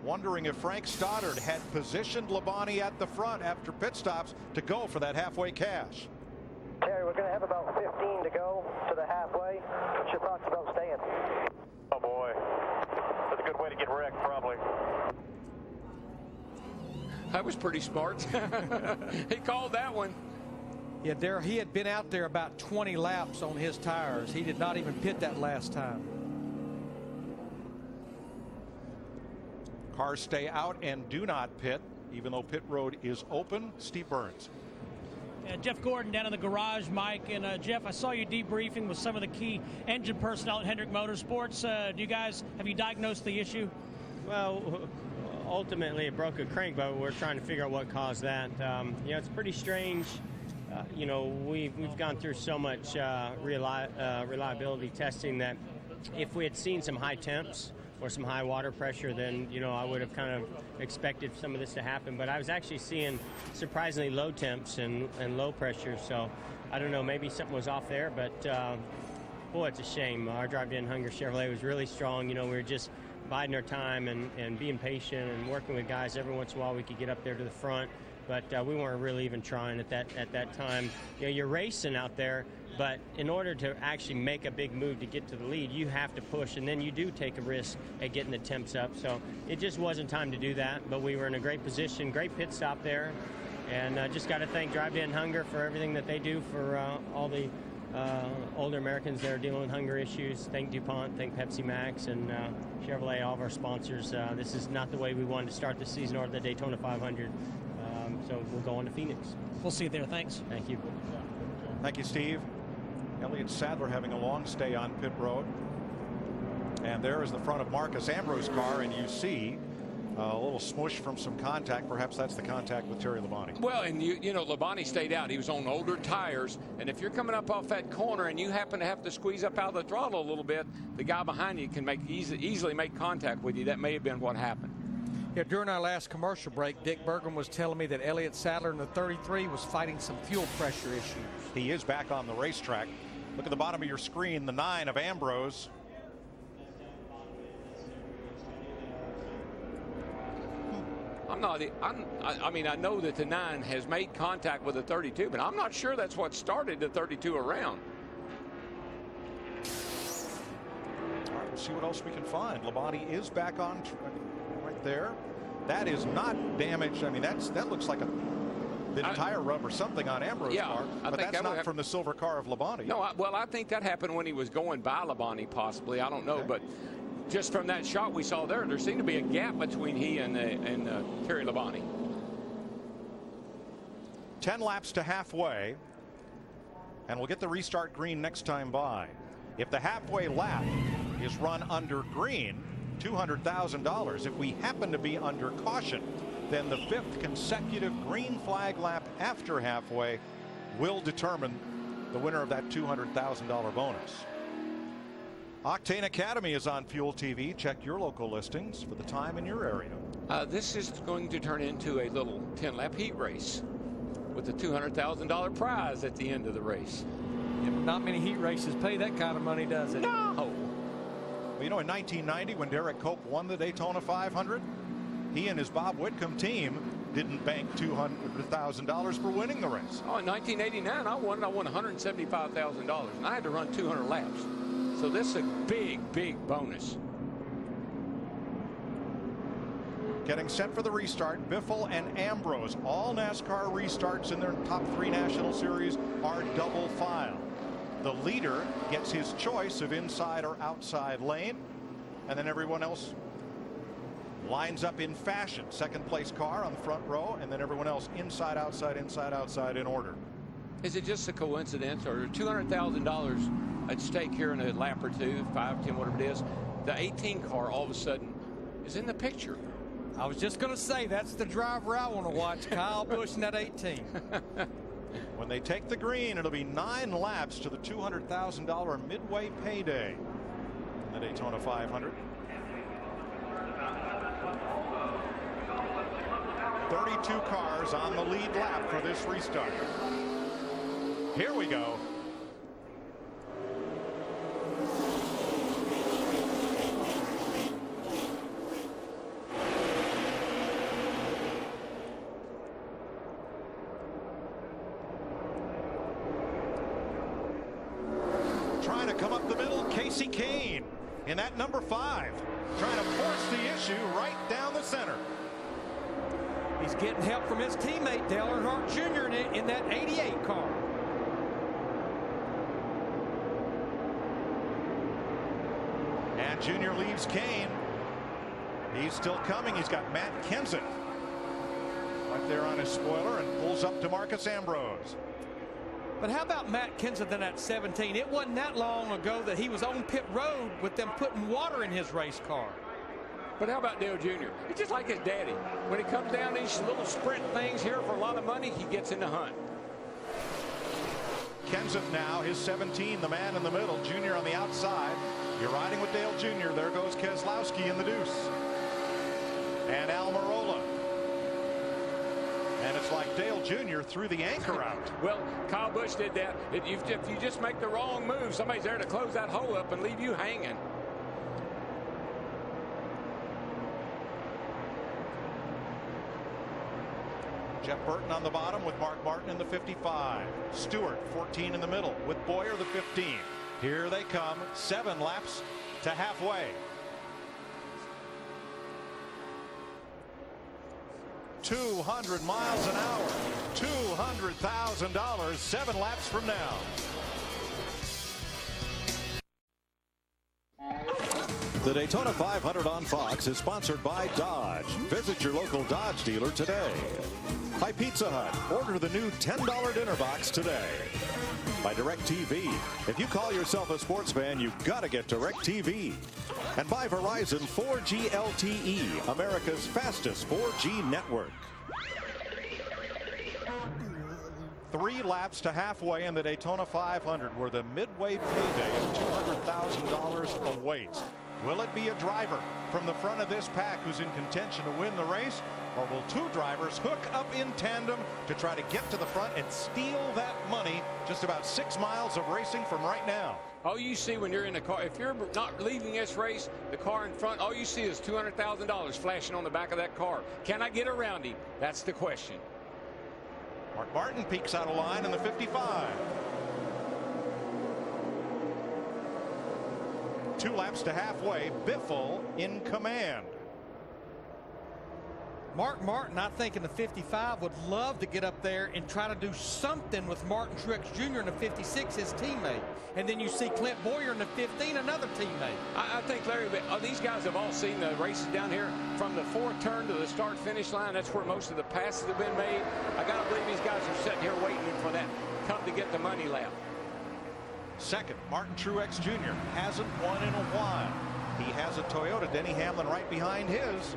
wondering if Frank Stoddard had positioned Labonte at the front after pit stops to go for that halfway cash. Terry, we're going to have about 15 to go to the halfway. What's your thoughts about staying? Oh, boy. That's a good way to get wrecked, probably. That was pretty smart. He called that one. Yeah, there he had been out there about 20 laps on his tires. He did not even pit that last time. Cars stay out and do not pit, even though pit road is open. Steve Burns. Jeff Gordon down in the garage, Mike. And Jeff, I saw you debriefing with some of the key engine personnel at Hendrick Motorsports. Have you diagnosed the issue? Well, ultimately it broke a crankboat. We're trying to figure out what caused that. It's pretty strange. We've gone through so much reliability testing that if we had seen some high temps or some high water pressure, then, I would have kind of expected some of this to happen. But I was actually seeing surprisingly low temps and low pressure. So I don't know, maybe something was off there. But, boy, it's a shame. Our Drive in Hunger Chevrolet was really strong. We were just biding our time and being patient and working with guys. Every once in a while we could get up there to the front. But we weren't really even trying at that time. You're racing out there. But in order to actually make a big move to get to the lead, you have to push, and then you do take a risk at getting the temps up. So it just wasn't time to do that, but we were in a great position, great pit stop there, and just got to thank Drive In Hunger for everything that they do for all the older Americans that are dealing with hunger issues. Thank DuPont, thank Pepsi Max, and Chevrolet, all of our sponsors. This is not the way we wanted to start the season or the Daytona 500, so we'll go on to Phoenix. We'll see you there. Thanks. Thank you. Thank you, Steve. Elliott Sadler having a long stay on pit road. And there is the front of Marcus Ambrose's car, and you see a little smush from some contact. Perhaps that's the contact with Terry Labonte. Well, and Labonte stayed out. He was on older tires, and if you're coming up off that corner and you happen to have to squeeze up out of the throttle a little bit, the guy behind you can easily make contact with you. That may have been what happened. Yeah, during our last commercial break, Dick Bergman was telling me that Elliott Sadler in the 33 was fighting some fuel pressure issues. He is back on the racetrack. Look at the bottom of your screen, the 9 of Ambrose. I know that the 9 has made contact with the 32, but I'm not sure that's what started the 32 around. All right, we'll see what else we can find. Labonte is back on right there. That is not damaged. I mean, that looks like a tire rub or something on Ambrose's car, but that's not from the silver car of Labonte. No, I think that happened when he was going by Labonte, possibly. I don't know, but just from that shot we saw there seemed to be a gap between he and Terry Labonte. 10 laps to halfway. and we'll get the restart green next time by. If the halfway lap is run under green, $200,000. If we happen to be under caution, then the 5th consecutive green flag lap after halfway will determine the winner of that $200,000 bonus. Octane Academy is on Fuel TV. Check your local listings for the time in your area. This is going to turn into a little 10-lap heat race with a $200,000 prize at the end of the race. Yeah, not many heat races pay that kind of money, does it? No. Well, you know, in 1990, when Derek Cope won the Daytona 500, he and his Bob Whitcomb team didn't bank $200,000 for winning the race. Oh, in 1989, I won $175,000, and I had to run 200 laps. So this is a big, big bonus. Getting set for the restart, Biffle and Ambrose. All NASCAR restarts in their top 3 National Series are double file. The leader gets his choice of inside or outside lane, and then everyone else lines up in fashion. Second place car on the front row, and then everyone else inside, outside in order. Is it just a coincidence, or $200,000 at stake here in a lap or 2, 5, 10, whatever it is? The 18 car all of a sudden is in the picture. I was just going to say, that's the driver I want to watch, Kyle Busch in that 18. When they take the green, it'll be 9 laps to the $200,000 midway payday in the Daytona 500. 32 cars on the lead lap for this restart. Here we go. Trying to come up the middle, Casey Kane in that number 5, trying to force the issue right down the center. He's getting help from his teammate Dale Earnhardt Jr. in that 88 car. And Junior leaves Kane. He's still coming. He's got Matt Kenseth right there on his spoiler and pulls up to Marcus Ambrose. But how about Matt Kenseth in that 17? It wasn't that long ago that he was on pit road with them putting water in his race car. But how about Dale Jr.? He's just like his daddy. When it comes down to these little sprint things here for a lot of money, he gets in the hunt. Kenseth now, his 17, the man in the middle, Junior on the outside. You're riding with Dale Jr. There goes Keselowski in the deuce. And Almirola. And it's like Dale Jr. threw the anchor out. Well, Kyle Busch did that. If you just make the wrong move, somebody's there to close that hole up and leave you hanging. Jeff Burton on the bottom with Mark Martin in the 55. Stewart 14 in the middle with Boyer the 15. Here they come, 7 laps to halfway. $200 miles an hour, $200,000, 7 laps from now. The Daytona 500 on Fox is sponsored by Dodge. Visit your local Dodge dealer today. By Pizza Hut. Order the new $10 dinner box today. By DirecTV. If you call yourself a sports fan, you've got to get DirecTV. And by Verizon 4G LTE, America's fastest 4G network. 3 laps to halfway in the Daytona 500, where the midway payday of $200,000 awaits. Will it be a driver from the front of this pack who's in contention to win the race? Or will 2 drivers hook up in tandem to try to get to the front and steal that money just about 6 miles of racing from right now? All you see when you're in the car, if you're not leaving this race, the car in front, all you see is $200,000 flashing on the back of that car. Can I get around him? That's the question. Mark Martin peeks out of line in the 55. 2 laps to halfway, Biffle in command. Mark Martin, I think in the 55, would love to get up there and try to do something with Martin Truex Jr. in the 56, his teammate. And then you see Clint Boyer in the 15, another teammate. I think, Larry, these guys have all seen the races down here from the 4th turn to the start-finish line. That's where most of the passes have been made. I got to believe these guys are sitting here waiting for that come to get the money lap. Second, Martin Truex Jr. hasn't won in a while. He has a Toyota. Denny Hamlin right behind his.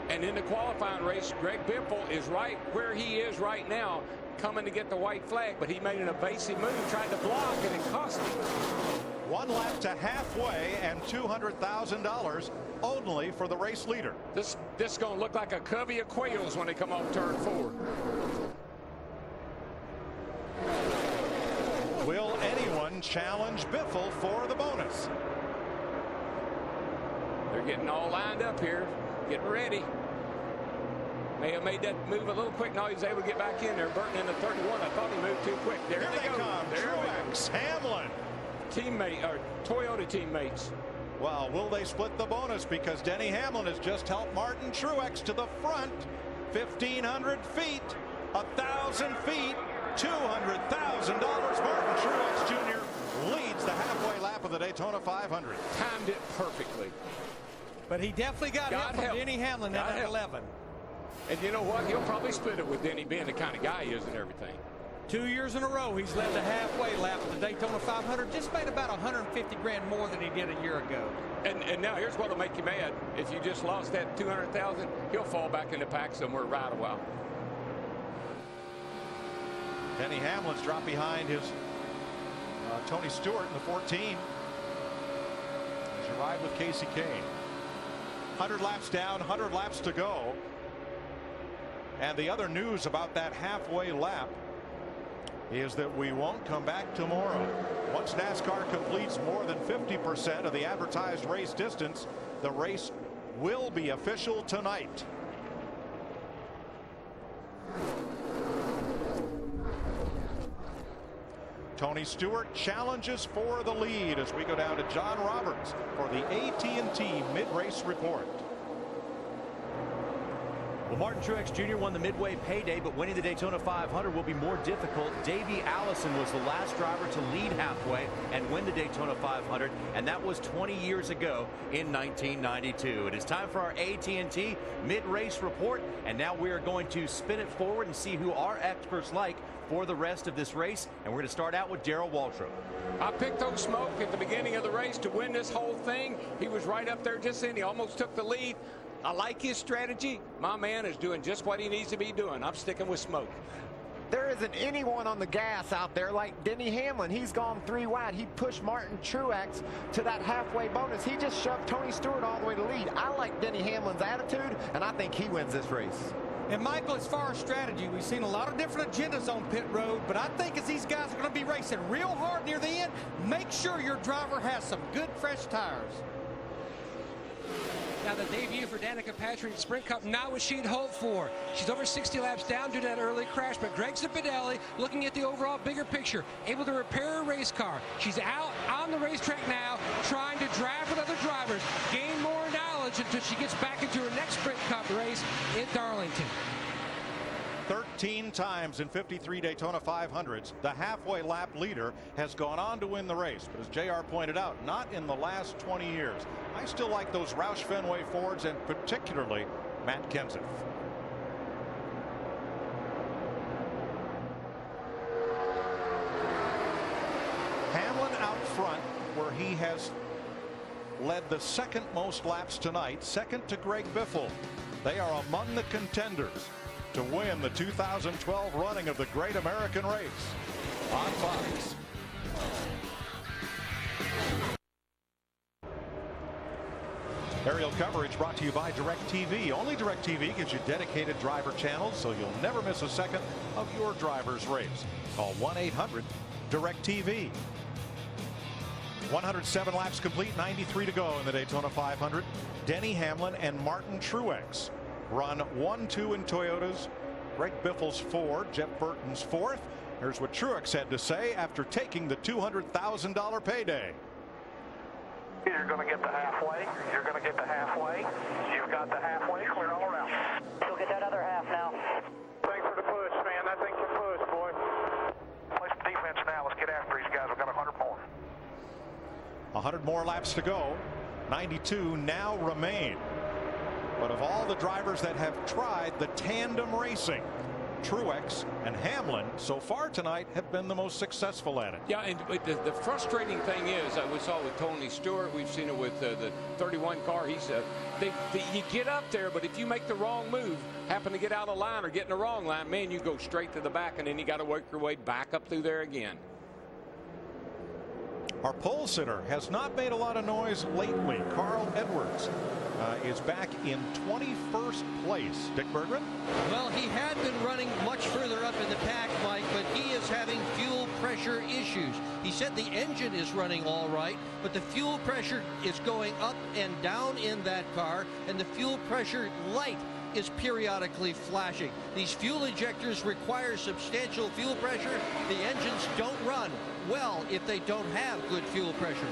And in the qualifying race, Greg Biffle is right where he is right now, coming to get the white flag, but he made an evasive move, tried to block, and it cost him. One lap to halfway and $200,000 only for the race leader. This is going to look like a covey of quails when they come off turn 4. Will anyone challenge Biffle for the bonus? They're getting all lined up here, getting ready. May have made that move a little quick. No, he was able to get back in there. Burton in the 31. I thought he moved too quick. There Here they go. come. There Truex, Hamlin. Teammate or Toyota teammates. Well, will they split the bonus? Because Denny Hamlin has just helped Martin Truex to the front. 1,500 feet, 1,000 feet, $200,000. Martin Truex Jr. leads the halfway lap of the Daytona 500. Timed it perfectly. But he definitely got help from Denny Hamlin at 11. And you know what? He'll probably split it with Denny being the kind of guy he is and everything. 2 years in a row, he's led the halfway lap of the Daytona 500. Just made about 150 grand more than he did a year ago. And now here's what'll make you mad. If you just lost that 200,000, he'll fall back in the pack somewhere right a while. Denny Hamlin's dropped behind his Tony Stewart in the 14. As you ride with Casey Kane. 100 laps down, 100 laps to go. And the other news about that halfway lap is that we won't come back tomorrow. Once NASCAR completes more than 50% of the advertised race distance, the race will be official tonight. Tony Stewart challenges for the lead as we go down to John Roberts for the AT&T mid-race report. Well, Martin Truex Jr. won the midway payday, but winning the Daytona 500 will be more difficult. Davey Allison was the last driver to lead halfway and win the Daytona 500, and that was 20 years ago in 1992. It is time for our AT&T mid-race report, and now we are going to spin it forward and see who our experts like for the rest of this race, and we're going to start out with Darrell Waltrip. I picked those Smoke at the beginning of the race to win this whole thing. He was right up there just in. He almost took the lead. I like his strategy. My man is doing just what he needs to be doing. I'm sticking with Smoke. There isn't anyone on the gas out there like Denny Hamlin. He's gone 3 wide. He pushed Martin Truex to that halfway bonus. He just shoved Tony Stewart all the way to lead. I like Denny Hamlin's attitude, and I think he wins this race. And Michael, as far as strategy, we've seen a lot of different agendas on pit road, but I think as these guys are going to be racing real hard near the end, make sure your driver has some good fresh tires. Now the debut for Danica Patrick Sprint Cup, not what she'd hoped for. She's over 60 laps down due to that early crash, but Greg Zipadelli, looking at the overall bigger picture, able to repair her race car. She's out on the racetrack now, trying to drive with other drivers, gain more knowledge until she gets back into her next Sprint Cup race in Darlington. 13 times in 53 Daytona 500s, the halfway lap leader has gone on to win the race. But as JR pointed out, not in the last 20 years. I still like those Roush Fenway Fords and particularly Matt Kenseth. Hamlin out front, where he has led the second most laps tonight, second to Greg Biffle. They are among the contenders to win the 2012 running of the Great American Race on Fox. Aerial coverage brought to you by DirecTV. Only DirecTV gives you dedicated driver channels, so you'll never miss a second of your driver's race. Call 1-800-DirecTV. 107 laps complete, 93 to go in the Daytona 500. Denny Hamlin and Martin Truex run 1-2 in Toyotas. Greg Biffle's 4, Jeff Burton's 4th. Here's what Truex had to say after taking the $200,000 payday. You're going to get the halfway. You're going to get the halfway. You've got the halfway clear all around. You'll get that other half now. Thanks for the push, man. I think you push, boy. Play some defense now. Let's get after these guys. We've got 100 more. 100 more laps to go. 92 now remain. But of all the drivers that have tried the tandem racing, Truex, and Hamlin so far tonight have been the most successful at it. Yeah, and the frustrating thing is, we saw with Tony Stewart, we've seen it with the 31 car. He's you get up there, but if you make the wrong move, happen to get out of line or get in the wrong line, man, you go straight to the back, and then you got to work your way back up through there again. Our pole sitter has not made a lot of noise lately. Carl Edwards is back in 21st place. Dick Berggren? Well, he had been running much further up in the pack, Mike, but he is having fuel pressure issues. He said the engine is running all right, but the fuel pressure is going up and down in that car, and the fuel pressure light is periodically flashing. These fuel injectors require substantial fuel pressure. The engines don't run well if they don't have good fuel pressure.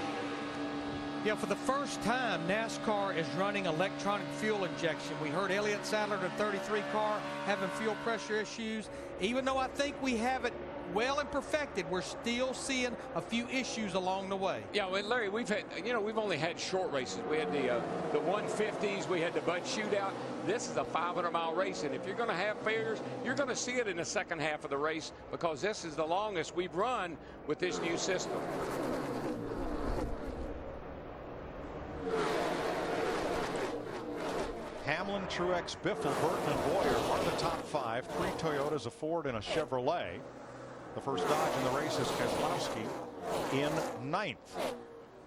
Yeah, for the first time, NASCAR is running electronic fuel injection. We heard Elliott Sadler, the 33 car, having fuel pressure issues. Even though I think we have it well and perfected, we're still seeing a few issues along the way. Yeah, well, Larry, we've only had short races. We had the 150s, we had the Bud Shootout. This is a 500-mile race, and if you're going to have failures, you're going to see it in the second half of the race, because this is the longest we've run with this new system. Hamlin, Truex, Biffle, Burton, and Boyer are the top 5. 3 Toyotas, a Ford, and a Chevrolet. The first Dodge in the race is Keselowski in 9th.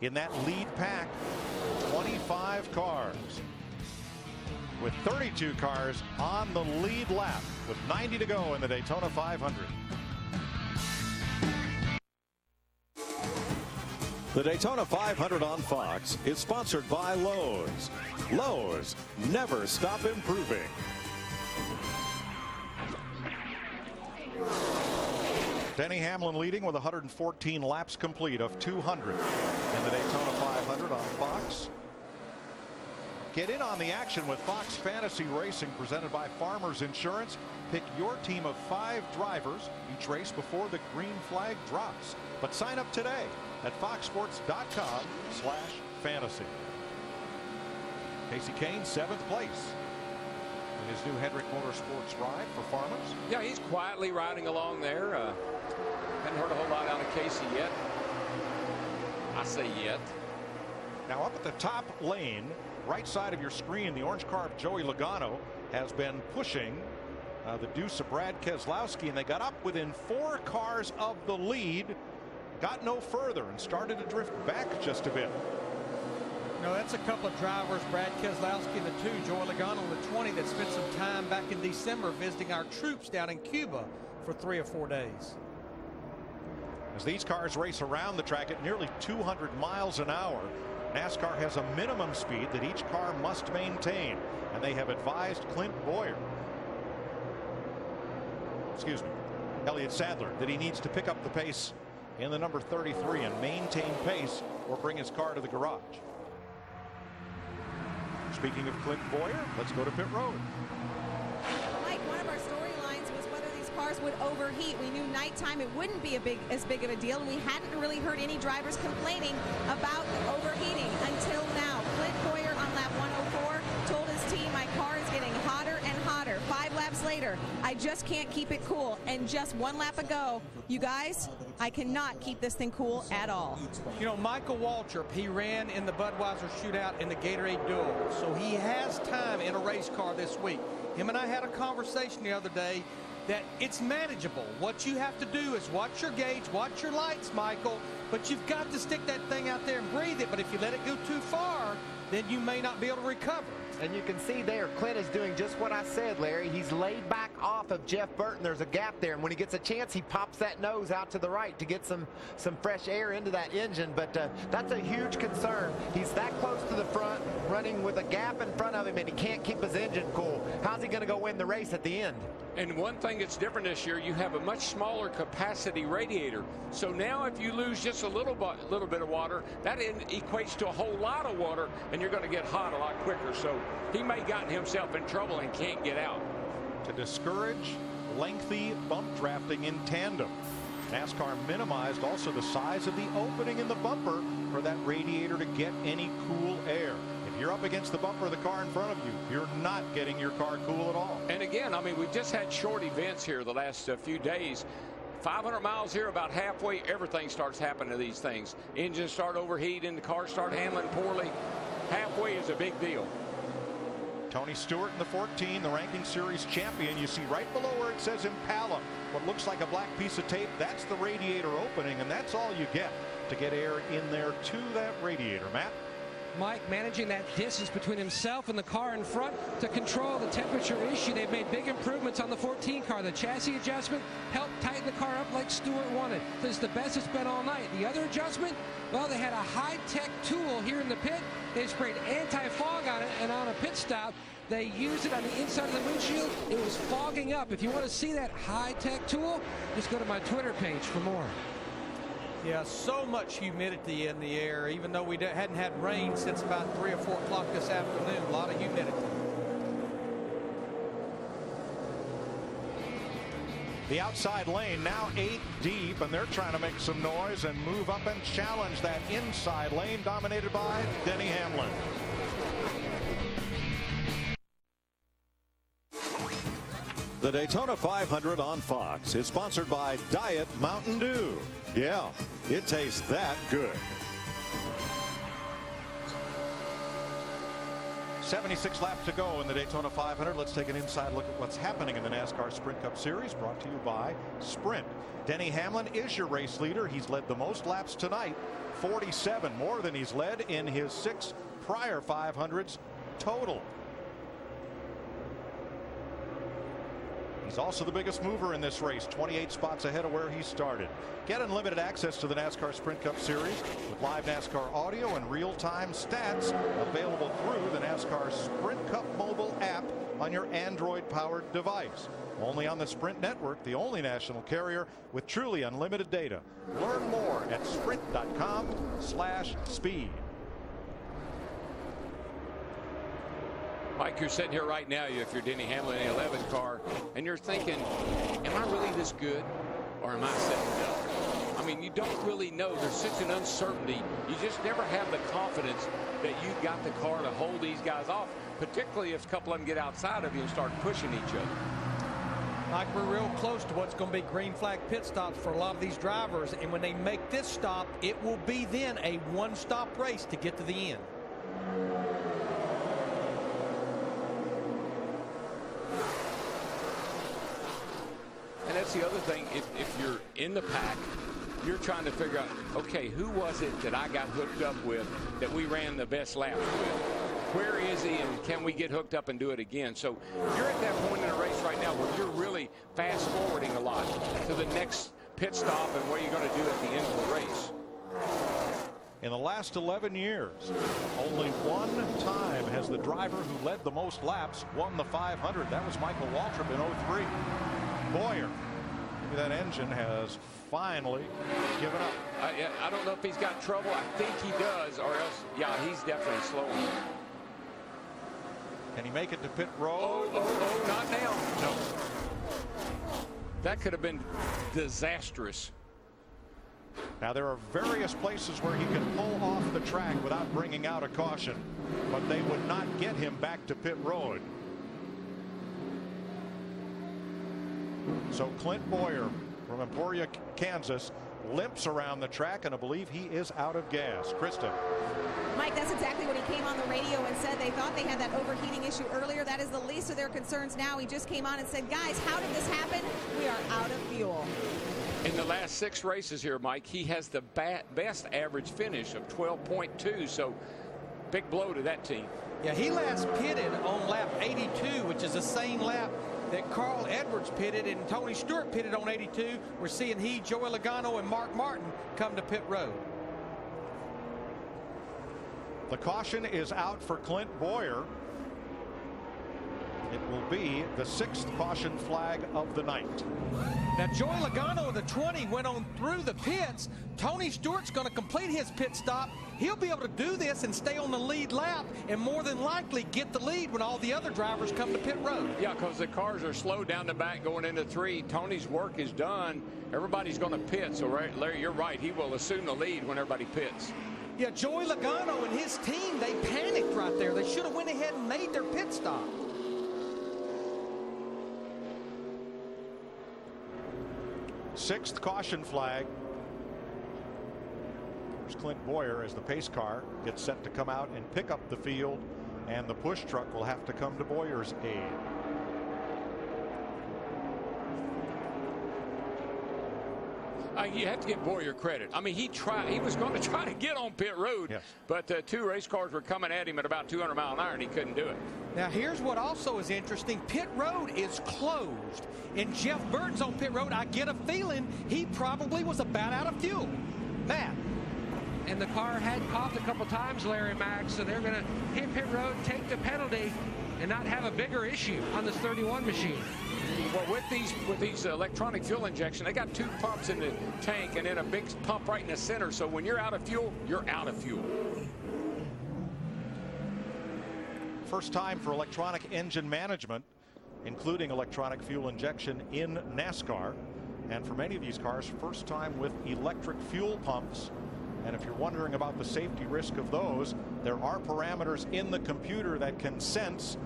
In that lead pack, 25 cars, with 32 cars on the lead lap, with 90 to go in the Daytona 500. The Daytona 500 on Fox is sponsored by Lowe's. Lowe's, never stop improving. Denny Hamlin leading with 114 laps complete of 200 in the Daytona 500 on Fox. Get in on the action with Fox Fantasy Racing, presented by Farmers Insurance. Pick your team of 5 drivers each race before the green flag drops. But sign up today at foxsports.com/fantasy. Casey Kane, 7th place in his new Hendrick Motorsports ride for Farmers. Yeah, he's quietly riding along there. Hadn't heard a whole lot out of Casey yet. I say yet. Now up at the top lane, right side of your screen, the orange car of Joey Logano has been pushing the deuce of Brad Keselowski, and they got up within 4 cars of the lead, got no further, and started to drift back just a bit. No, that's a couple of drivers, Brad Keselowski in the 2, Joey Logano in the 20, that spent some time back in December visiting our troops down in Cuba for 3 or 4 days. As these cars race around the track at nearly 200 miles an hour, NASCAR has a minimum speed that each car must maintain, and they have advised Elliott Sadler, that he needs to pick up the pace in the number 33 and maintain pace or bring his car to the garage. Speaking of Clint Boyer, let's go to pit road. Mike, one of our storylines was whether these cars would overheat. We knew nighttime it wouldn't be as big of a deal, and we hadn't really heard any drivers complaining about overheating until now. Clint Boyer on lap 104 told his team, my car is getting hotter and hotter. 5 laps later, I just can't keep it cool. And just 1 lap ago, you guys, I cannot keep this thing cool at all. You know, Michael Waltrip, he ran in the Budweiser Shootout in the Gatorade Duel, so he has time in a race car this week. Him and I had a conversation the other day that it's manageable. What you have to do is watch your gauge, watch your lights, Michael, but you've got to stick that thing out there and breathe it. But if you let it go too far, then you may not be able to recover. And you can see there, Clint is doing just what I said, Larry. He's laid back off of Jeff Burton. There's a gap there, and when he gets a chance, he pops that nose out to the right to get some fresh air into that engine. But that's a huge concern. He's that close to the front, running with a gap in front of him, and he can't keep his engine cool. How's he going to go win the race at the end? And one thing that's different this year, you have a much smaller capacity radiator. So now if you lose just a little bit of water, that equates to a whole lot of water, and you're going to get hot a lot quicker. So he may have gotten himself in trouble and can't get out. To discourage lengthy bump drafting in tandem, NASCAR minimized also the size of the opening in the bumper for that radiator to get any cool air. If you're up against the bumper of the car in front of you, you're not getting your car cool at all. And again, I mean, we've just had short events here the last few days. 500 miles here, about halfway, everything starts happening to these things. Engines start overheating, the cars start handling poorly. Halfway is a big deal. Tony Stewart in the 14, the ranking series champion. You see right below where it says Impala, what looks like a black piece of tape, that's the radiator opening, and that's all you get to get air in there to that radiator. Matt? Mike managing that distance between himself and the car in front to control the temperature issue. They've made big improvements on the 14 car. The chassis adjustment helped tighten the car up like Stewart wanted. This is the best it's been all night. The other adjustment, well, they had a high-tech tool here in the pit. They sprayed anti-fog on it, and on a pit stop, they used it on the inside of the windshield. It was fogging up. If you want to see that high-tech tool, just go to my Twitter page for more. Yeah, so much humidity in the air, even though we hadn't had rain since about 3 or 4 o'clock this afternoon. A lot of humidity. The outside lane now 8 deep, and they're trying to make some noise and move up and challenge that inside lane dominated by Denny Hamlin. The Daytona 500 on Fox is sponsored by Diet Mountain Dew. Yeah, it tastes that good. 76 laps to go in the Daytona 500. Let's take an inside look at what's happening in the NASCAR Sprint Cup Series, brought to you by Sprint. Denny Hamlin is your race leader. He's led the most laps tonight, 47, more than he's led in his 6 prior 500s total. He's also the biggest mover in this race, 28 spots ahead of where he started. Get unlimited access to the NASCAR Sprint Cup Series with live NASCAR audio and real-time stats available through the NASCAR Sprint Cup mobile app on your Android-powered device. Only on the Sprint network, the only national carrier with truly unlimited data. Learn more at sprint.com/speed. Mike, you're sitting here right now, if you're Denny Hamlin in the 11 car, and you're thinking, am I really this good, or am I sitting down? I mean, you don't really know. There's such an uncertainty. You just never have the confidence that you've got the car to hold these guys off, particularly if a couple of them get outside of you and start pushing each other. Like, we're real close to what's going to be green flag pit stops for a lot of these drivers, and when they make this stop, it will be then a one-stop race to get to the end. And that's the other thing, if you're in the pack, you're trying to figure out, okay, who was it that I got hooked up with that we ran the best laps with? Where is he, and can we get hooked up and do it again? So you're at that point in a race right now where you're really fast forwarding a lot to the next pit stop and what you're going to do at the end of the race. In the last 11 years, only one time has the driver who led the most laps won the 500. That was Michael Waltrip in 03. Boyer, maybe that engine has finally given up. I don't know if he's got trouble. I think he does, or else, yeah, he's definitely slowing. Can he make it to pit road? Oh, not now. No. That could have been disastrous. Now, there are various places where he can pull off the track without bringing out a caution, but they would not get him back to pit road. So Clint Boyer from Emporia, Kansas, limps around the track, and I believe he is out of gas. Krista. Mike, that's exactly what he came on the radio and said. They thought they had that overheating issue earlier. That is the least of their concerns now. He just came on and said, guys, how did this happen? We are out of fuel. In the last 6 races here, Mike, he has the best average finish of 12.2, so big blow to that team. Yeah, he last pitted on lap 82, which is the same lap that Carl Edwards pitted and Tony Stewart pitted on 82. We're seeing Joey Logano, and Mark Martin come to pit road. The caution is out for Clint Boyer. It will be the 6th caution flag of the night. Now, Joey Logano in the 20 went on through the pits. Tony Stewart's going to complete his pit stop. He'll be able to do this and stay on the lead lap and more than likely get the lead when all the other drivers come to pit road. Yeah, because the cars are slow down the back going into 3. Tony's work is done. Everybody's going to pit. So, Larry, you're right. He will assume the lead when everybody pits. Yeah, Joey Logano and his team, they panicked right there. They them made their pit stop. Sixth caution flag. There's Clint Boyer as the pace car gets set to come out and pick up the field, and the push truck will have to come to Boyer's aid. You have to give Boyer credit. I mean, he was going to try to get on pit road, yes, but two race cars were coming at him at about 200 miles an hour, and he couldn't do it. Now, here's what also is interesting. Pit road is closed, and Jeff Burton's on pit road. I get a feeling he probably was about out of fuel. Matt. And the car had coughed a couple times, Larry Mack, so they're going to hit pit road, take the penalty, and not have a bigger issue on this 31 machine. Well, with these electronic fuel injection, they got two pumps in the tank and then a big pump right in the center. So when you're out of fuel, you're out of fuel. First time for electronic engine management, including electronic fuel injection in NASCAR. And for many of these cars, first time with electric fuel pumps. And if you're wondering about the safety risk of those, there are parameters in the computer that can sense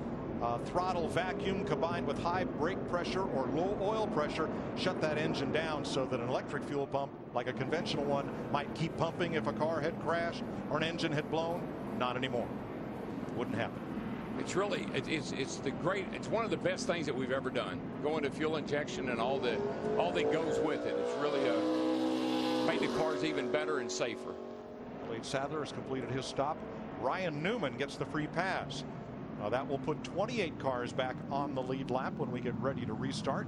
throttle vacuum combined with high brake pressure or low oil pressure, shut that engine down so that an electric fuel pump, like a conventional one, might keep pumping if a car had crashed or an engine had blown. Not anymore. Wouldn't happen. It's really, it's one of the best things that we've ever done. Going to fuel injection and all that goes with it. It's really made the cars even better and safer. Blade Sadler has completed his stop. Ryan Newman gets the free pass. That will put 28 cars back on the lead lap when we get ready to restart.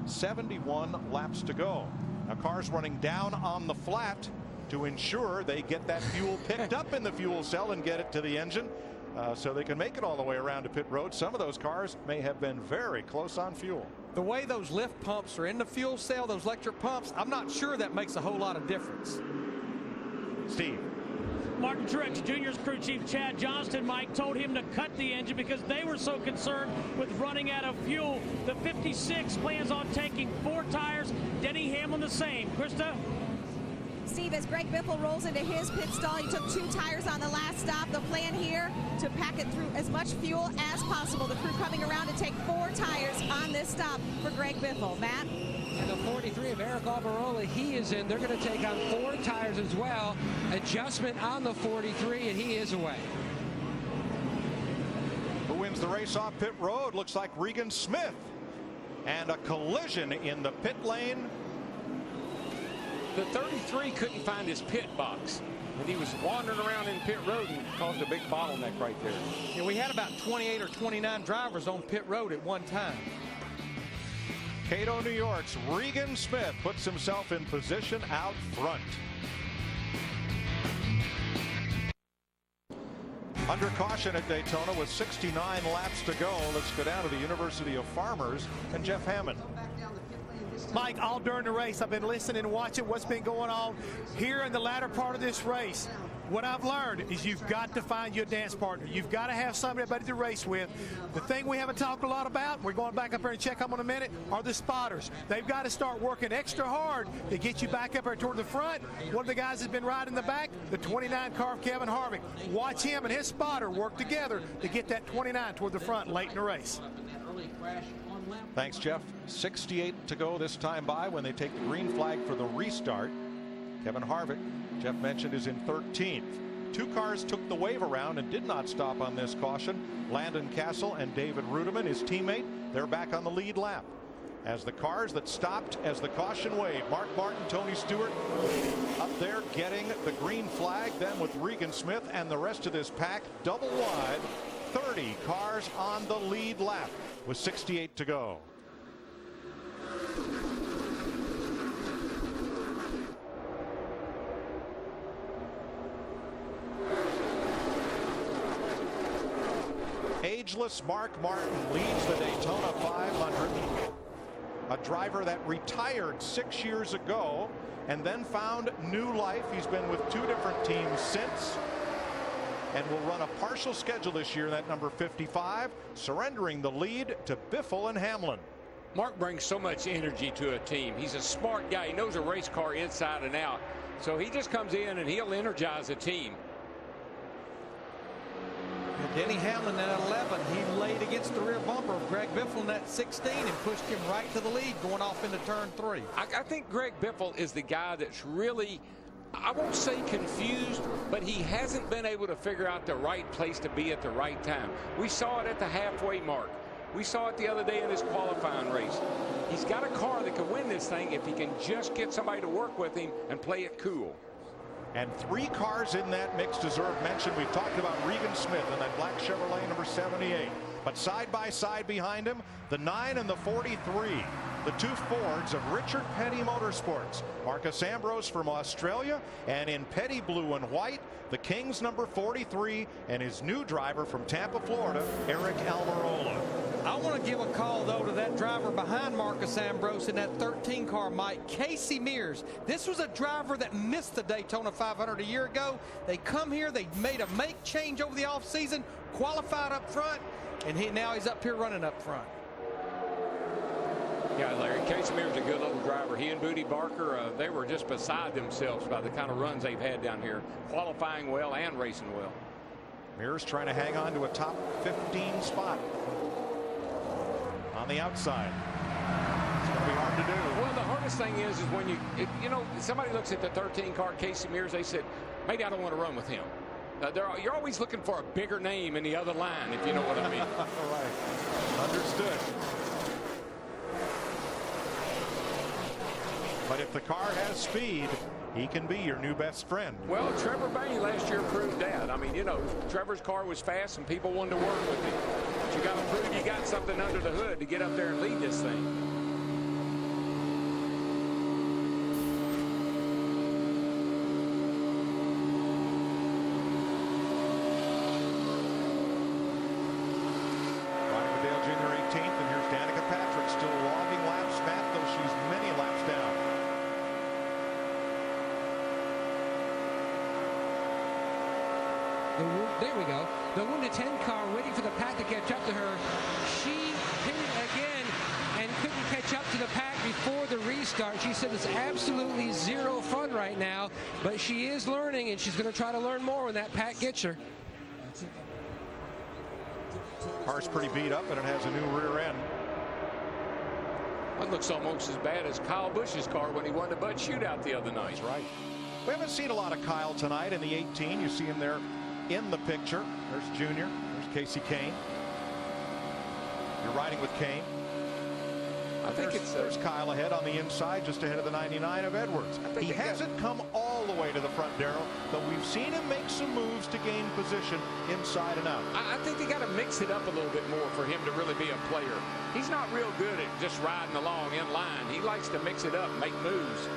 71 laps to go. Now, cars running down on the flat to ensure they get that fuel picked up in the fuel cell and get it to the engine so they can make it all the way around to pit road. Some of those cars may have been very close on fuel. The way those lift pumps are in the fuel cell, those electric pumps, I'm not sure that makes a whole lot of difference. Steve. Martin Truex Jr.'s crew chief Chad Johnston, Mike, told him to cut the engine because they were so concerned with running out of fuel. The 56 plans on taking 4 tires. Denny Hamlin the same. Krista? Steve, as Greg Biffle rolls into his pit stall, he took 2 tires on the last stop. The plan here to pack it through as much fuel as possible. The crew coming around to take 4 tires on this stop for Greg Biffle. Matt? And the 43 of Eric Almirola, he is in. They're going to take on 4 tires as well. Adjustment on the 43, and he is away. Who wins the race off pit road? Looks like Regan Smith. And a collision in the pit lane. The 33 couldn't find his pit box, and he was wandering around in pit road and caused a big bottleneck right there. Yeah, we had about 28 or 29 drivers on pit road at one time. Cato, New York's Regan Smith puts himself in position out front. Under caution at Daytona with 69 laps to go. Let's go down to the University of Farmers and Jeff Hammond. Mike, all during the race, I've been listening and watching what's been going on here in the latter part of this race. What I've learned is you've got to find your dance partner. You've got to have somebody to race with. The thing we haven't talked a lot about, we're going back up here and check them in a minute, are the spotters. They've got to start working extra hard to get you back up here toward the front. One of the guys has been riding in the back, the 29 car of Kevin Harvick. Watch him and his spotter work together to get that 29 toward the front late in the race. Thanks, Jeff. 68 to go this time by when they take the green flag for the restart. Kevin Harvick, Jeff mentioned, is in 13th. 2 cars took the wave around and did not stop on this caution. Landon Castle and David Rudiman, his teammate, they're back on the lead lap. As the cars that stopped as the caution wave, Mark Martin, Tony Stewart up there getting the green flag. Then with Regan Smith and the rest of this pack double wide, 30 cars on the lead lap with 68 to go. Ageless Mark Martin leads the Daytona 500. A driver that retired 6 years ago and then found new life. He's been with 2 different teams since and will run a partial schedule this year, that number 55, surrendering the lead to Biffle and Hamlin. Mark brings so much energy to a team. He's a smart guy. He knows a race car inside and out. So he just comes in and he'll energize a team. Denny Hamlin at 11, he laid against the rear bumper of Greg Biffle at 16 and pushed him right to the lead going off into turn 3. I think Greg Biffle is the guy that's really, I won't say confused, but he hasn't been able to figure out the right place to be at the right time. We saw it at the halfway mark. We saw it the other day in his qualifying race. He's got a car that can win this thing if he can just get somebody to work with him and play it cool. And 3 cars in that mix deserve mention. We've talked about Regan Smith in that black Chevrolet number 78. But side by side behind him, the 9 and the 43. The 2 Fords of Richard Petty Motorsports. Marcus Ambrose from Australia, and in Petty blue and white, the Kings number 43 and his new driver from Tampa, Florida, Eric Almirola. I want to give a call, though, to that driver behind Marcus Ambrose in that 13 car, Mike, Casey Mears. This was a driver that missed the Daytona 500 a year ago. They come here, they made a make change over the offseason, qualified up front, and now he's up here running up front. Yeah, Larry, Casey Mears is a good little driver. He and Booty Barker, they were just beside themselves by the kind of runs they've had down here, qualifying well and racing well. Mears trying to hang on to a top 15 spot on the outside. It's going to be hard to do. Well, the hardest thing is when you know, somebody looks at the 13 car, Casey Mears, they said, maybe I don't want to run with him. You're always looking for a bigger name in the other line, if you know what I mean. Right. Understood. But if the car has speed, he can be your new best friend. Well, Trevor Bayne last year proved that. I mean, you know, Trevor's car was fast and people wanted to work with him. But you got to prove you got something under the hood to get up there and lead this thing. There we go. The 1-10 car waiting for the pack to catch up to her. She hit it again and couldn't catch up to the pack before the restart. She said it's absolutely zero fun right now, but she is learning, and she's going to try to learn more when that pack gets her. Car's pretty beat up, and it has a new rear end. It looks almost as bad as Kyle Busch's car when he won the Bud Shootout the other night. That's right. We haven't seen a lot of Kyle tonight in the 18. You see him there in the picture. There's Junior. There's Casey Kane. You're riding with Kane. I think there's Kyle ahead on the inside, just ahead of the 99 of Edwards. He hasn't come all the way to the front, Darrell, but we've seen him make some moves to gain position inside and out. I think they got to mix it up a little bit more for him to really be a player. He's not real good at just riding along in line. He likes to mix it up, make moves.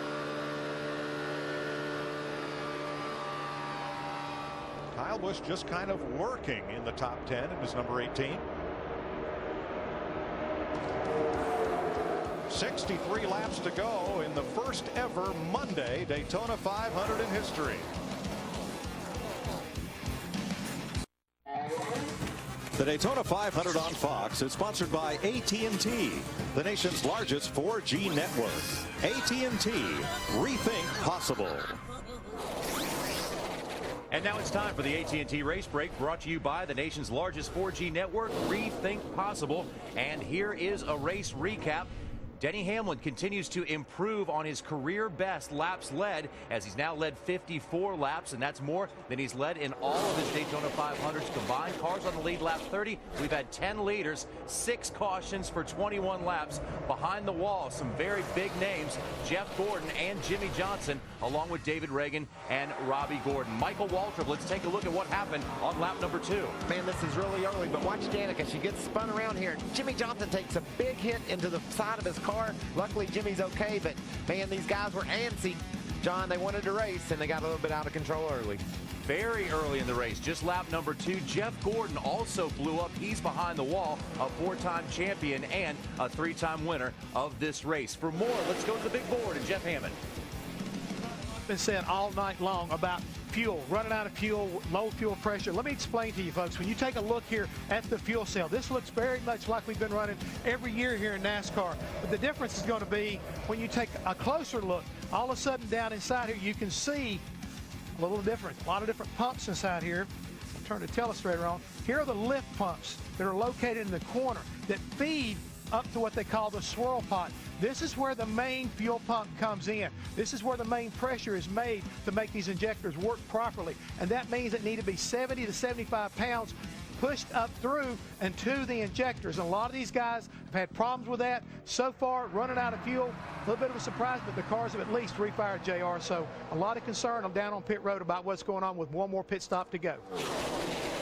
Kyle Busch just kind of working in the top 10 in his number 18. 63 laps to go in the first ever Monday Daytona 500 in history. The Daytona 500 on Fox is sponsored by AT&T, the nation's largest 4G network. AT&T, rethink possible. And now it's time for the AT&T Race Break, brought to you by the nation's largest 4G network, Rethink Possible. And here is a race recap. Denny Hamlin continues to improve on his career best laps led, as he's now led 54 laps, and that's more than he's led in all of his Daytona 500s combined. Cars on the lead, lap 30. We've had 10 leaders, 6 cautions for 21 laps. Behind the wall, some very big names, Jeff Gordon and Jimmy Johnson, along with David Reagan and Robbie Gordon. Michael Waltrip, let's take a look at what happened on lap number 2. Man, this is really early, but watch Danica. She gets spun around here. Jimmy Johnson takes a big hit into the side of his car. Luckily, Jimmy's okay, but man, these guys were antsy. John, they wanted to race, and they got a little bit out of control early. Very early in the race, just lap number 2. Jeff Gordon also blew up. He's behind the wall, a 4-time champion and a 3-time winner of this race. For more, let's go to the big board and Jeff Hammond. Been said all night long about fuel, running out of fuel, low fuel pressure. Let me explain to you folks, when you take a look here at the fuel cell, this looks very much like we've been running every year here in NASCAR. But the difference is going to be when you take a closer look, all of a sudden down inside here, you can see a little different, a lot of different pumps inside here. turn the telestrator on. Here are the lift pumps that are located in the corner that feed up to what they call the swirl pot. This is where the main fuel pump comes in. This is where the main pressure is made to make these injectors work properly. And that means it need to be 70 to 75 pounds pushed up through and to the injectors. And a lot of these guys have had problems with that. So far, running out of fuel, a little bit of a surprise, but the cars have at least refired, JR. So a lot of concern. I'm down on pit road about what's going on with one more pit stop to go.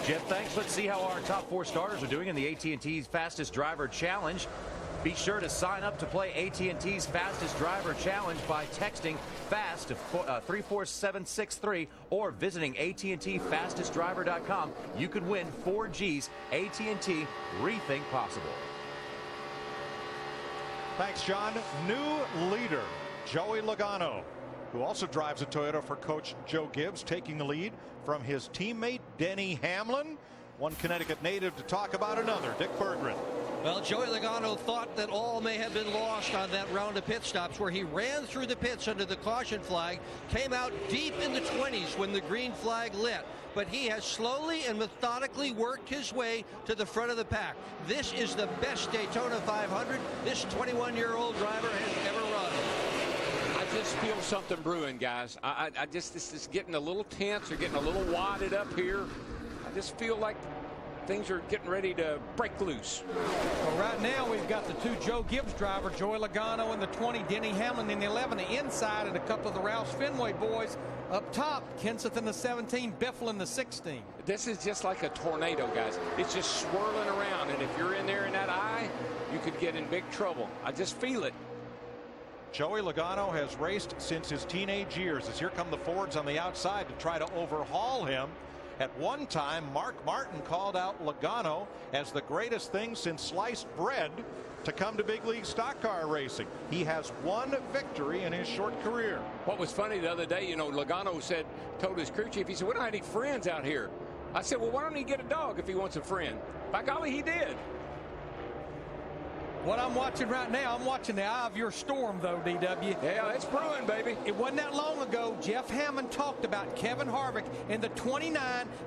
Jeff, thanks. Let's see how our top 4 starters are doing in the AT&T's Fastest Driver Challenge. Be sure to sign up to play AT&T's Fastest Driver Challenge by texting FAST to 34763 or visiting AT&TFastestDriver.com. You could win 4G's AT&T Rethink Possible. Thanks, John. New leader, Joey Logano, who also drives a Toyota for Coach Joe Gibbs, taking the lead from his teammate Denny Hamlin. One Connecticut native to talk about another, Dick Berggren. Well, Joey Logano thought that all may have been lost on that round of pit stops where he ran through the pits under the caution flag, came out deep in the 20s when the green flag lit. But he has slowly and methodically worked his way to the front of the pack. This is the best Daytona 500 this 21-year-old driver has ever run. I just feel something brewing, guys. This is getting a little tense. They're getting a little wadded up here. I just feel like things are getting ready to break loose. Well, right now we've got the 2 Joe Gibbs drivers, Joey Logano in the 20, Denny Hamlin in the 11, the inside, and a couple of the Roush Fenway boys up top. Kenseth in the 17, Biffle in the 16. This is just like a tornado, guys. It's just swirling around, and if you're in there in that eye, you could get in big trouble. I just feel it. Joey Logano has raced since his teenage years, as here come the Fords on the outside to try to overhaul him. At one time, Mark Martin called out Logano as the greatest thing since sliced bread to come to big league stock car racing. He has 1 victory in his short career. What was funny the other day, Logano told his crew chief, he said, we don't have any friends out here. I said, well, why don't he get a dog if he wants a friend? By golly, he did. What I'm watching right now, I'm watching the eye of your storm, though, DW. Yeah, it's brewing, baby. It wasn't that long ago, Jeff Hammond talked about Kevin Harvick in the 29,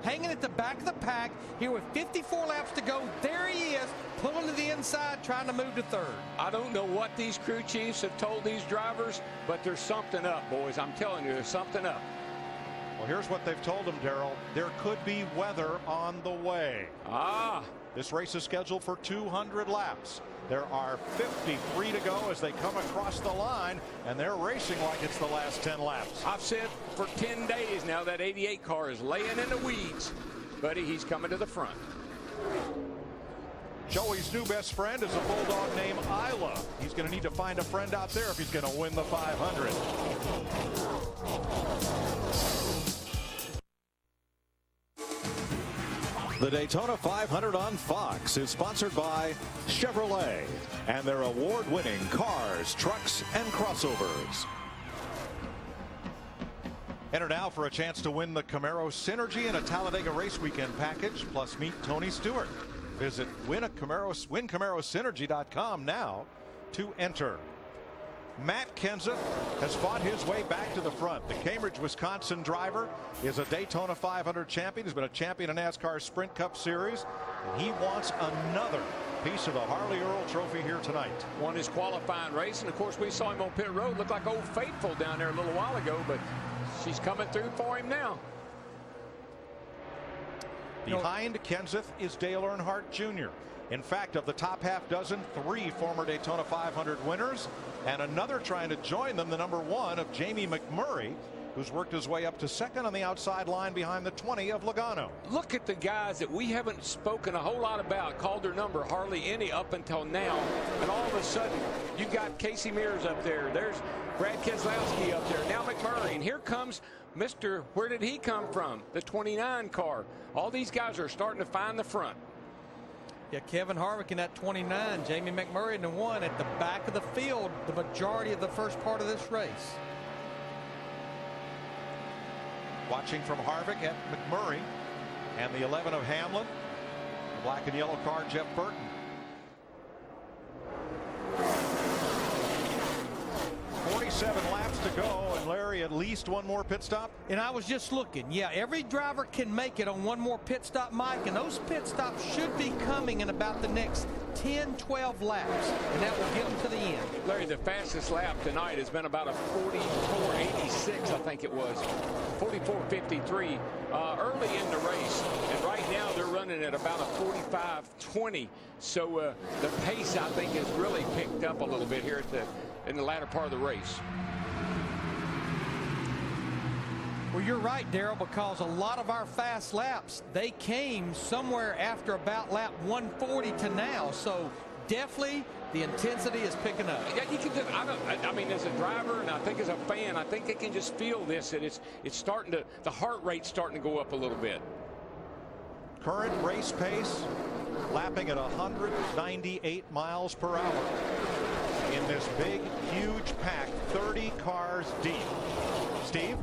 hanging at the back of the pack, here with 54 laps to go. There he is, pulling to the inside, trying to move to 3rd. I don't know what these crew chiefs have told these drivers, but there's something up, boys. I'm telling you, there's something up. Well, here's what they've told him, Darrell. There could be weather on the way. This race is scheduled for 200 laps. There are 53 to go as they come across the line, and they're racing like it's the last 10 laps. I've said for 10 days now that 88 car is laying in the weeds. Buddy, he's coming to the front. Joey's new best friend is a bulldog named Isla. He's going to need to find a friend out there if he's going to win the 500. The Daytona 500 on Fox is sponsored by Chevrolet and their award-winning cars, trucks, and crossovers. Enter now for a chance to win the Camaro Synergy and a Talladega Race Weekend package, plus meet Tony Stewart. Visit WinCamaroSynergy.com now to enter. Matt Kenseth has fought his way back to the front. The Cambridge, Wisconsin driver is a Daytona 500 champion. He's been a champion in NASCAR's Sprint Cup Series, and he wants another piece of the Harley Earl Trophy here tonight. Won his qualifying race, and of course we saw him on pit road. Looked like Old Faithful down there a little while ago, but she's coming through for him now. Behind Kenseth is Dale Earnhardt Jr. In fact, of the top half dozen, 3 former Daytona 500 winners, and another trying to join them, the number 1 of Jamie McMurray, who's worked his way up to 2nd on the outside line behind the 20 of Logano. Look at the guys that we haven't spoken a whole lot about, called their number hardly any up until now, and all of a sudden you got Casey Mears up there. There's Brad Keselowski up there. Now McMurray, and here comes Mr. Where did he come from? The 29 car. All these guys are starting to find the front. Yeah, Kevin Harvick in that 29, Jamie McMurray in the 1 at the back of the field the majority of the first part of this race. Watching from Harvick at McMurray and the 11 of Hamlin, the black and yellow car, Jeff Burton. .47 laps to go, and Larry, at least one more pit stop? And I was just looking. Yeah, every driver can make it on one more pit stop, Mike, and those pit stops should be coming in about the next 10, 12 laps, and that will get them to the end. Larry, the fastest lap tonight has been about a 44.86, I think it was. 44.53 early in the race, and right now they're running at about a 45.20. So the pace, I think, has really picked up a little bit here in the latter part of the race. Well, you're right, Darrell, because a lot of our fast laps, they came somewhere after about lap 140 to now. So definitely the intensity is picking up. Yeah, you can just, I mean, as a driver and I think as a fan, I think they can just feel this, that it's starting to, the heart rate's starting to go up a little bit. Current race pace, lapping at 198 miles per hour in this big, huge pack, 30 cars deep. Steve?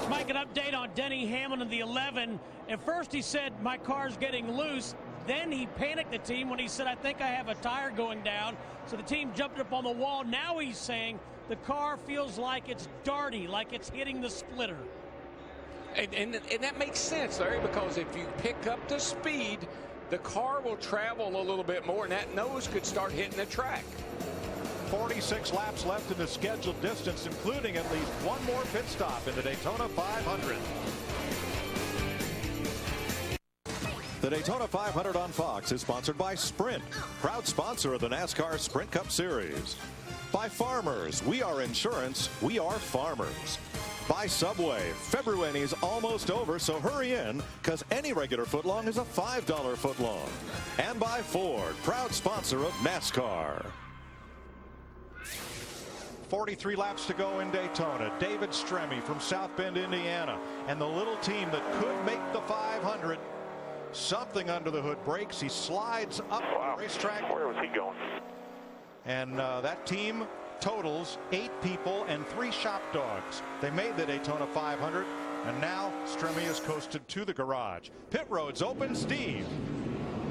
Mike, an update on Denny Hamlin in the 11. At first he said, my car's getting loose. Then he panicked the team when he said, I think I have a tire going down. So the team jumped up on the wall. Now he's saying the car feels like it's darty, like it's hitting the splitter. And that makes sense, Larry, because if you pick up the speed, the car will travel a little bit more, and that nose could start hitting the track. 46 laps left in the scheduled distance, including at least one more pit stop in the Daytona 500. The Daytona 500 on Fox is sponsored by Sprint, proud sponsor of the NASCAR Sprint Cup Series. By Farmers, we are insurance, we are farmers. By Subway, February's almost over, so hurry in, because any regular footlong is a $5 footlong. And by Ford, proud sponsor of NASCAR. 43 laps to go in Daytona. David Stremme from South Bend, Indiana, and the little team that could make the 500. Something under the hood breaks. He slides up the racetrack. Where was he going? And that team totals 8 people and 3 shop dogs. They made the Daytona 500, and now Stremme is coasted to the garage. Pit road's open. Steve.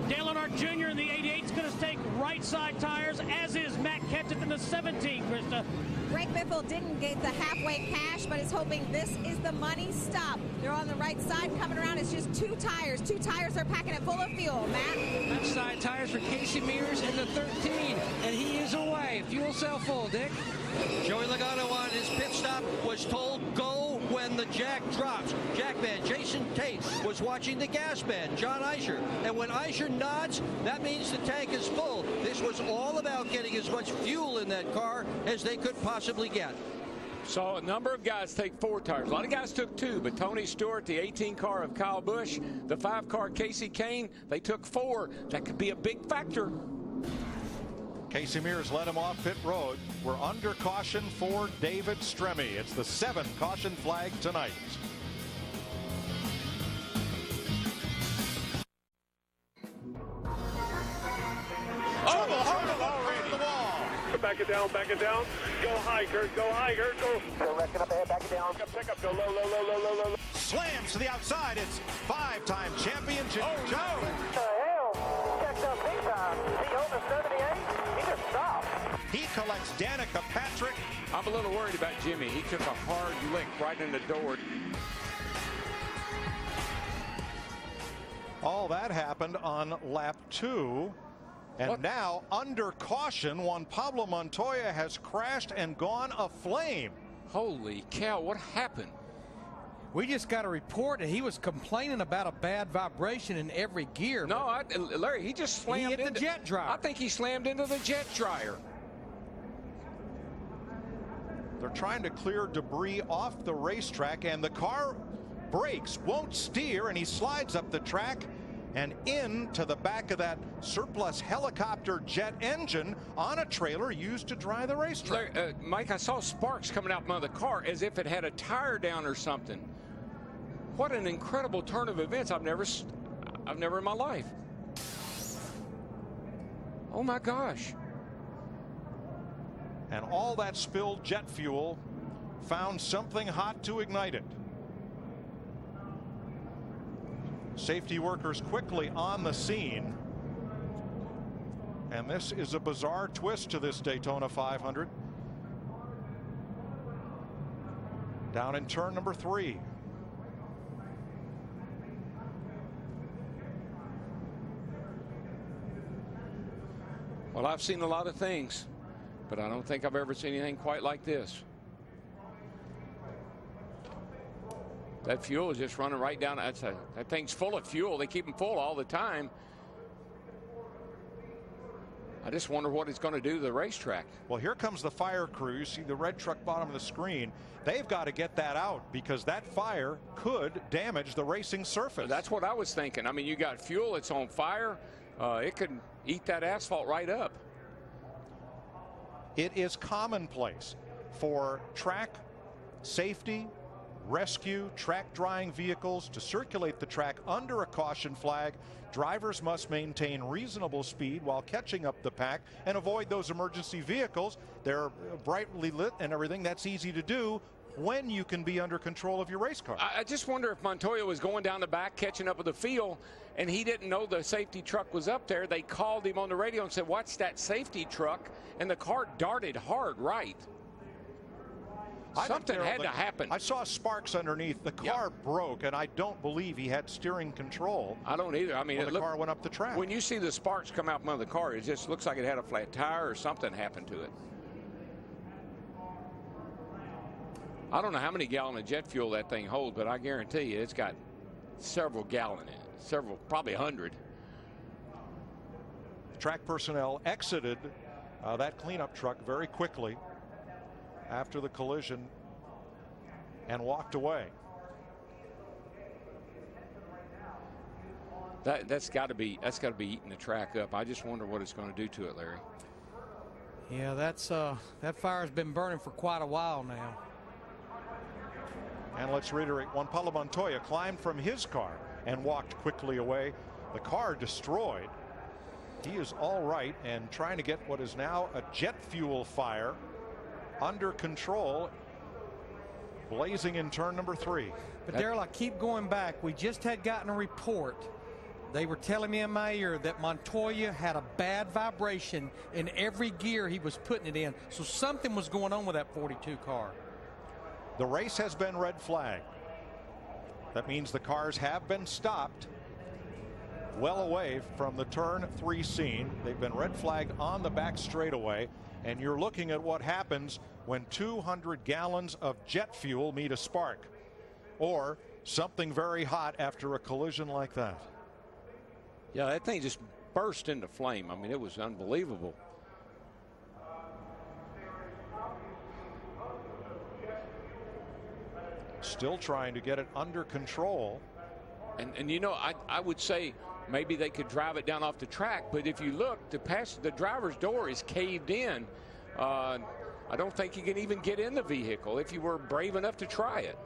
Dale Earnhardt Jr. in the 88 is going to take right side tires, as is Matt Kenseth in the 17, Krista. Greg Biffle didn't get the halfway cash, but is hoping this is the money stop. They're on the right side coming around. It's just 2 tires. 2 tires are packing it full of fuel. Matt? Left side tires for Casey Mears in the 13, and he is away. Fuel cell full, Dick. Joey Logano on his pit stop was told go when the jack drops. Jackman Jason Tate was watching the gas man, John Eicher. And when Eicher nods, that means the tank is full. This was all about getting as much fuel in that car as they could possibly get. Saw a number of guys take 4 tires. A lot of guys took 2, but Tony Stewart, the 18 car of Kyle Busch, the 5 car Casey Kane, they took 4. That could be a big factor. Casey Mears led him off pit road. We're under caution for David Stremme. It's the 7th caution flag tonight. Back it down, back it down. Go high, Kurt, go high, Kurt, go. Go wrecking up ahead, back it down. Pick up, go low, low, low, low, low, low. Slams to the outside. It's 5-time champion Jim Jones. What the hell? Checked up big time. He owed the 78. He just stopped. He collects Danica Patrick. I'm a little worried about Jimmy. He took a hard lick right in the door. All that happened on lap 2. And now, under caution, Juan Pablo Montoya has crashed and gone aflame. Holy cow, what happened? We just got a report that he was complaining about a bad vibration in every gear. No, Larry, he just slammed into the jet dryer. I think he slammed into the jet dryer. They're trying to clear debris off the racetrack, and the car brakes, won't steer, and he slides up the track and into the back of that surplus helicopter jet engine on a trailer used to dry the racetrack. Mike, I saw sparks coming out from the car as if it had a tire down or something. What an incredible turn of events. I've never in my life. Oh my gosh. And all that spilled jet fuel found something hot to ignite it. Safety workers quickly on the scene. And this is a bizarre twist to this Daytona 500. down in turn number 3. Well, I've seen a lot of things, but I don't think I've ever seen anything quite like this. That fuel is just running right down. That thing's full of fuel. They keep them full all the time. I just wonder what it's going to do to the racetrack. Well, here comes the fire crew. You see the red truck bottom of the screen. They've got to get that out because that fire could damage the racing surface. That's what I was thinking. I mean, you got fuel, it's on fire. It could eat that asphalt right up. It is commonplace for track safety, rescue, track drying vehicles to circulate the track under a caution flag. Drivers must maintain reasonable speed while catching up the pack and avoid those emergency vehicles. They're brightly lit and everything. That's easy to do when you can be under control of your race car. I just wonder if Montoya was going down the back, catching up with the field, and he didn't know the safety truck was up there. They called him on the radio and said, "Watch that safety truck," and the car darted hard right. Something had to happen. I saw sparks underneath. The car broke, and I don't believe he had steering control. I don't either. I mean, the car went up the track. When you see the sparks come out from under the car, it just looks like it had a flat tire or something happened to it. I don't know how many gallons of jet fuel that thing holds, but I guarantee you it's got several gallons in it. Probably 100. Track personnel exited that cleanup truck very quickly after the collision and walked away. That's got to be eating the track up. I just wonder what it's going to do to it, Larry. Yeah, that fire's been burning for quite a while now. And let's reiterate, Juan Pablo Montoya climbed from his car and walked quickly away. The car destroyed. He is all right and trying to get what is now a jet fuel fire under control, blazing in turn number 3. But Darrell, I keep going back. We just had gotten a report. They were telling me in my ear that Montoya had a bad vibration in every gear he was putting it in. So something was going on with that 42 car. The race has been red flagged. That means the cars have been stopped well away from the turn 3 scene. They've been red flagged on the back straightaway, and you're looking at what happens when 200 gallons of jet fuel meet a spark or something very hot after a collision like that. Yeah, that thing just burst into flame. I mean, it was unbelievable. Still trying to get it under control. And you know, I would say maybe they could drive it down off the track, but if you look, the driver's door is caved in. I don't think you can even get in the vehicle if you were brave enough to try it.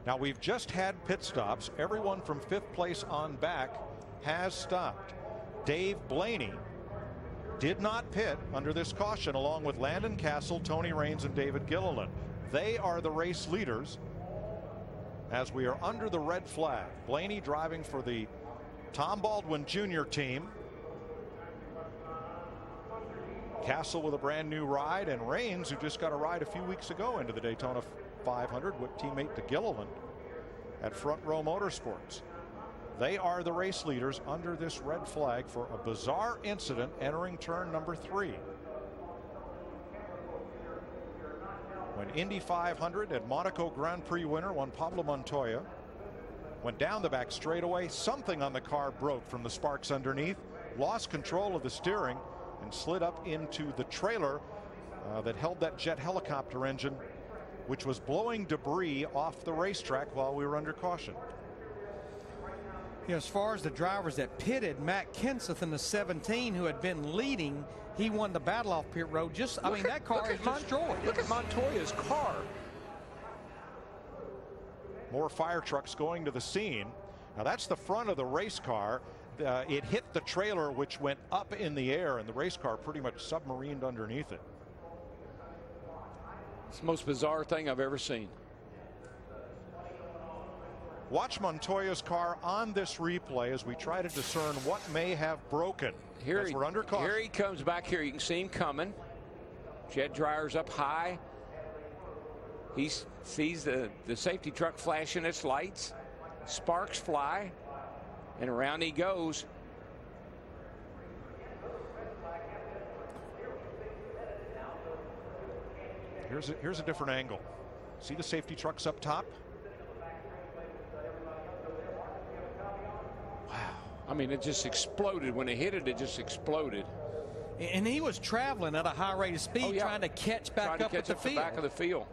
Now, we've just had pit stops. Everyone from 5th place on back has stopped. Dave Blaney did not pit under this caution, along with Landon Castle, Tony Raines, and David Gilliland. They are the race leaders as we are under the red flag. Blaney driving for the Tom Baldwin Jr. team. Castle with a brand new ride, and Raines, who just got a ride a few weeks ago into the Daytona 500 with teammate to Gilliland at Front Row Motorsports. They are the race leaders under this red flag for a bizarre incident entering turn number 3. When Indy 500 and Monaco Grand Prix winner Juan Pablo Montoya went down the back straightaway, something on the car broke from the sparks underneath, lost control of the steering, and slid up into the trailer that held that jet helicopter engine, which was blowing debris off the racetrack while we were under caution. You know, as far as the drivers that pitted, Matt Kenseth in the 17, who had been leading, he won the battle off pit road. That car is destroyed. Look at Montoya's car. More fire trucks going to the scene. Now that's the front of the race car. It hit the trailer, which went up in the air, and the race car pretty much submarined underneath it. It's the most bizarre thing I've ever seen. Watch Montoya's car on this replay as we try to discern what may have broken. We're under caution. Here he comes back here. You can see him coming. Jet dryer's up high. He sees the safety truck flashing its lights, sparks fly, and around he goes. Here's a different angle. See the safety trucks up top? Wow. I mean, it just exploded. When it hit it, it just exploded. And he was traveling at a high rate of speed, trying to catch back up at the field. Back of the field.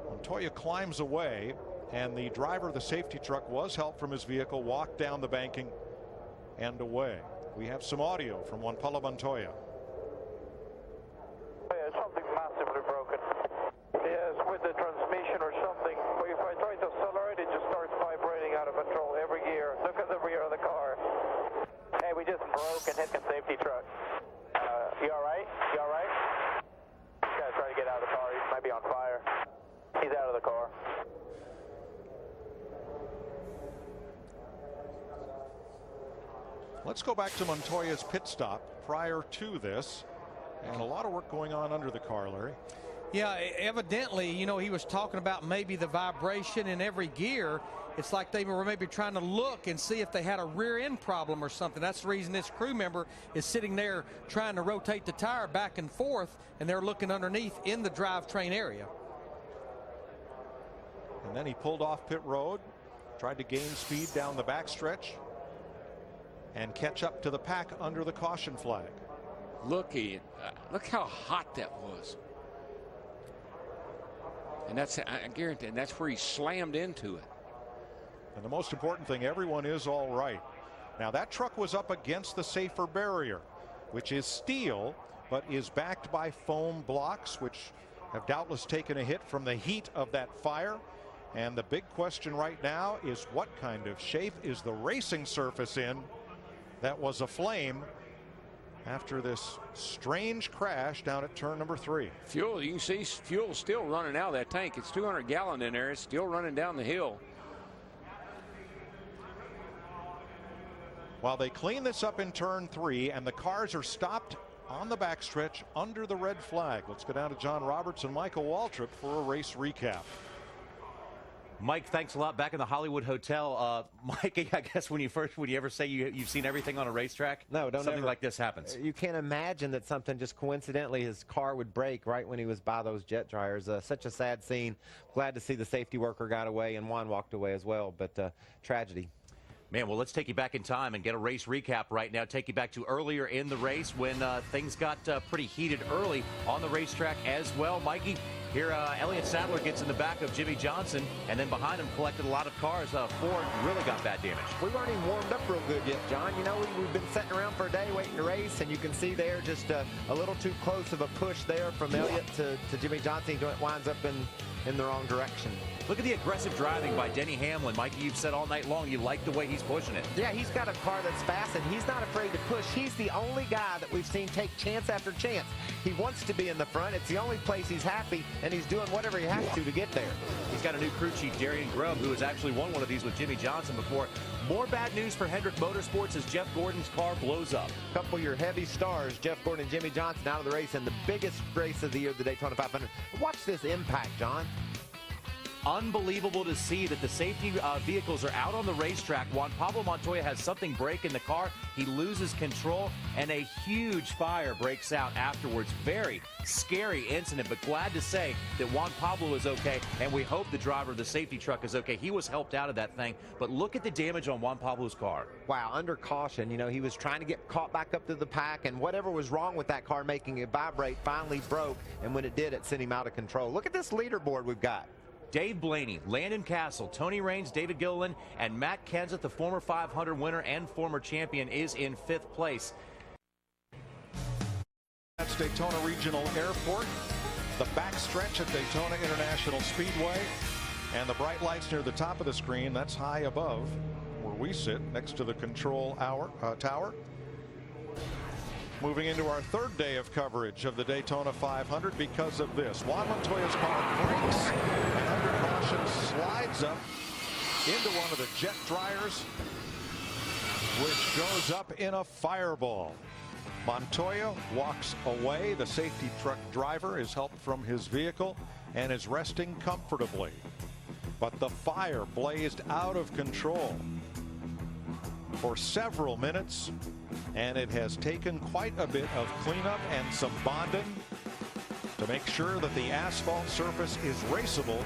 Montoya climbs away, and the driver of the safety truck was helped from his vehicle, walked down the banking and away. We have some audio from Juan Pablo Montoya. Yeah, something massively broken. Yes, with the transmission or something. If I try to accelerate, it just starts vibrating out of control every gear. Look at the rear of the car. Hey, we just broke and hit the safety truck. You all right? You all right? This guy's trying to get out of the car. He might be on fire. He's out of the car. Let's go back to Montoya's pit stop prior to this, and a lot of work going on under the car, Larry. Yeah, evidently, you know, he was talking about maybe the vibration in every gear. It's like they were maybe trying to look and see if they had a rear end problem or something. That's the reason this crew member is sitting there trying to rotate the tire back and forth, and they're looking underneath in the drivetrain area. And then he pulled off pit road, tried to gain speed down the backstretch and catch up to the pack under the caution flag. Look how hot that was. And that's, I guarantee, and that's where he slammed into it. And the most important thing, everyone is all right. Now that truck was up against the safer barrier, which is steel, but is backed by foam blocks, which have doubtless taken a hit from the heat of that fire. And the big question right now is, what kind of shape is the racing surface in that was aflame after this strange crash down at turn number 3? Fuel, you can see fuel still running out of that tank. It's 200 gallon in there. It's still running down the hill. While they clean this up in turn 3 and the cars are stopped on the backstretch under the red flag. Let's go down to John Roberts and Michael Waltrip for a race recap. Mike, thanks a lot. Back in the Hollywood Hotel. Mike, I guess when you ever say you've seen everything on a racetrack, no, don't something ever. like this happens. You can't imagine that something just coincidentally his car would break right when he was by those jet dryers. Such a sad scene. Glad to see the safety worker got away and Juan walked away as well, but tragedy. Man, well, let's take you back in time and get a race recap right now. Take you back to earlier in the race when things got pretty heated early on the racetrack as well. Mikey, here Elliott Sadler gets in the back of Jimmy Johnson, and then behind him collected a lot of cars. Ford really got bad damage. We weren't even warmed up real good yet, John. You know, we've been sitting around for a day waiting to race, and you can see there just a little too close of a push there from Elliott to Jimmy Johnson. He winds up in the wrong direction. Look at the aggressive driving by Denny Hamlin. Mikey, you've said all night long you like the way he's pushing it. Yeah, he's got a car that's fast, and he's not afraid to push. He's the only guy that we've seen take chance after chance. He wants to be in the front. It's the only place he's happy, and he's doing whatever he has to get there. He's got a new crew chief, Darian Grubb, who has actually won one of these with Jimmy Johnson before. More bad news for Hendrick Motorsports as Jeff Gordon's car blows up. A couple of your heavy stars, Jeff Gordon and Jimmy Johnson, out of the race in the biggest race of the year, the Daytona 500. Watch this impact, John. Unbelievable to see that the safety vehicles are out on the racetrack. Juan Pablo Montoya has something break in the car. He loses control, and a huge fire breaks out afterwards. Very scary incident, but glad to say that Juan Pablo is okay, and we hope the driver of the safety truck is okay. He was helped out of that thing, but look at the damage on Juan Pablo's car. Wow, under caution. You know, he was trying to get caught back up to the pack, and whatever was wrong with that car making it vibrate finally broke, and when it did, it sent him out of control. Look at this leaderboard we've got. Dave Blaney, Landon Castle, Tony Raines, David Gilliland, and Matt Kenseth, the former 500 winner and former champion, is in 5th place. That's Daytona Regional Airport, the backstretch at Daytona International Speedway, and the bright lights near the top of the screen. That's high above where we sit next to the control tower. Moving into our 3rd day of coverage of the Daytona 500 because of this. Juan Montoya's car breaks and under caution slides up into one of the jet dryers, which goes up in a fireball. Montoya walks away. The safety truck driver is helped from his vehicle and is resting comfortably. But the fire blazed out of control for several minutes, and it has taken quite a bit of cleanup and some bonding to make sure that the asphalt surface is raceable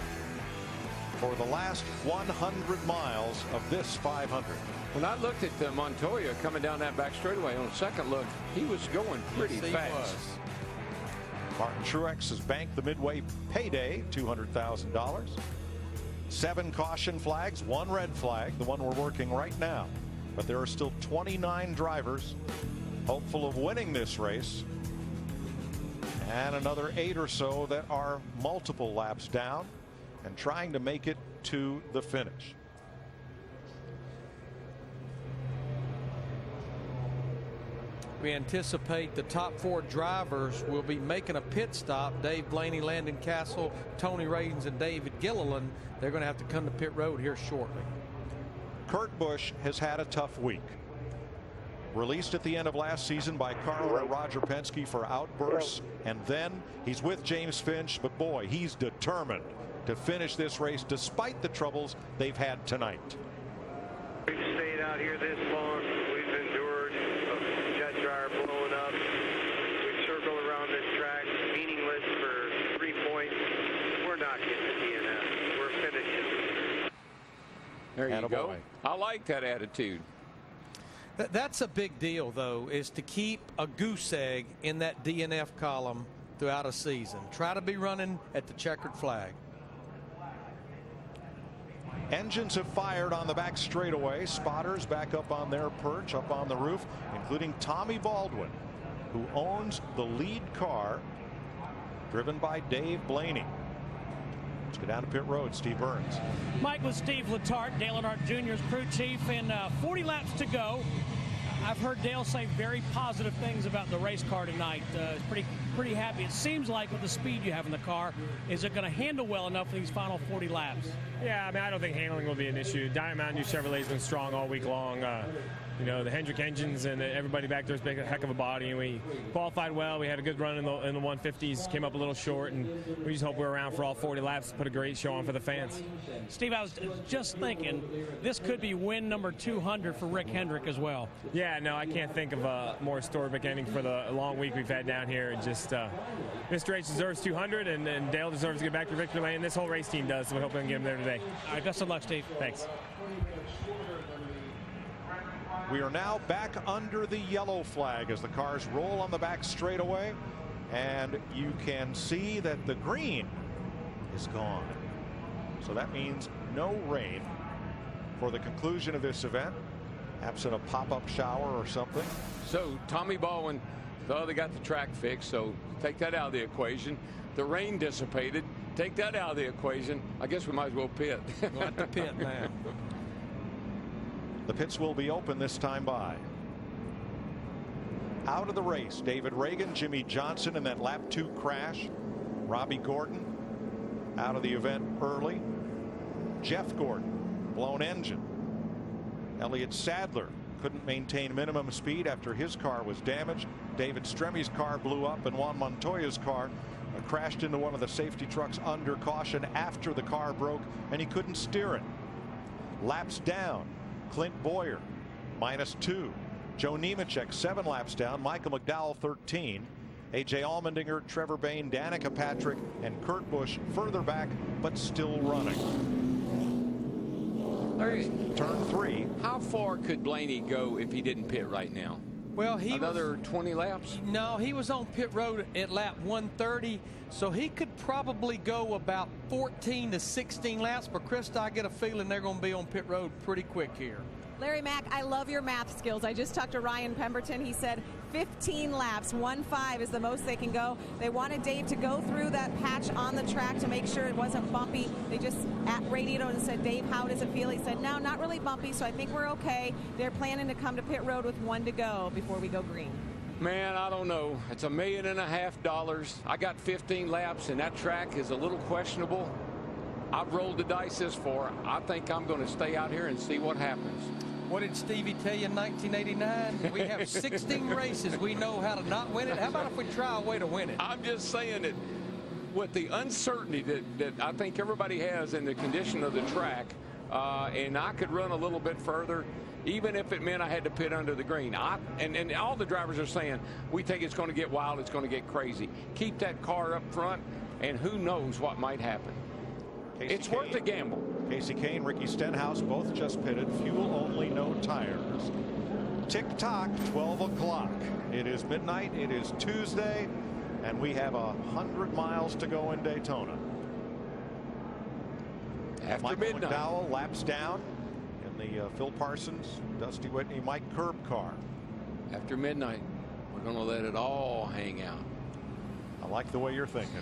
for the last 100 miles of this 500. When I looked at Montoya coming down that back straightaway on second look, he was going pretty fast. Martin Truex has banked the midway payday, $200,000. 7 caution flags, 1 red flag, the one we're working right now. But there are still 29 drivers hopeful of winning this race, and another 8 or so that are multiple laps down and trying to make it to the finish. We anticipate the top 4 drivers will be making a pit stop. Dave Blaney, Landon Castle, Tony Radins, and David Gilliland. They're going to have to come to pit road here shortly. Kurt Busch has had a tough week. Released at the end of last season by Carl and Roger Penske for outbursts, and then he's with James Finch, but boy, he's determined to finish this race despite the troubles they've had tonight. We've stayed out here this long. We've endured a jet dryer blowing up. We've circled around this track meaningless for 3 points. We're not getting to DNF. We're finishing. There you go. I like that attitude. That's a big deal, though, is to keep a goose egg in that DNF column throughout a season. Try to be running at the checkered flag. Engines have fired on the back straightaway. Spotters back up on their perch, up on the roof, including Tommy Baldwin, who owns the lead car, driven by Dave Blaney. Let's go down to pit road. Steve Burns. Mike with Steve Letarte, Dale Earnhardt Jr.'s crew chief, and 40 laps to go. I've heard Dale say very positive things about the race car tonight. Pretty happy. It seems like with the speed you have in the car, is it going to handle well enough for these final 40 laps? Yeah, I mean, I don't think handling will be an issue. Diamond Mountain Dew Chevrolet's been strong all week long. You know, the Hendrick engines and everybody back there's a heck of a body, and we qualified well. We had a good run in the 150s, came up a little short, and we just hope we're around for all 40 laps to put a great show on for the fans. Steve, I was just thinking this could be win number 200 for Rick Hendrick as well. Yeah, no, I can't think of a more historic ending for the long week we've had down here. Just Mr. H deserves 200, and Dale deserves to get back to victory lane. This whole race team does, so we hope we can get him there today. All right, best of luck, Steve. Thanks. We are now back under the yellow flag as the cars roll on the back straightaway, and you can see that the green is gone. So that means no rain for the conclusion of this event, absent a pop-up shower or something. So Tommy Baldwin, they got the track fixed, so take that out of the equation. The rain dissipated. Take that out of the equation. I guess we might as well pit. We'll have to pit now. The pits will be open this time by. Out of the race, David Reagan, Jimmy Johnson in that lap 2 crash. Robbie Gordon out of the event early. Jeff Gordon, blown engine. Elliott Sadler couldn't maintain minimum speed after his car was damaged. David Stremmy's car blew up, and Juan Montoya's car crashed into one of the safety trucks under caution after the car broke, and he couldn't steer it. Laps down. Clint Boyer -2. Joe Nemechek 7 laps down. Michael McDowell 13. A.J. Allmendinger, Trevor Bayne, Danica Patrick, and Kurt Busch further back but still running. Larry, turn 3. How far could Blaney go if he didn't pit right now? Well, another 20 laps? No, he was on pit road at lap 130, so he could probably go about 14 to 16 laps. But Krista, I get a feeling they're going to be on pit road pretty quick here. Larry Mack, I love your math skills. I just talked to Ryan Pemberton. He said 15 laps, 1.5 is the most they can go. They wanted Dave to go through that patch on the track to make sure it wasn't bumpy. They just radioed and said, Dave, how does it feel? He said, no, not really bumpy, so I think we're okay. They're planning to come to pit road with 1 to go before we go green. Man, I don't know. It's $1.5 million. I got 15 laps, and that track is a little questionable. I've rolled the dice this far. I think I'm going to stay out here and see what happens. What did Stevie tell you in 1989? We have 16 races. We know how to not win it. How about if we try a way to win it? I'm just saying that with the uncertainty that I think everybody has in the condition of the track, and I could run a little bit further, even if it meant I had to pit under the green. And all the drivers are saying, we think it's going to get wild, it's going to get crazy. Keep that car up front, and who knows what might happen. It's worth the gamble. Casey Kane, Ricky Stenhouse, both just pitted. Fuel only, no tires. Tick-tock, 12 o'clock. It is midnight. It is Tuesday, and we have 100 miles to go in Daytona. After Michael midnight. McDowell laps down in the Phil Parsons, Dusty Whitney, Mike Curb car. After midnight, we're going to let it all hang out. I like the way you're thinking.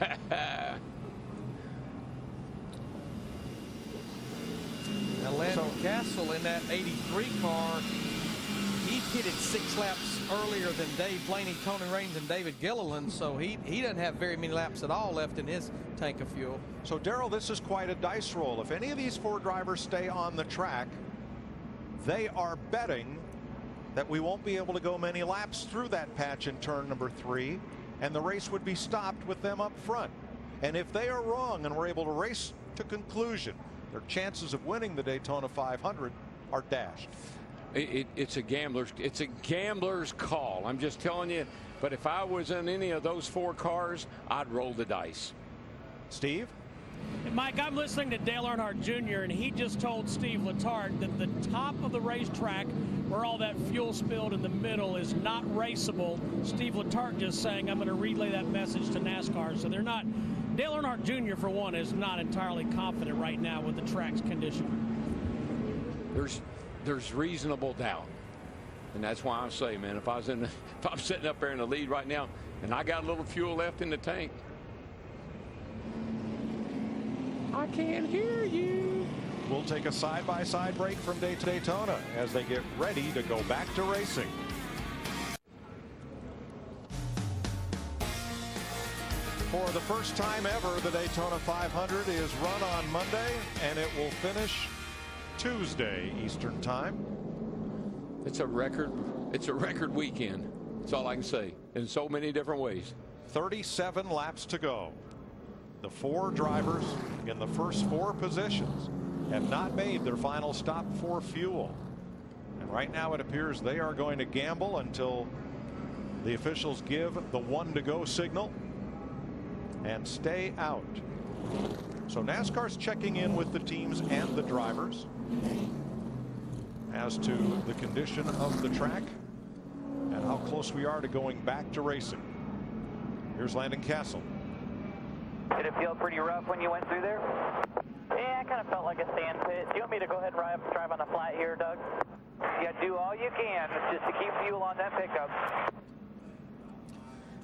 Now, Landon Castle in that 83 car, he pitted 6 laps earlier than Dave Blaney, Tony Raines, and David Gilliland, so he doesn't have very many laps at all left in his tank of fuel. So, Darrell, this is quite a dice roll. If any of these 4 drivers stay on the track, they are betting that we won't be able to go many laps through that patch in turn number 3, and the race would be stopped with them up front. And if they are wrong and we're able to race to conclusion, their chances of winning the Daytona 500 are dashed. It's a gambler's call. I'm just telling you. But if I was in any of those 4 cars, I'd roll the dice. Steve? Mike, I'm listening to Dale Earnhardt Jr., and he just told Steve Letarte that the top of the racetrack, where all that fuel spilled in the middle, is not raceable. Steve Letarte just saying, I'm going to relay that message to NASCAR. So they're not. Dale Earnhardt Jr., for one, is not entirely confident right now with the track's condition. There's reasonable doubt, and that's why I say, man, if I'm sitting up there in the lead right now, and I got a little fuel left in the tank, I can't hear you. We'll take a side-by-side break from Daytona as they get ready to go back to racing. For the first time ever, the Daytona 500 is run on Monday, and it will finish Tuesday Eastern Time. It's a record weekend. That's all I can say, in so many different ways. 37 laps to go. The 4 drivers in the first 4 positions have not made their final stop for fuel. And right now it appears they are going to gamble until the officials give the 1 to go signal and stay out. So NASCAR's checking in with the teams and the drivers as to the condition of the track and how close we are to going back to racing. Here's Landon Castle. Did it feel pretty rough when you went through there? Yeah, I kind of felt like a sand pit. Do you want me to go ahead and drive on the flat here, Doug? Yeah, do all you can just to keep fuel on that pickup.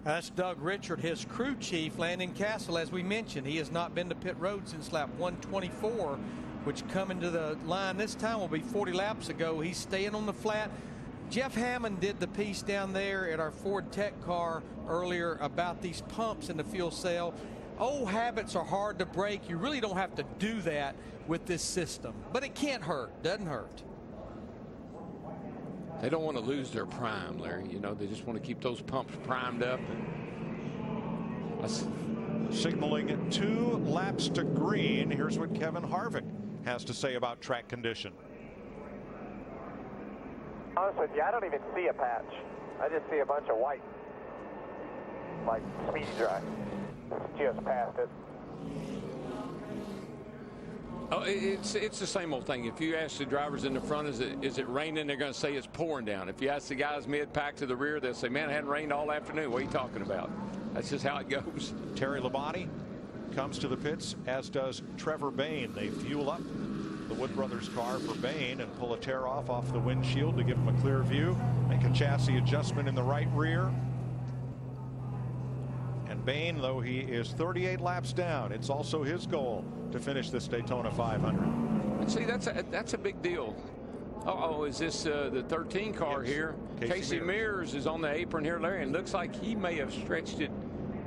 That's Doug Richard, his crew chief. Landon Castle, as we mentioned, he has not been to pit road since lap 124, which coming to the line this time will be 40 laps ago. He's staying on the flat. Jeff Hammond did the piece down there at our Ford Tech car earlier about these pumps in the fuel cell. Old habits are hard to break. You really don't have to do that with this system, but it can't hurt. Doesn't hurt. They don't want to lose their prime, Larry. You know, they just want to keep those pumps primed up. Signaling 2 laps to green. Here's what Kevin Harvick has to say about track condition. Honestly, I don't even see a patch. I just see a bunch of white, like speed dry. Just past it. Oh, it's the same old thing. If you ask the drivers in the front, is it raining? They're going to say it's pouring down. If you ask the guys mid-pack to the rear, they'll say, man, it hadn't rained all afternoon. What are you talking about? That's just how it goes. Terry Labonte comes to the pits, as does Trevor Bayne. They fuel up the Wood Brothers car for Bayne and pull a tear off the windshield to give him a clear view. Make a chassis adjustment in the right rear. And Bayne, though he is 38 laps down, it's also his goal to finish this Daytona 500. See, that's a big deal. Uh-oh, is this the 13 car here? Casey Mears is on the apron here, Larry, and looks like he may have stretched it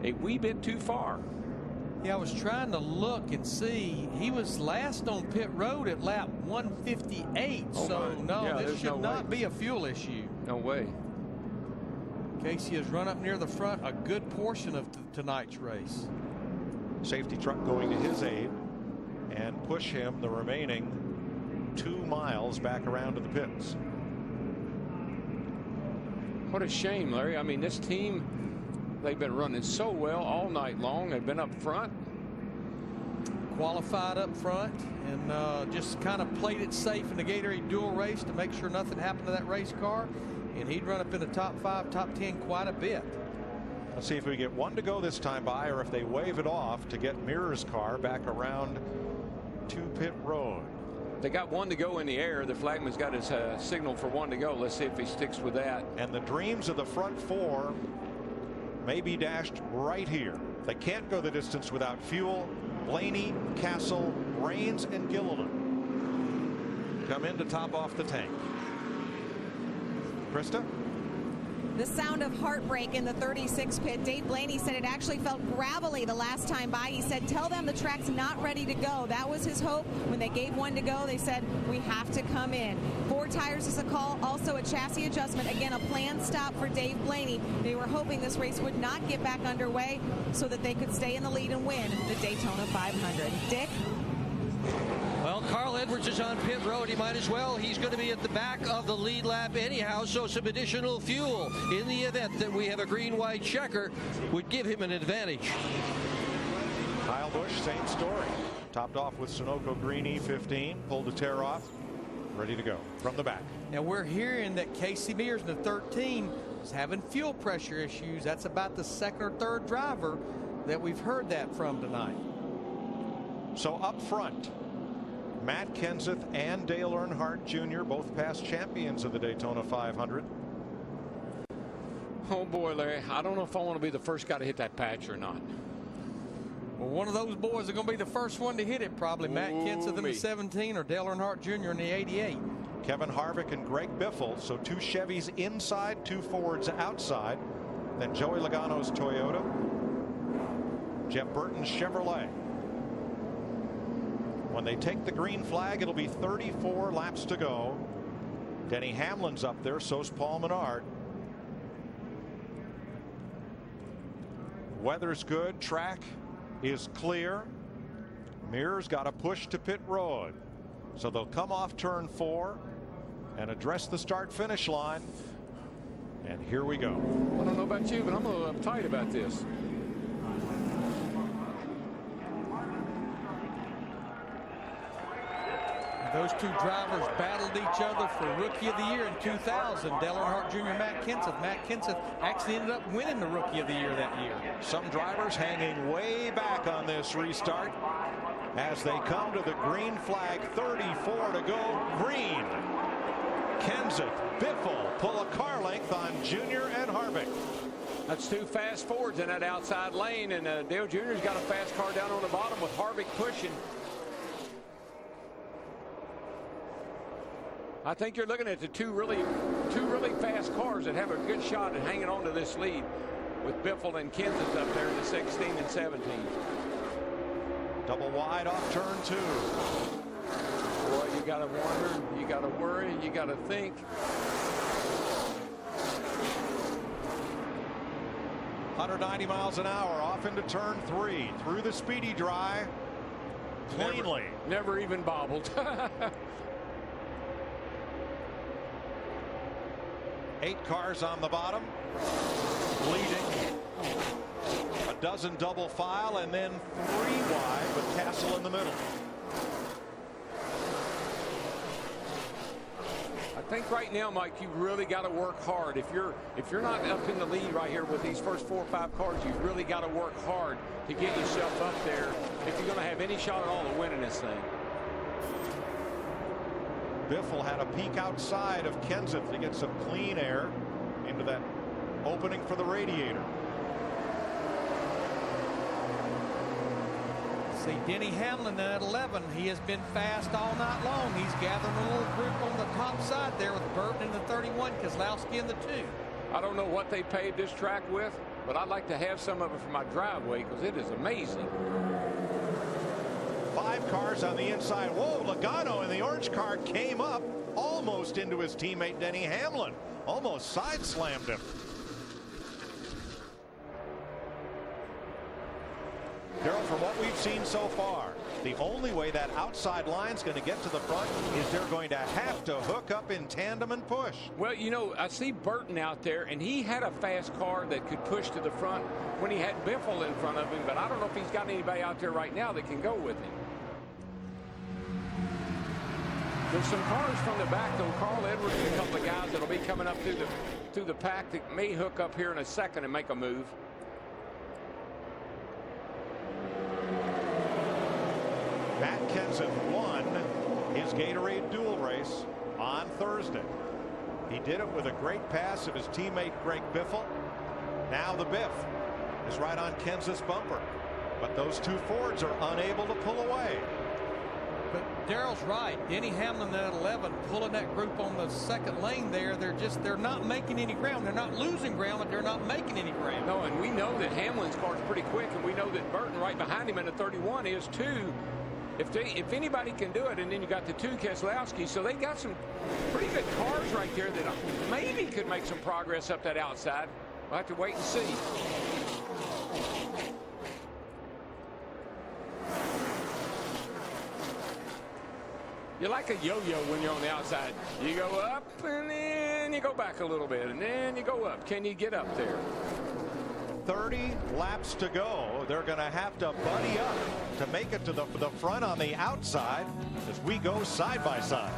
a wee bit too far. Yeah, I was trying to look and see. He was last on pit road at lap 158. Oh, so, no, yeah, this should not be a fuel issue. No way. Casey has run up near the front a good portion of tonight's race. Safety truck going to his aid and push him the remaining 2 miles back around to the pits. What a shame, Larry. I mean, this team, they've been running so well all night long. They've been up front. Qualified up front and just kind of played it safe in the Gatorade dual race to make sure nothing happened to that race car. And he'd run up in the top 5, top 10 quite a bit. Let's see if we get 1 to go this time by, or if they wave it off to get Mirror's car back around to pit road. They got 1 to go in the air. The flagman's got his signal for 1 to go. Let's see if he sticks with that. And the dreams of the front 4 may be dashed right here. They can't go the distance without fuel. Blaney, Castle, Rains, and Gilliland come in to top off the tank. Krista? The sound of heartbreak in the 36 pit. Dave Blaney said it actually felt gravelly the last time by. He said, tell them the track's not ready to go. That was his hope. When they gave 1 to go, they said, we have to come in. 4 tires is a call, also a chassis adjustment. Again, a planned stop for Dave Blaney. They were hoping this race would not get back underway so that they could stay in the lead and win the Daytona 500. Dick? Well, Carl Edwards is on pit road. He might as well. He's going to be at the back of the lead lap anyhow, so some additional fuel in the event that we have a green-white checker would give him an advantage. Kyle Busch, same story. Topped off with Sunoco Green E15, pulled a tear off, ready to go from the back. Now we're hearing that Casey Mears in the 13 is having fuel pressure issues. That's about the 2nd or 3rd driver that we've heard that from tonight. So up front, Matt Kenseth and Dale Earnhardt Jr., both past champions of the Daytona 500. Oh boy, Larry, I don't know if I want to be the first guy to hit that patch or not. Well, one of those boys are going to be the first one to hit it, probably. Matt Kenseth in the 17 or Dale Earnhardt Jr. in the 88. Kevin Harvick and Greg Biffle, so 2 Chevys inside, 2 Fords outside. Then Joey Logano's Toyota, Jeff Burton's Chevrolet. When they take the green flag, it'll be 34 laps to go. Denny Hamlin's up there, so's Paul Menard. Weather's good, track is clear. Mears got a push to pit road, so they'll come off turn 4 and address the start finish line. And here we go. I don't know about you, but I'm a little uptight about this. Those 2 drivers battled each other for Rookie of the Year in 2000. Dale Earnhardt Jr., Matt Kenseth. Matt Kenseth actually ended up winning the Rookie of the Year that year. Some drivers hanging way back on this restart as they come to the green flag. 34 to go. Green. Kenseth, Biffle pull a car length on Jr. and Harvick. That's 2 fast Fords in that outside lane, and Dale Jr.'s got a fast car down on the bottom with Harvick pushing. I think you're looking at the two really fast cars that have a good shot at hanging on to this lead, with Biffle and Kenseth up there in the 16 and 17. Double wide off turn 2. Boy, you got to wonder, you got to worry, you got to think. 190 miles an hour off into turn 3 through the speedy dry cleanly. Never even bobbled. 8 cars on the bottom, leading. A dozen double file, and then 3 wide with Castle in the middle. I think right now, Mike, you really got to work hard. If you're not up in the lead right here with these first 4 or 5 cars, you really got to work hard to get yourself up there if you're going to have any shot at all of winning this thing. Biffle had a peek outside of Kenseth to get some clean air into that opening for the radiator. See Denny Hamlin at 11. He has been fast all night long. He's gathering a little group on the top side there with Burton in the 31, Keselowski in the 2. I don't know what they paved this track with, but I'd like to have some of it for my driveway because it is amazing. 5 cars on the inside. Whoa, Logano in the orange car came up almost into his teammate Denny Hamlin. Almost side slammed him. Darrell, from what we've seen so far, the only way that outside line's going to get to the front is they're going to have to hook up in tandem and push. Well, you know, I see Burton out there, and he had a fast car that could push to the front when he had Biffle in front of him, but I don't know if he's got anybody out there right now that can go with him. There's some cars from the back, though. Carl Edwards and a couple of guys that'll be coming up through the pack that may hook up here in a second and make a move. Matt Kenseth won his Gatorade dual race on Thursday. He did it with a great pass of his teammate Greg Biffle. Now the Biff is right on Kenseth's bumper, but those 2 Fords are unable to pull away. But Darrell's right. Denny Hamlin at 11 pulling that group on the second lane there. They're not making any ground. They're not losing ground, but they're not making any ground. No, and we know that Hamlin's car's pretty quick, and we know that Burton right behind him in the 31 is too. If anybody can do it, and then you got the 2 Keselowski, so they got some pretty good cars right there that maybe could make some progress up that outside. We'll have to wait and see. You're like a yo-yo when you're on the outside. You go up, and then you go back a little bit, and then you go up. Can you get up there? 30 laps to go. They're going to have to buddy up to make it to the front on the outside as we go side by side.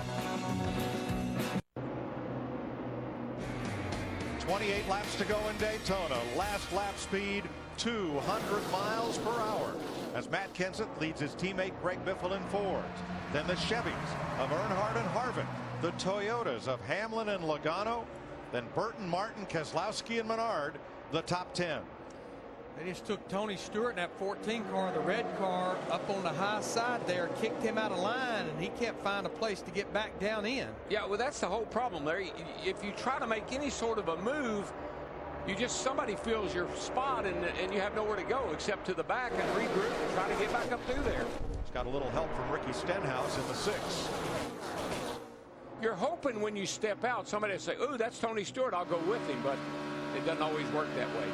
28 laps to go in Daytona. Last lap speed 200 miles per hour as Matt Kenseth leads his teammate Greg Biffle in Fords. Then the Chevys of Earnhardt and Harvick. The Toyotas of Hamlin and Logano. Then Burton, Martin, Keselowski, and Menard, the top 10. They just took Tony Stewart in that 14 car, the red car, up on the high side there, kicked him out of line, and he can't find a place to get back down in. Yeah, well, that's the whole problem, Larry. If you try to make any sort of a move, somebody fills your spot, and you have nowhere to go except to the back and regroup and try to get back up through there. He's got a little help from Ricky Stenhouse in the 6. You're hoping when you step out, somebody will say, "Ooh, that's Tony Stewart, I'll go with him," but it doesn't always work that way.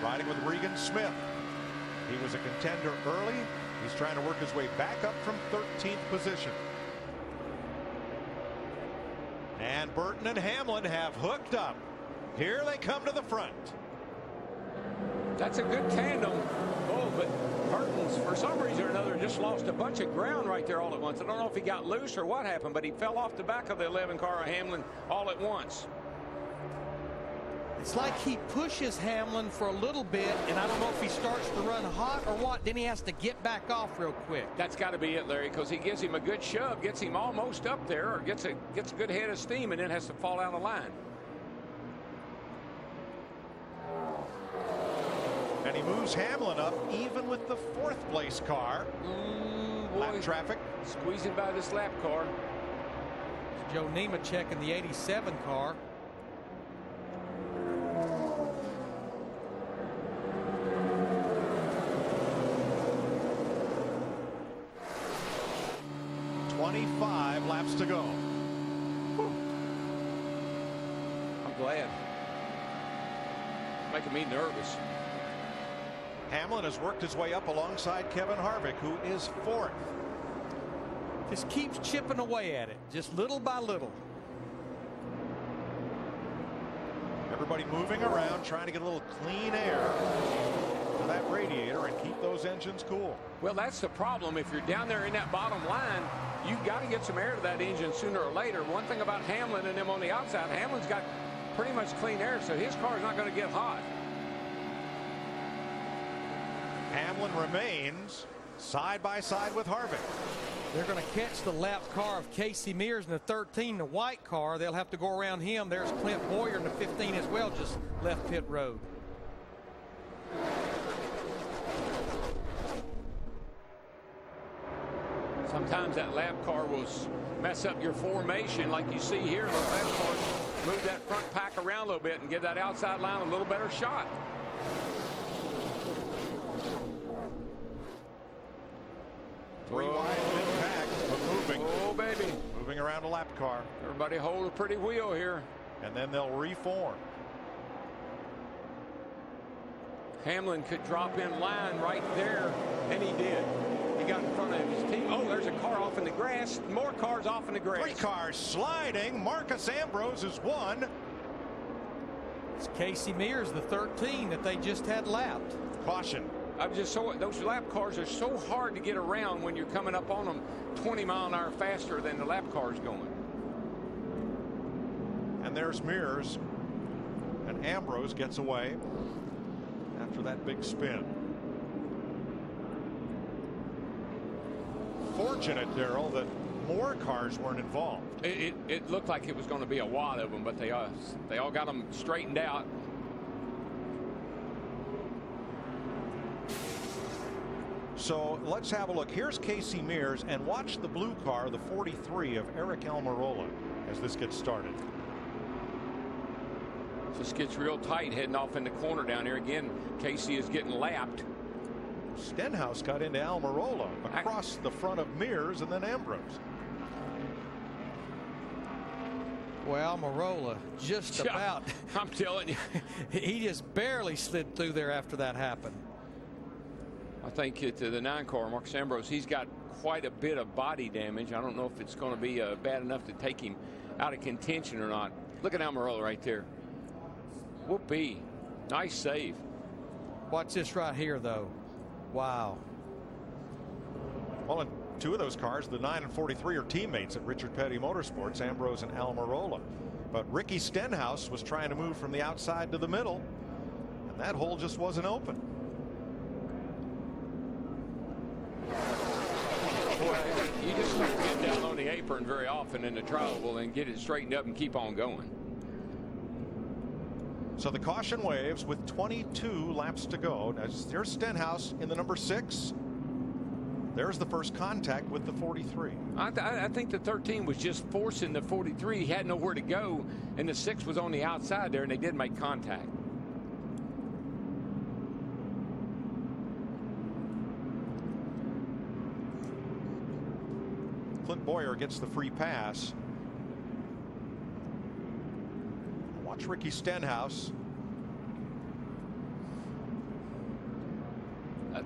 Riding with Regan Smith. He was a contender early. He's trying to work his way back up from 13th position. And Burton and Hamlin have hooked up. Here they come to the front. That's a good tandem. Oh, but Burton's, for some reason or another, just lost a bunch of ground right there all at once. I don't know if he got loose or what happened, but he fell off the back of the 11 car of Hamlin all at once. It's like he pushes Hamlin for a little bit, and I don't know if he starts to run hot or what. Then he has to get back off real quick. That's got to be it, Larry, because he gives him a good shove, gets him almost up there, or gets a good head of steam, and then has to fall out of line. And he moves Hamlin up even with the 4th place car. Lap traffic. Squeezing by this lap car. Joe Nemechek in the 87 car. Laps to go. I'm glad. Making me nervous. Hamlin has worked his way up alongside Kevin Harvick, who is 4th. Just keeps chipping away at it, just little by little. Everybody moving around, trying to get a little clean air to that radiator and keep those engines cool. Well, that's the problem. If you're down there in that bottom line, you've got to get some air to that engine sooner or later. One thing about Hamlin and them on the outside, Hamlin's got pretty much clean air, so his car's not going to get hot. Hamlin remains side by side with Harvick. They're going to catch the lap car of Casey Mears in the 13, the white car. They'll have to go around him. There's Clint Boyer in the 15 as well, just left pit road. Sometimes that lap car will mess up your formation like you see here. The lap cars move that front pack around a little bit and give that outside line a little better shot. Three wide mid-pack, but moving. Oh, baby. Moving around a lap car. Everybody hold a pretty wheel here. And then they'll reform. Hamlin could drop in line right there, and he did. He got in front of his team. Oh, there's a car off in the grass. More cars off in the grass. 3 cars sliding. Marcus Ambrose is 1. It's Casey Mears, the 13 that they just had lapped. Caution. I'm just so those lap cars are so hard to get around when you're coming up on them 20 mile an hour faster than the lap cars going. And there's Mears, and Ambrose gets away after that big spin. Fortunate, Darrell, that more cars weren't involved. It looked like it was going to be a wad of them, but they all got them straightened out. So let's have a look. Here's Casey Mears, and watch the blue car, the 43 of Eric Almirola, as this gets started. This gets real tight heading off in the corner down here. Again, Casey is getting lapped. Stenhouse got into Almirola across the front of Mears and then Ambrose. Well, Almirola just about. I'm telling you. He just barely slid through there after that happened. I think the 9 car, Marcus Ambrose, he's got quite a bit of body damage. I don't know if it's going to be bad enough to take him out of contention or not. Look at Almirola right there. Whoopee. Nice save. Watch this right here, though. Wow. Well, in 2 of those cars, the 9 and 43 are teammates at Richard Petty Motorsports, Ambrose and Almirola. But Ricky Stenhouse was trying to move from the outside to the middle, and that hole just wasn't open. You just don't get down on the apron very often in the trial and get it straightened up and keep on going. So the caution waves with 22 laps to go. Now, there's Stenhouse in the number 6. There's the first contact with the 43. I think the 13 was just forcing the 43. He had nowhere to go, and the 6 was on the outside there, and they did make contact. Clint Boyer gets the free pass. Watch Ricky Stenhouse.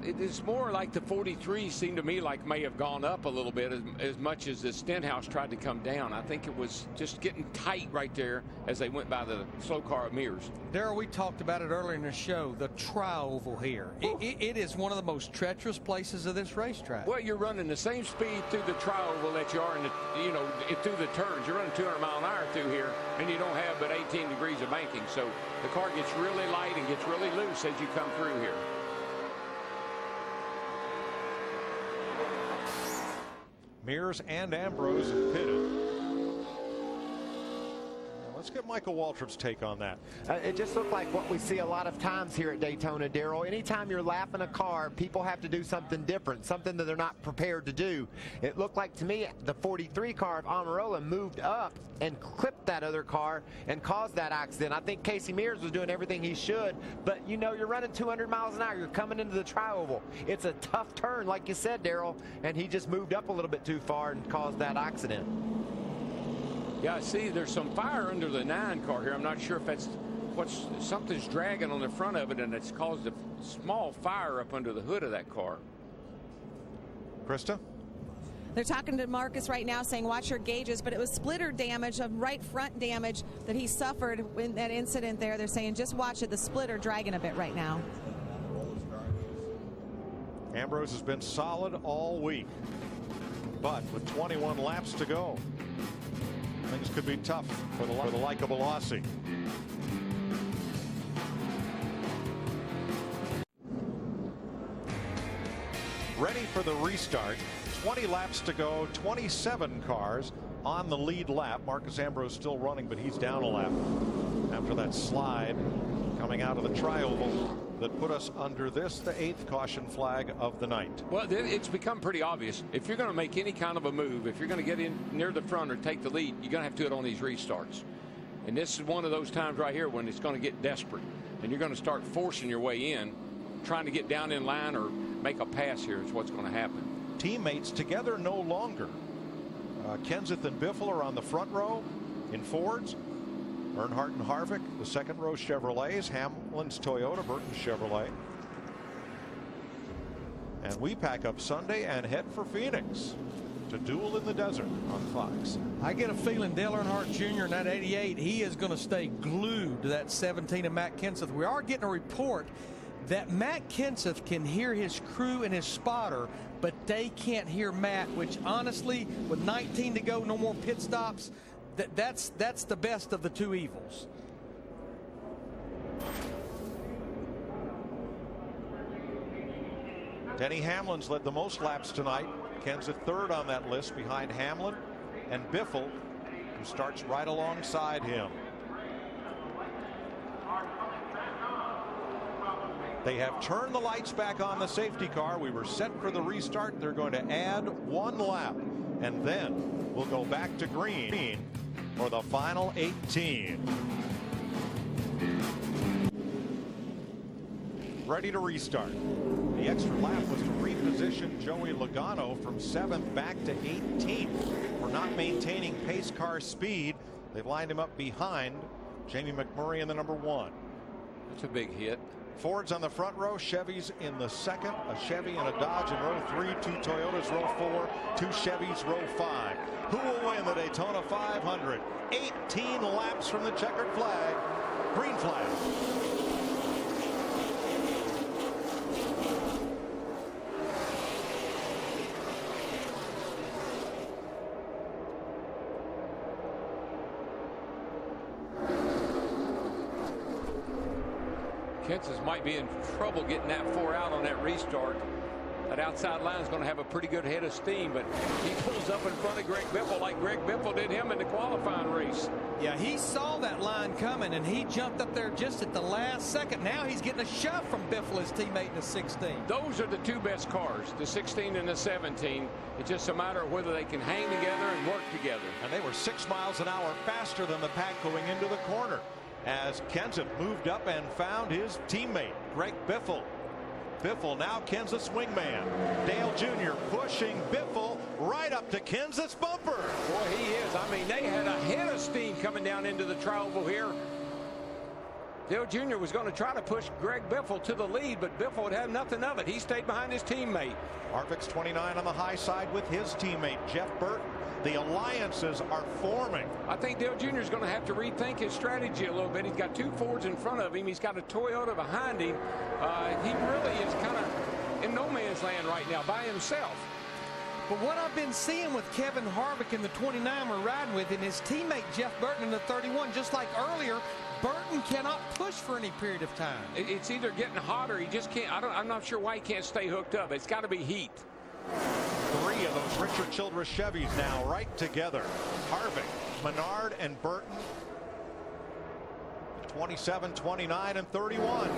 It's more like the 43 seemed to me like may have gone up a little bit as much as the Stenhouse tried to come down. I think it was just getting tight right there as they went by the slow car of Mears. Darrell, we talked about it earlier in the show, the tri-oval here. It is one of the most treacherous places of this racetrack. Well, you're running the same speed through the tri-oval that you are in the, through the turns. You're running 200 mile an hour through here, and you don't have but 18 degrees of banking. So the car gets really light and gets really loose as you come through here. Mears and Ambrose have pitted. Let's get Michael Waltrip's take on that. It just looked like what we see a lot of times here at Daytona, Darrell. Anytime you're lapping a car, people have to do something different, something that they're not prepared to do. It looked like to me the 43 car of Almirola moved up and clipped that other car and caused that accident. I think Casey Mears was doing everything he should, but you're running 200 miles an hour. You're coming into the tri-oval. It's a tough turn, like you said, Darrell, and he just moved up a little bit too far and caused that accident. Yeah, I see there's some fire under the 9 car here. I'm not sure if that's something's dragging on the front of it, and it's caused a small fire up under the hood of that car. Krista? They're talking to Marcus right now saying watch your gauges, but it was splitter damage, of right front damage that he suffered in that incident there. They're saying just watch it, the splitter dragging a bit right now. Ambrose has been solid all week, but with 21 laps to go, things could be tough for the likable Aussie. Ready for the restart. 20 laps to go, 27 cars on the lead lap. Marcus Ambrose still running, but he's down a lap after that slide coming out of the tri-oval. that put us under this, the 8th caution flag of the night. Well, it's become pretty obvious. If you're going to make any kind of a move, if you're going to get in near the front or take the lead, you're going to have to do it on these restarts. And this is one of those times right here when it's going to get desperate. And you're going to start forcing your way in, trying to get down in line or make a pass here is what's going to happen. Teammates together no longer. Kenseth and Biffle are on the front row in Fords. Earnhardt and Harvick, the second row Chevrolets. Hamlin's Toyota, Burton's Chevrolet. And we pack up Sunday and head for Phoenix to duel in the desert on Fox. I get a feeling Dale Earnhardt Jr. in that 88, he is going to stay glued to that 17 of Matt Kenseth. We are getting a report that Matt Kenseth can hear his crew and his spotter, but they can't hear Matt, which honestly, with 19 to go, no more pit stops, that's the best of the two evils. Denny Hamlin's led the most laps tonight. Kenseth third on that list behind Hamlin and Biffle, who starts right alongside him. They have turned the lights back on the safety car. We were set for the restart. They're going to add 1 lap, and then we'll go back to green for the final 18. Ready to restart. The extra lap was to reposition Joey Logano from 7th back to 18th for not maintaining pace car speed. They've lined him up behind Jamie McMurray in the number 1. That's a big hit. Fords on the front row, Chevys in the second, a Chevy and a Dodge in row 3, 2 Toyotas row 4, 2 Chevys row 5. Who will win the Daytona 500? 18 laps from the checkered flag. Green flag. Kenseth might be in trouble getting that 4 out on that restart. That outside line is going to have a pretty good head of steam, but he pulls up in front of Greg Biffle like Greg Biffle did him in the qualifying race. Yeah, he saw that line coming, and he jumped up there just at the last second. Now he's getting a shove from Biffle, his teammate in the 16. Those are the 2 best cars, the 16 and the 17. It's just a matter of whether they can hang together and work together. And they were 6 miles an hour faster than the pack going into the corner, as Kenseth moved up and found his teammate, Greg Biffle. Biffle now Kenseth's wingman. Dale Jr. pushing Biffle right up to Kenseth's bumper. Boy, he is. I mean, they had a head of steam coming down into the tri-oval here. Dale Jr. was going to try to push Greg Biffle to the lead, but Biffle would have nothing of it. He stayed behind his teammate. Harvick's 29 on the high side with his teammate, Jeff Burton. The alliances are forming. I think Dale Jr. is going to have to rethink his strategy a little bit. He's got 2 Fords in front of him. He's got a Toyota behind him. He really is kind of in no man's land right now by himself. But what I've been seeing with Kevin Harvick in the 29 we're riding with and his teammate Jeff Burton in the 31, just like earlier, Burton cannot push for any period of time. It's either getting hot or he just can't. I'm not sure why he can't stay hooked up. It's got to be heat. 3 of those Richard Childress Chevys now right together. Harvick, Menard, and Burton. 27, 29, and 31.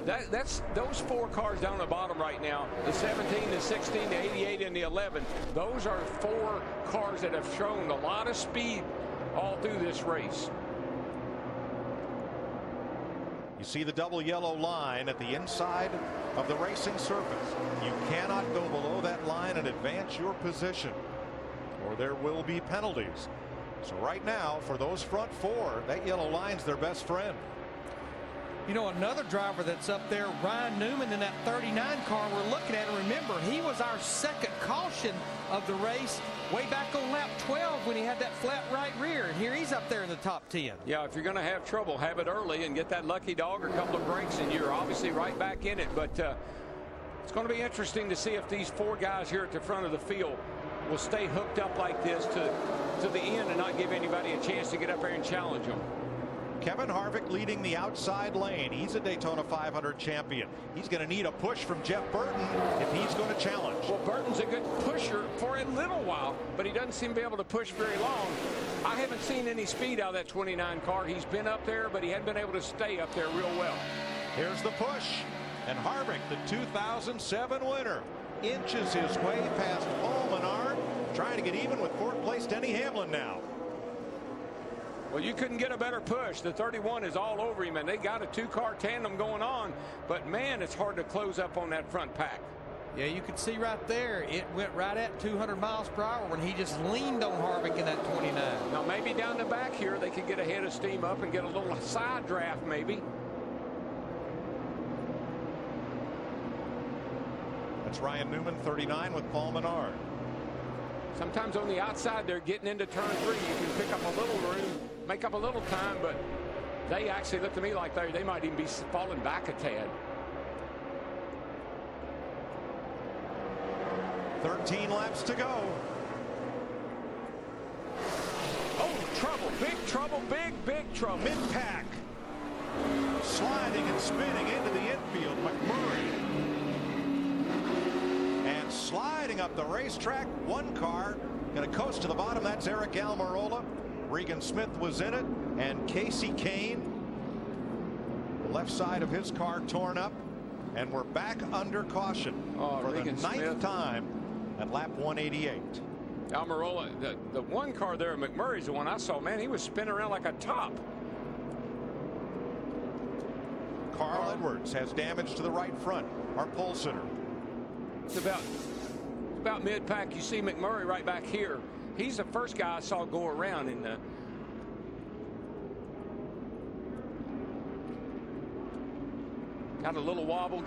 That's those 4 cars down the bottom right now. The 17, the 16, the 88, and the 11. Those are 4 cars that have shown a lot of speed all through this race. You see the double yellow line at the inside of the racing surface. You cannot go below that line and advance your position, or there will be penalties. So right now, for those front 4, that yellow line's their best friend. You know, another driver that's up there, Ryan Newman in that 39 car we're looking at. And remember, he was our second caution of the race way back on lap 12 when he had that flat right rear. And here he's up there in the top 10. Yeah, if you're going to have trouble, have it early and get that lucky dog or a couple of breaks, and you're obviously right back in it. But it's going to be interesting to see if these 4 guys here at the front of the field will stay hooked up like this to the end and not give anybody a chance to get up there and challenge them. Kevin Harvick leading the outside lane. He's a Daytona 500 champion. He's going to need a push from Jeff Burton if he's going to challenge. Well, Burton's a good pusher for a little while, but he doesn't seem to be able to push very long. I haven't seen any speed out of that 29 car. He's been up there, but he hadn't been able to stay up there real well. Here's the push. And Harvick, the 2007 winner, inches his way past Paul Menard, trying to get even with fourth place Denny Hamlin now. Well, you couldn't get a better push. The 31 is all over him, and they got a two-car tandem going on. But, man, it's hard to close up on that front pack. Yeah, you could see right there, it went right at 200 miles per hour when he just leaned on Harvick in that 29. Now, maybe down the back here, they could get a head of steam up and get a little side draft, maybe. That's Ryan Newman, 39, with Paul Menard. Sometimes on the outside, they're getting into turn 3. You can pick up a little room, make up a little time, but they actually look to me like they might even be falling back a tad. 13 laps to go. Oh, trouble, big trouble, big trouble. Mid-pack. Sliding and spinning into the infield, McMurray. And sliding up the racetrack, one car going to coast to the bottom. That's Eric Almirola. Regan Smith was in it, and Casey Kane. The left side of his car torn up, and we're back under caution for Regan the ninth Smith. time at lap 188. Almirola, the one car there, McMurray's the one I saw. Man, he was spinning around like a top. Carl Edwards has damage to the right front. Our pole sitter. It's about mid-pack. You see McMurray right back here. He's the first guy I saw go around in the. Got a little wobble.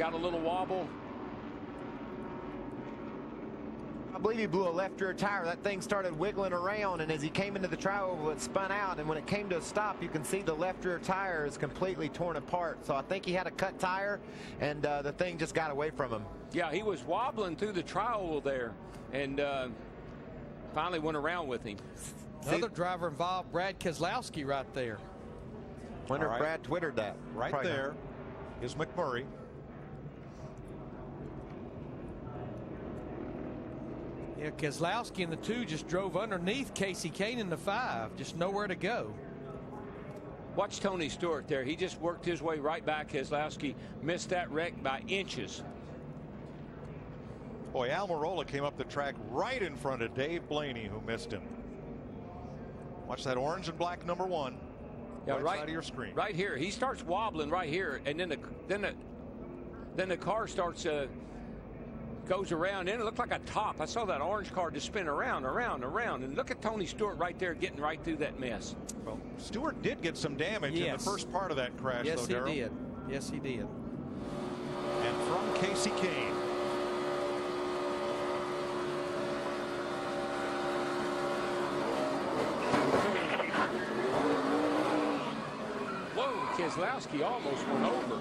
I believe he blew a left rear tire. That thing started wiggling around, and as he came into the tri-oval, it spun out, and when it came to a stop, you can see the left rear tire is completely torn apart. So I think he had a cut tire, and the thing just got away from him. Yeah, he was wobbling through the tri-oval there, and finally went around with him. Another driver involved, Brad Keselowski, right there. Wonder if Brad twittered that. Right Probably there is McMurray. Yeah, Keselowski in the 2 just drove underneath Casey Kane in the 5. Just nowhere to go. Watch Tony Stewart there. He just worked his way right back. Keselowski missed that wreck by inches. Boy, Almirola came up the track right in front of Dave Blaney, who missed him. Watch that orange and black number 1. Yeah, right side of your screen. Right here. He starts wobbling right here, and then the car starts goes around in. It looked like a top. I saw that orange car just spin around, and look at Tony Stewart right there getting right through that mess. Well, Stewart did get some damage in the first part of that crash, yes, though, Darrell. He did. Yes, he did. And from Casey Kane. Whoa, Keselowski almost went over.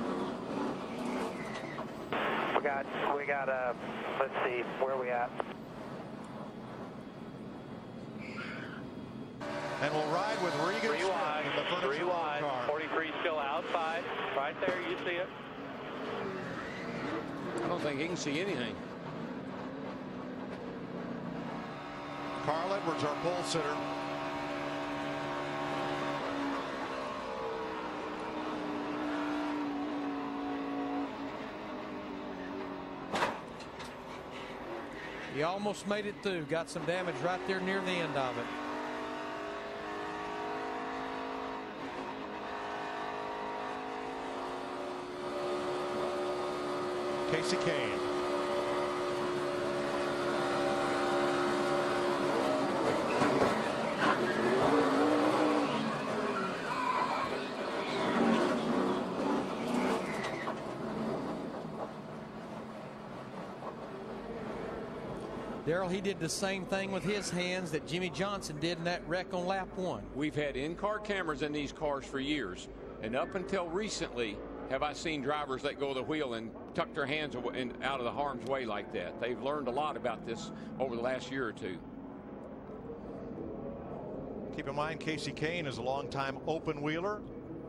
We got let's see, where are we at? And we'll ride with Regan Smith in the furniture car. 43 still outside, right there, you see it. I don't think he can see anything. Carl Edwards, our pole sitter. He almost made it through. Got some damage right there near the end of it. Casey Kane. Darrell, he did the same thing with his hands that Jimmy Johnson did in that wreck on lap 1. We've had in-car cameras in these cars for years, and up until recently have I seen drivers let go of the wheel and tuck their hands away and out of the harm's way like that. They've learned a lot about this over the last year or two. Keep in mind, Casey Kane is a longtime open wheeler,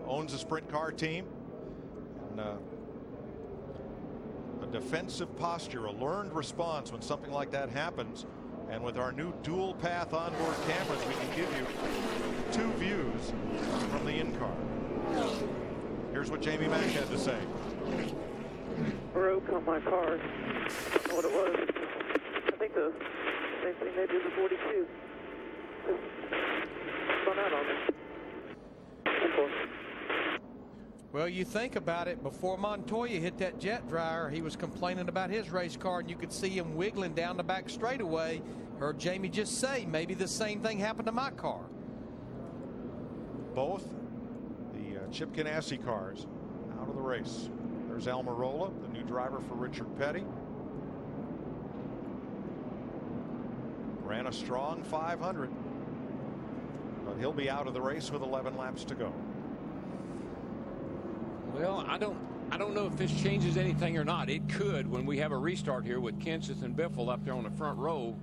owns a sprint car team, and a defensive posture, a learned response when something like that happens. And with our new dual path onboard cameras, we can give you 2 views from the in-car. Here's what Jamie Mack had to say. broke on my car. I don't know what it was. I think the same thing they did the 42. Spun out on me. Well, you think about it, before Montoya hit that jet dryer, he was complaining about his race car, and you could see him wiggling down the back straightaway. Heard Jamie just say, maybe the same thing happened to my car. Both the Chip Ganassi cars out of the race. There's Almirola, the new driver for Richard Petty. Ran a strong 500, but he'll be out of the race with 11 laps to go. Well, I don't know if this changes anything or not. It could when we have a restart here with Kenseth and Biffle up there on the front row.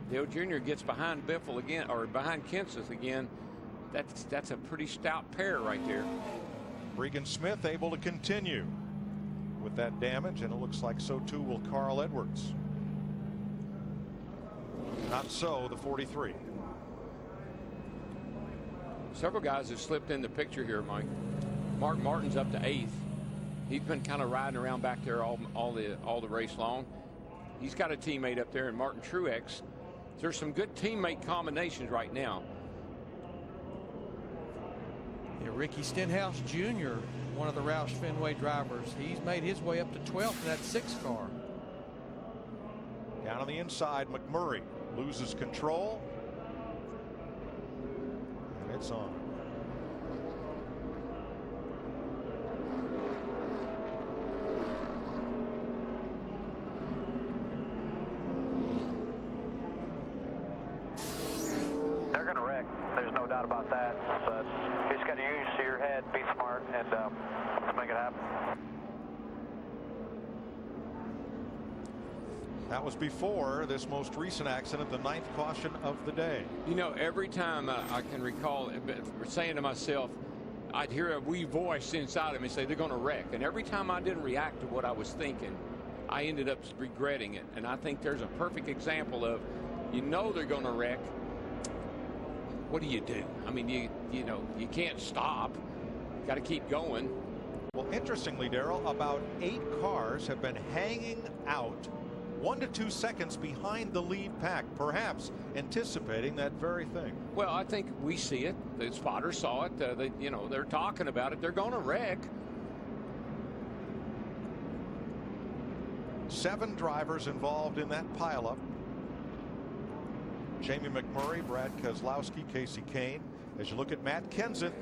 Dale Jr. gets behind Biffle again, or behind Kenseth again. That's a pretty stout pair right there. Regan Smith able to continue with that damage, and it looks like so too will Carl Edwards. Not so the 43. Several guys have slipped in the picture here, Mike. Mark Martin's up to 8th. He's been kind of riding around back there all the race long. He's got a teammate up there in Martin Truex. There's some good teammate combinations right now. Yeah, Ricky Stenhouse Jr., one of the Roush Fenway drivers, he's made his way up to 12th in that 6th car. Down on the inside, McMurray loses control, and it's on. They're going to wreck. There's no doubt about that. So you just got to use your head, be smart, and let's make it happen. That was before this most recent accident, the 9th caution of the day. You know, every time I can recall saying to myself, I'd hear a wee voice inside of me say they're going to wreck. And every time I didn't react to what I was thinking, I ended up regretting it. And I think there's a perfect example of, you know, they're going to wreck. What do you do? I mean, you know, you can't stop. You got to keep going. Well, interestingly, Darrell, about 8 cars have been hanging out 1 to 2 seconds behind the lead pack, perhaps anticipating that very thing. Well, I think we see it. The spotters saw it. They're talking about it. They're going to wreck. 7 drivers involved in that pileup. Jamie McMurray, Brad Keselowski, Casey Kane. As you look at Matt Kenseth,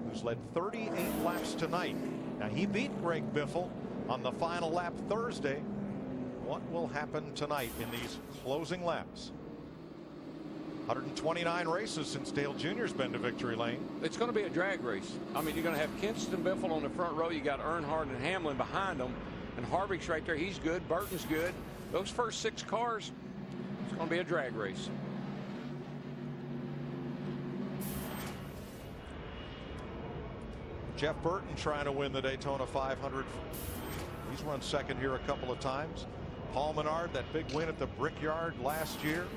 who's led 38 laps tonight. Now, he beat Greg Biffle on the final lap Thursday. What will happen tonight in these closing laps? 129 races since Dale Jr.'s been to victory lane. It's going to be a drag race. I mean, you're going to have Kenseth and Biffle on the front row. You got Earnhardt and Hamlin behind them. And Harvick's right there. He's good. Burton's good. Those first 6 cars, it's going to be a drag race. Jeff Burton trying to win the Daytona 500. He's run second here a couple of times. Paul Menard, that big win at the Brickyard last year.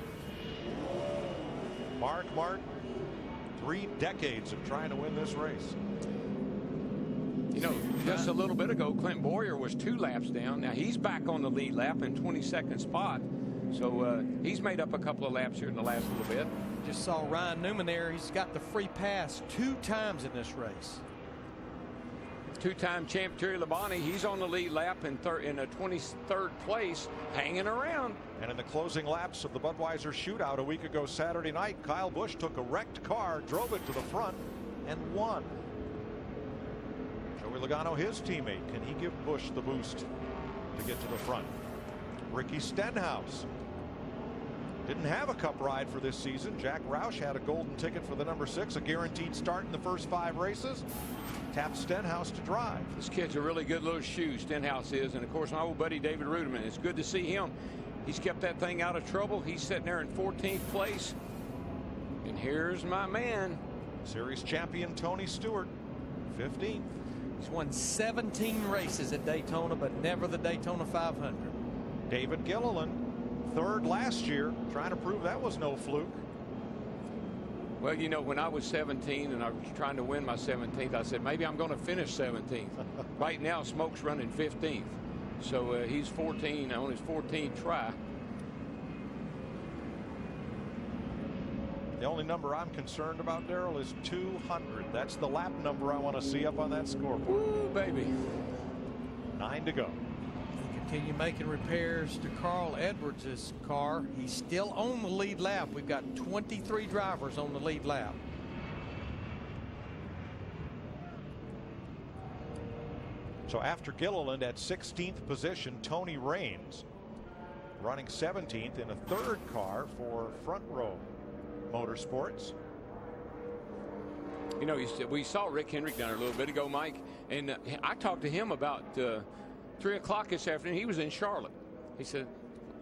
Mark Martin, 3 decades of trying to win this race. You know, just a little bit ago, Clint Boyer was 2 laps down. Now he's back on the lead lap in 22nd spot. So he's made up a couple of laps here in the last little bit. Just saw Ryan Newman there. He's got the free pass 2 times in this race. 2-time champ Terry Labonte, he's on the lead lap in a 23rd place, hanging around. And in the closing laps of the Budweiser shootout a week ago Saturday night, Kyle Busch took a wrecked car, drove it to the front, and won. Joey Logano, his teammate, can he give Busch the boost to get to the front? Ricky Stenhouse didn't have a cup ride for this season. Jack Roush had a golden ticket for the number 6, a guaranteed start in the first 5 races. Tapped Stenhouse to drive. This kid's a really good little shoe, Stenhouse is. And of course, my old buddy David Ruderman. It's good to see him. He's kept that thing out of trouble. He's sitting there in 14th place. And here's my man, series champion Tony Stewart, 15th. He's won 17 races at Daytona, but never the Daytona 500. David Gilliland, 3rd last year, trying to prove that was no fluke. Well, you know, when I was 17 and I was trying to win my 17th, I said, maybe I'm going to finish 17th. Right now, Smoke's running 15th. So he's 14 on his 14th try. The only number I'm concerned about, Darrell, is 200. That's the lap number I want to see up on that scoreboard. Ooh, baby. 9 to go. Continue making repairs to Carl Edwards' car. He's still on the lead lap. We've got 23 drivers on the lead lap. So after Gilliland at 16th position, Tony Raines running 17th in a third car for Front Row Motorsports. You know, we saw Rick Hendrick down there a little bit ago, Mike, and I talked to him about 3 o'clock this afternoon. He was in Charlotte. He said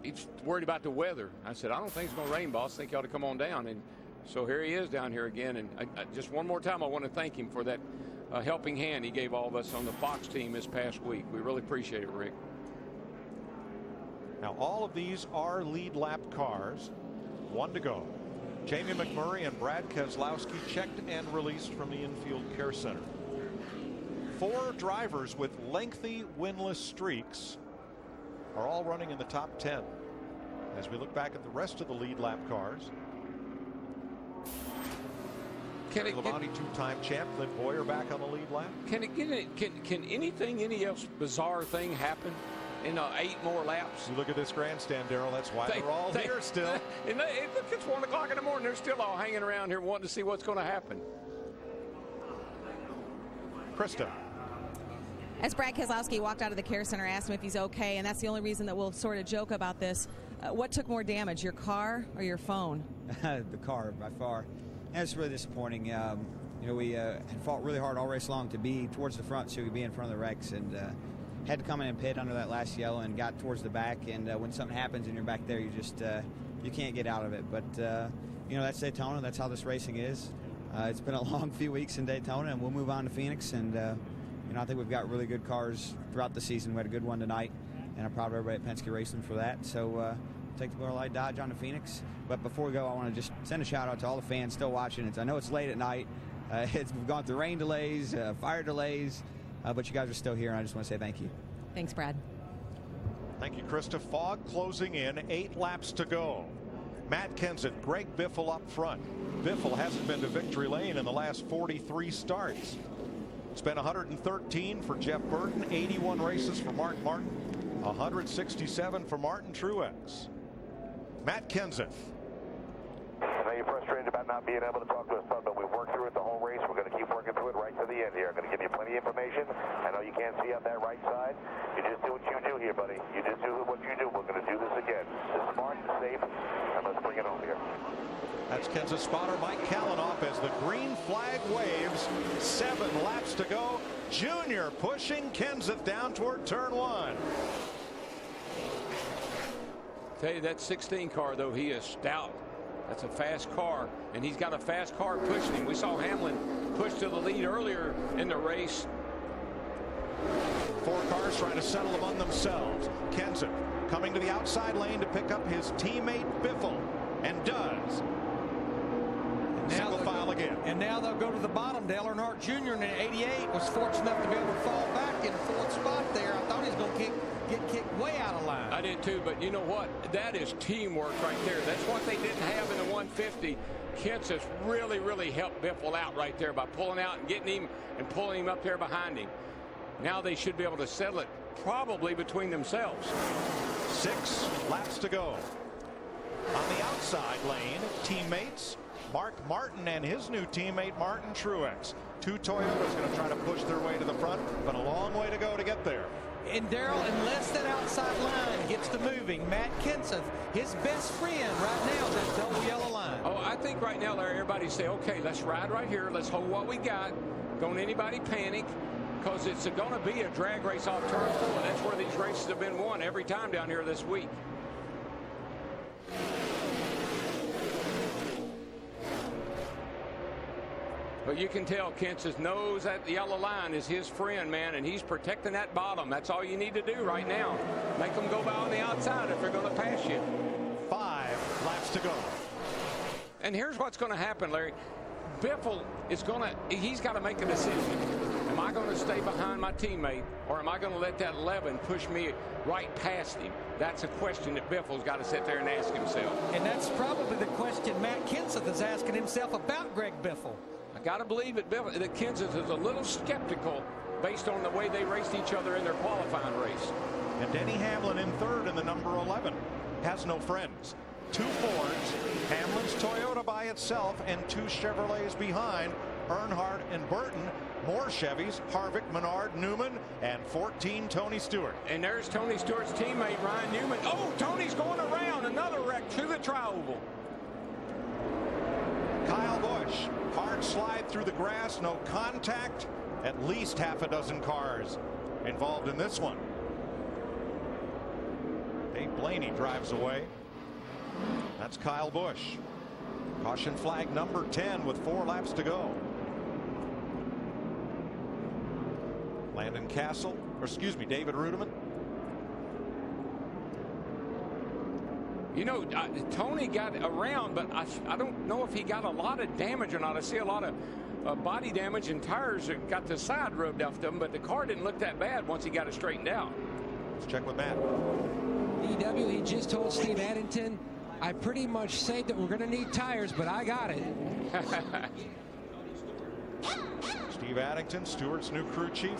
he's worried about the weather. I said, I don't think it's going to rain, boss. I think you ought to come on down. And so here he is down here again. And just one more time, I want to thank him for that helping hand he gave all of us on the Fox team this past week. We really appreciate it, Rick. Now, all of these are lead lap cars. 1 to go. Jamie McMurray and Brad Keselowski checked and released from the infield care center. 4 drivers with lengthy winless streaks are all running in the top 10. As we look back at the rest of the lead lap cars, Labonte, 2-time champ, Clint Boyer back on the lead lap. Can any else bizarre thing happen in 8 more laps? You look at this grandstand, Darrell. That's why they're all here still. And it's 1 o'clock in the morning. They're still all hanging around here wanting to see what's going to happen. Krista. As Brad Keselowski walked out of the care center, asked him if he's okay, and that's the only reason that we'll sort of joke about this. What took more damage, your car or your phone? The car, by far. And it's really disappointing. You know, we had fought really hard all race long to be towards the front so we could be in front of the wrecks, and had to come in and pit under that last yellow and got towards the back. And when something happens and you're back there, you just you can't get out of it. But you know, that's Daytona. That's how this racing is. It's been a long few weeks in Daytona, and we'll move on to Phoenix. And you know, I think we've got really good cars throughout the season. We had a good one tonight, and I'm proud of everybody at Penske Racing for that. So take the Miller Lite Dodge on to Phoenix. But before we go, I want to just send a shout out to all the fans still watching. I know it's late at night. We've gone through rain delays, fire delays, but you guys are still here, and I just want to say thank you. Thanks, Brad. Thank you, Krista. Fog closing in, 8 laps to go. Matt Kenseth, Greg Biffle up front. Biffle hasn't been to victory lane in the last 43 starts. It's been 113 for Jeff Burton, 81 races for Mark Martin, 167 for Martin Truex. Matt Kenseth. I know you're frustrated about not being able to talk to us, but we've worked through it the whole race. We're going to keep working through it right to the end here. I'm going to give you plenty of information. I know you can't see on that right side. You just do what you do here, buddy. You just do what you do. We're going to do this again. It's smart, safe, and let's bring it home here. That's Kenseth spotter Mike Kalanoff as the green flag waves. 7 laps to go. Junior pushing Kenseth down toward turn 1. Tell you, that 16 car, though, he is stout. That's a fast car, and he's got a fast car pushing him. We saw Hamlin push to the lead earlier in the race. 4 cars trying to settle among themselves. Kenseth coming to the outside lane to pick up his teammate Biffle, and does. Single file again. And now they'll go to the bottom. Dale Earnhardt Jr. in 88 was fortunate enough to be able to fall back in 4th spot there. I thought he was going to get kicked way out of line. I did too, but you know what? That is teamwork right there. That's what they didn't have in the 150. Kenseth really helped Biffle out right there by pulling out and getting him and pulling him up there behind him. Now they should be able to settle it probably between themselves. 6 laps to go. On the outside lane, teammates Mark Martin and his new teammate Martin Truex. 2 Toyotas going to try to push their way to the front, but a long way to go to get there. And Darrell, unless that outside line gets to moving, Matt Kenseth, his best friend right now is that double yellow line. Oh, I think right now, Larry, everybody say, okay, let's ride right here. Let's hold what we got. Don't anybody panic, because it's going to be a drag race off turn 4. That's where these races have been won every time down here this week. But you can tell Kenseth knows that the yellow line is his friend, man, and he's protecting that bottom. That's all you need to do right now. Make them go by on the outside if they're going to pass you. 5 laps to go. And here's what's going to happen, Larry. Biffle is he's got to make a decision. Am I going to stay behind my teammate, or am I going to let that 11 push me right past him? That's a question that Biffle's got to sit there and ask himself. And that's probably the question Matt Kenseth is asking himself about Greg Biffle. I got to believe that Kenseth is a little skeptical based on the way they raced each other in their qualifying race. And Denny Hamlin in third in the number 11. Has no friends. 2 Fords, Hamlin's Toyota by itself, and 2 Chevrolets behind, Earnhardt and Burton. More Chevys, Harvick, Menard, Newman, and 14 Tony Stewart. And there's Tony Stewart's teammate, Ryan Newman. Oh, Tony's going around. Another wreck to the tri-oval. Kyle Busch, hard slide through the grass, no contact. At least half a dozen cars involved in this one. Dave Blaney drives away. That's Kyle Busch. Caution flag number 10 with 4 laps to go. Landon Castle, or excuse me, David Rudiman. You know, Tony got around, but I don't know if he got a lot of damage or not. I see a lot of body damage and tires that got the side rubbed off them, but the car didn't look that bad once he got it straightened out. Let's check with Matt. EW, he just told Steve Addington, I pretty much said that we're going to need tires, but I got it. Steve Addington, Stewart's new crew chief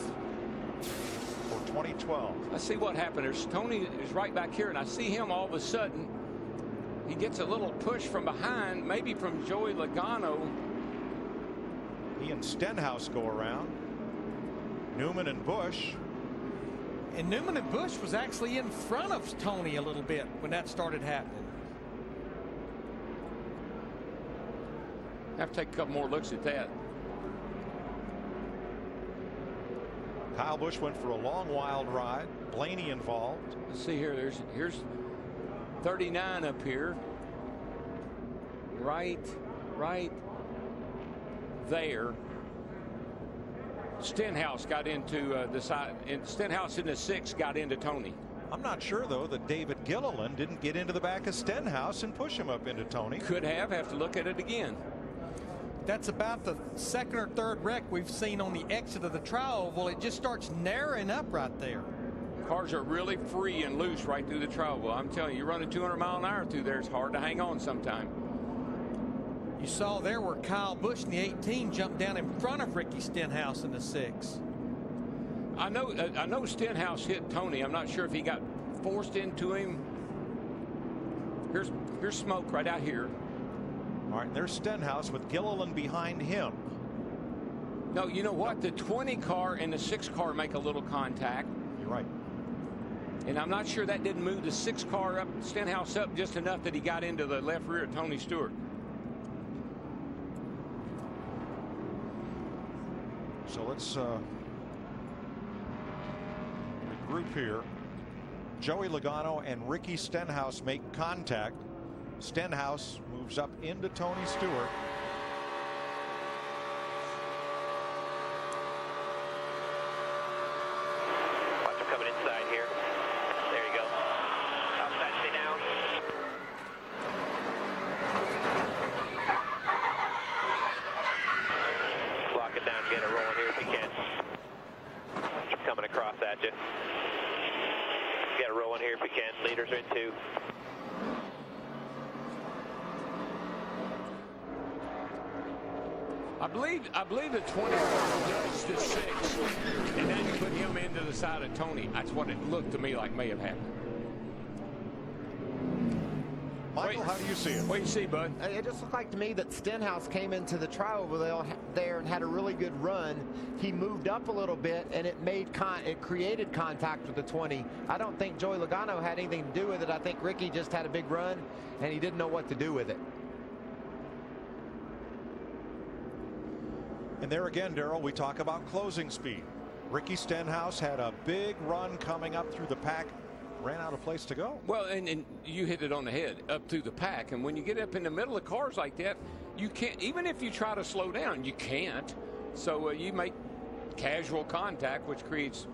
for 2012. I see what happened. Tony is right back here, and I see him all of a sudden. He gets a little push from behind, maybe from Joey Logano. He and Stenhouse go around. Newman and Busch. And Newman and Busch was actually in front of Tony a little bit when that started happening. Have to take a couple more looks at that. Kyle Busch went for a long, wild ride. Blaney involved. Let's see here. Here's 39 up here. Right there. Stenhouse got into the side, and Stenhouse in the 6 got into Tony. I'm not sure, though, that David Gilliland didn't get into the back of Stenhouse and push him up into Tony. Could have to look at it again. That's about the 2nd or 3rd wreck we've seen on the exit of the tri-oval. It just starts narrowing up right there. Cars are really free and loose right through the tri-oval. I'm telling you, you're running 200 mile an hour through there. It's hard to hang on sometime. You saw there where Kyle Busch in the 18 jumped down in front of Ricky Stenhouse in the 6. I know Stenhouse hit Tony. I'm not sure if he got forced into him. Here's smoke right out here. All right, there's Stenhouse with Gilliland behind him. No, you know what? The 20 car and the 6 car make a little contact. You're right. And I'm not sure that didn't move the 6 car up, Stenhouse up just enough that he got into the left rear of Tony Stewart. So let's regroup here. Joey Logano and Ricky Stenhouse make contact. Stenhouse moves up into Tony Stewart. Watch him coming inside here. There you go. Top that, stay down. Lock it down, get it rolling here if you can. Watch him coming across at you. Get it rolling here if you can. Leaders are in 2. I believe the 20 does the 6, and then you put him into the side of Tony. That's what it looked to me like may have happened. Michael, how do you see it? What do you see, bud? It just looked like to me that Stenhouse came into the tri-oval there and had a really good run. He moved up a little bit, and it created contact with the 20. I don't think Joey Logano had anything to do with it. I think Ricky just had a big run, and he didn't know what to do with it. And there again, Darrell, we talk about closing speed. Ricky Stenhouse had a big run coming up through the pack, ran out of place to go. Well, and you hit it on the head, up through the pack. And when you get up in the middle of cars like that, you can't, even if you try to slow down, you can't. So you make casual contact, which creates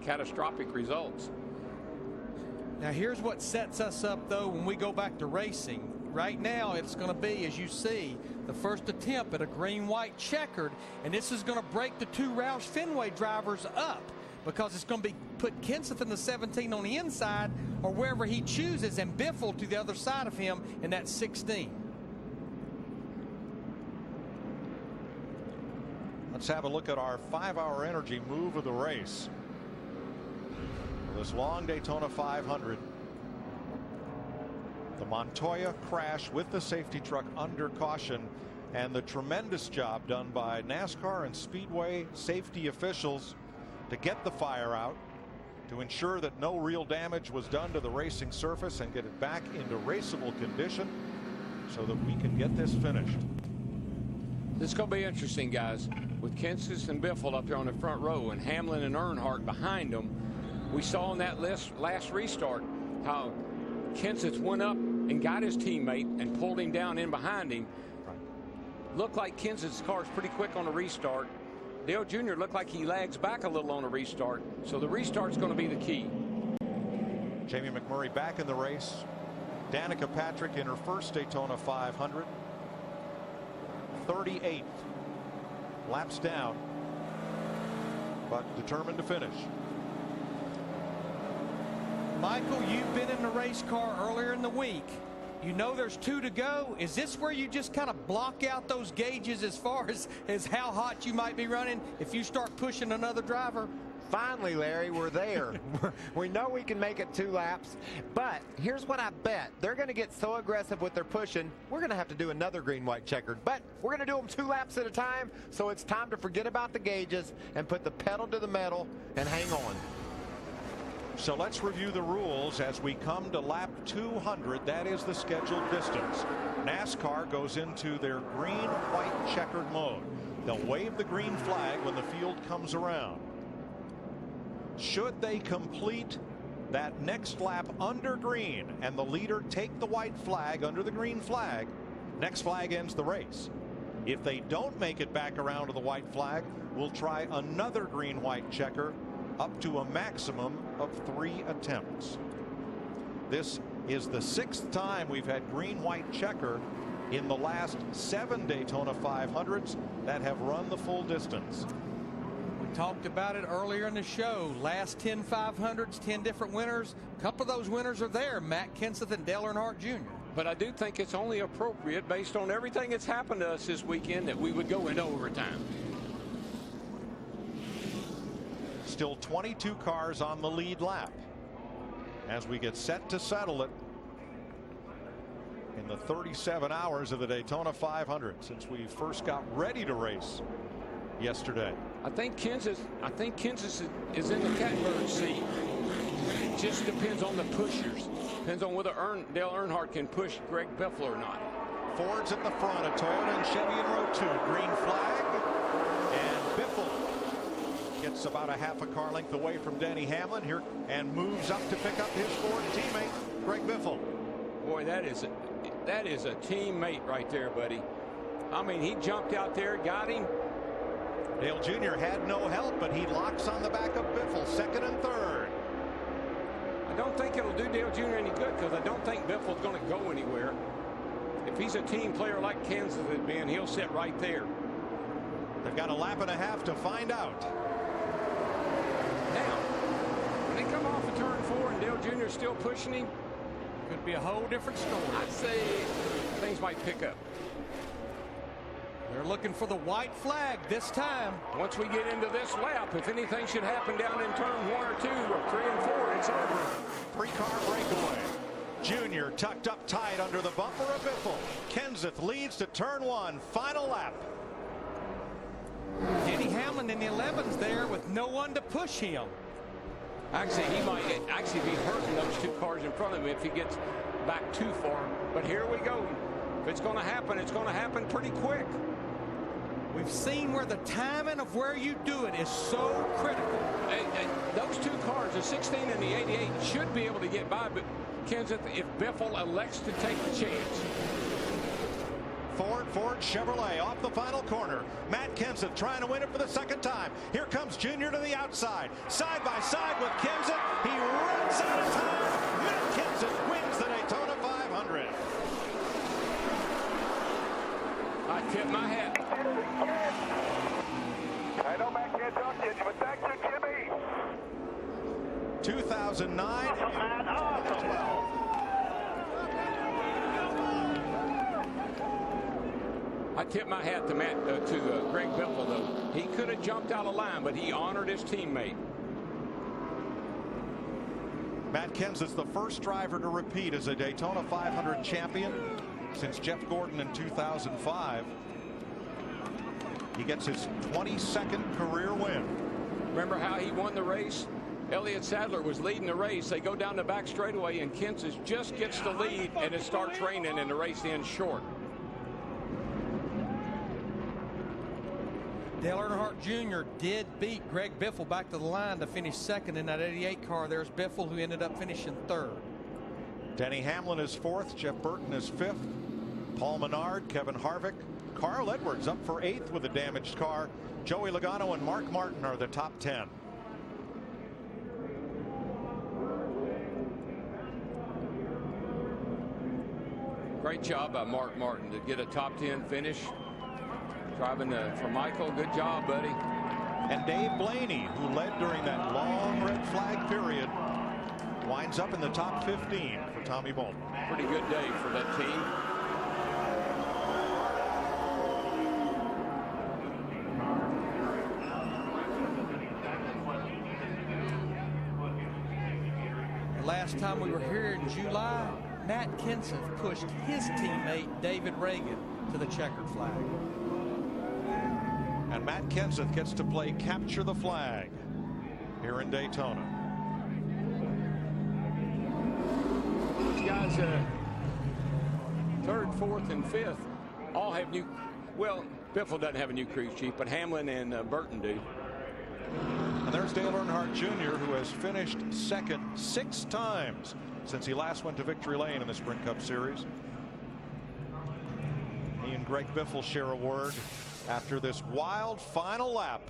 catastrophic results. Now here's what sets us up, though, when we go back to racing. right now it's going to be, as you see, the first attempt at a green-white checkered, and this is going to break the two Roush Fenway drivers up, because it's going to be put Kenseth in the 17 on the inside or wherever he chooses, and Biffle to the other side of him in that 16. Let's have a look at our 5-hour energy move of the race. For this long Daytona 500. The Montoya crash with the safety truck under caution, and the tremendous job done by NASCAR and Speedway safety officials to get the fire out, to ensure that no real damage was done to the racing surface and get it back into raceable condition so that we can get this finished. This is going to be interesting, guys. With Kenseth and Biffle up there on the front row and Hamlin and Earnhardt behind them, we saw in that last restart how Kenseth went up and got his teammate and pulled him down in behind him. Looked like Kenseth's car's pretty quick on the restart. Dale Jr. looked like he lags back a little on the restart, so the restart's going to be the key. Jamie McMurray back in the race. Danica Patrick in her first Daytona 500. 38th. Laps down, but determined to finish. Michael, you've been in the race car earlier in the week. You know there's 2 to go. Is this where you just kind of block out those gauges as far as how hot you might be running if you start pushing another driver? Finally, Larry, we're there. We know we can make it 2 laps, but here's what I bet. They're going to get so aggressive with their pushing, we're going to have to do another green-white checkered, but we're going to do them 2 laps at a time, so it's time to forget about the gauges and put the pedal to the metal and hang on. So let's review the rules as we come to lap 200. That is the scheduled distance. NASCAR goes into their green-white checkered mode. They'll wave the green flag when the field comes around. Should they complete that next lap under green and the leader take the white flag under the green flag, next flag ends the race. If they don't make it back around to the white flag, we'll try another green-white checker up to a maximum of 3 attempts. This is the 6th time we've had green-white checker in the last 7 Daytona 500s that have run the full distance. We talked about it earlier in the show. Last 10 500s, 10 different winners. A couple of those winners are there, Matt Kenseth and Dale Earnhardt Jr. But I do think it's only appropriate, based on everything that's happened to us this weekend, that we would go into overtime. Still 22 cars on the lead lap as we get set to settle it in the 37 hours of the Daytona 500 since we first got ready to race yesterday. I think Kenseth is in the catbird seat. It just depends on the pushers. Depends on whether Dale Earnhardt can push Greg Biffle or not. Ford's at the front, a Toyota and Chevy in row 2. Green flag, and Biffle gets about a half a car length away from Denny Hamlin here and moves up to pick up his Ford teammate, Greg Biffle. Boy, that is a teammate right there, buddy. I mean, he jumped out there, got him. Dale Jr. had no help, but he locks on the back of Biffle, 2nd and 3rd. I don't think it'll do Dale Jr. any good, because I don't think Biffle's going to go anywhere. If he's a team player like Kenseth has been, he'll sit right there. They've got a lap and a half to find out. Now, when they come off of turn 4 and Dale Jr. is still pushing him, could be a whole different story. I'd say things might pick up. They're looking for the white flag this time. Once we get into this lap, if anything should happen down in turn 1 or 2 or 3 and 4, it's over. 3-car breakaway. Junior tucked up tight under the bumper of Biffle. Kenseth leads to turn 1. Final lap. Denny Hamlin in the 11s there with no one to push him. Actually, he might actually be hurting those 2 cars in front of him if he gets back too far. But here we go. If it's going to happen, it's going to happen pretty quick. We've seen where the timing of where you do it is so critical. Those 2 cars, the 16 and the 88, should be able to get by Kenseth if Biffle elects to take the chance. Ford Chevrolet off the final corner. Matt Kenseth trying to win it for the 2nd time. Here comes Junior to the outside. Side by side with Kenseth. He runs out of time. Matt Kenseth wins the Daytona 500. I tip my hat. I know Matt can't talk to you, but thank you, Jimmy. 2009. Awesome, man. Awesome. I tip my hat to Greg Biffle, though. He could have jumped out of line, but he honored his teammate. Matt Kenseth's the first driver to repeat as a Daytona 500 champion since Jeff Gordon in 2005. He gets his 22nd career win. Remember how he won the race? Elliott Sadler was leading the race. They go down the back straightaway, and Kenseth just gets the lead, and it starts raining, and the race ends short. Dale Earnhardt Jr. did beat Greg Biffle back to the line to finish second in that 88 car. There's Biffle, who ended up finishing third. Denny Hamlin is fourth. Jeff Burton is fifth. Paul Menard, Kevin Harvick, Carl Edwards up for eighth with a damaged car. Joey Logano and Mark Martin are the top 10. Great job by Mark Martin to get a top 10 finish. Driving for Michael. Good job, buddy. And Dave Blaney, who led during that long red flag period, winds up in the top 15 for Tommy Bolton. Pretty good day for that team. Last time we were here in July, Matt Kenseth pushed his teammate David Reagan to the checkered flag. And Matt Kenseth gets to play capture the flag here in Daytona. These guys, third, fourth, and fifth, all have new. Well, Biffle doesn't have a new crew chief, but Hamlin and Burton do. And there's Dale Earnhardt Jr., who has finished second 6 times since he last went to victory lane in the Sprint Cup Series. He and Greg Biffle share a word after this wild final lap.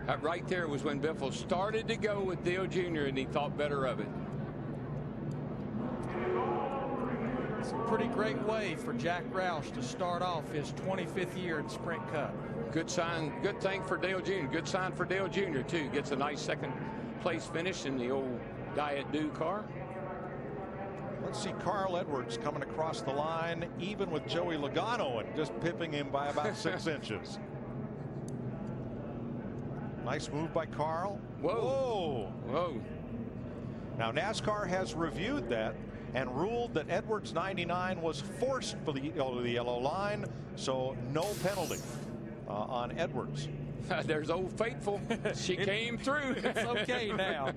That right there was when Biffle started to go with Dale Jr. and he thought better of it. It's a pretty great way for Jack Roush to start off his 25th year in Sprint Cup. Good sign, good thing for Dale Jr. Good sign for Dale Jr. too. Gets a nice second place finish in the old Diet Dew car. Let's see Carl Edwards coming across the line, even with Joey Logano, and just pipping him by about 6 inches. Nice move by Carl. Whoa. Whoa. Now NASCAR has reviewed that and ruled that Edwards 99 was forced for the yellow line, so no penalty on Edwards. There's Old Faithful. She came through. It's okay now.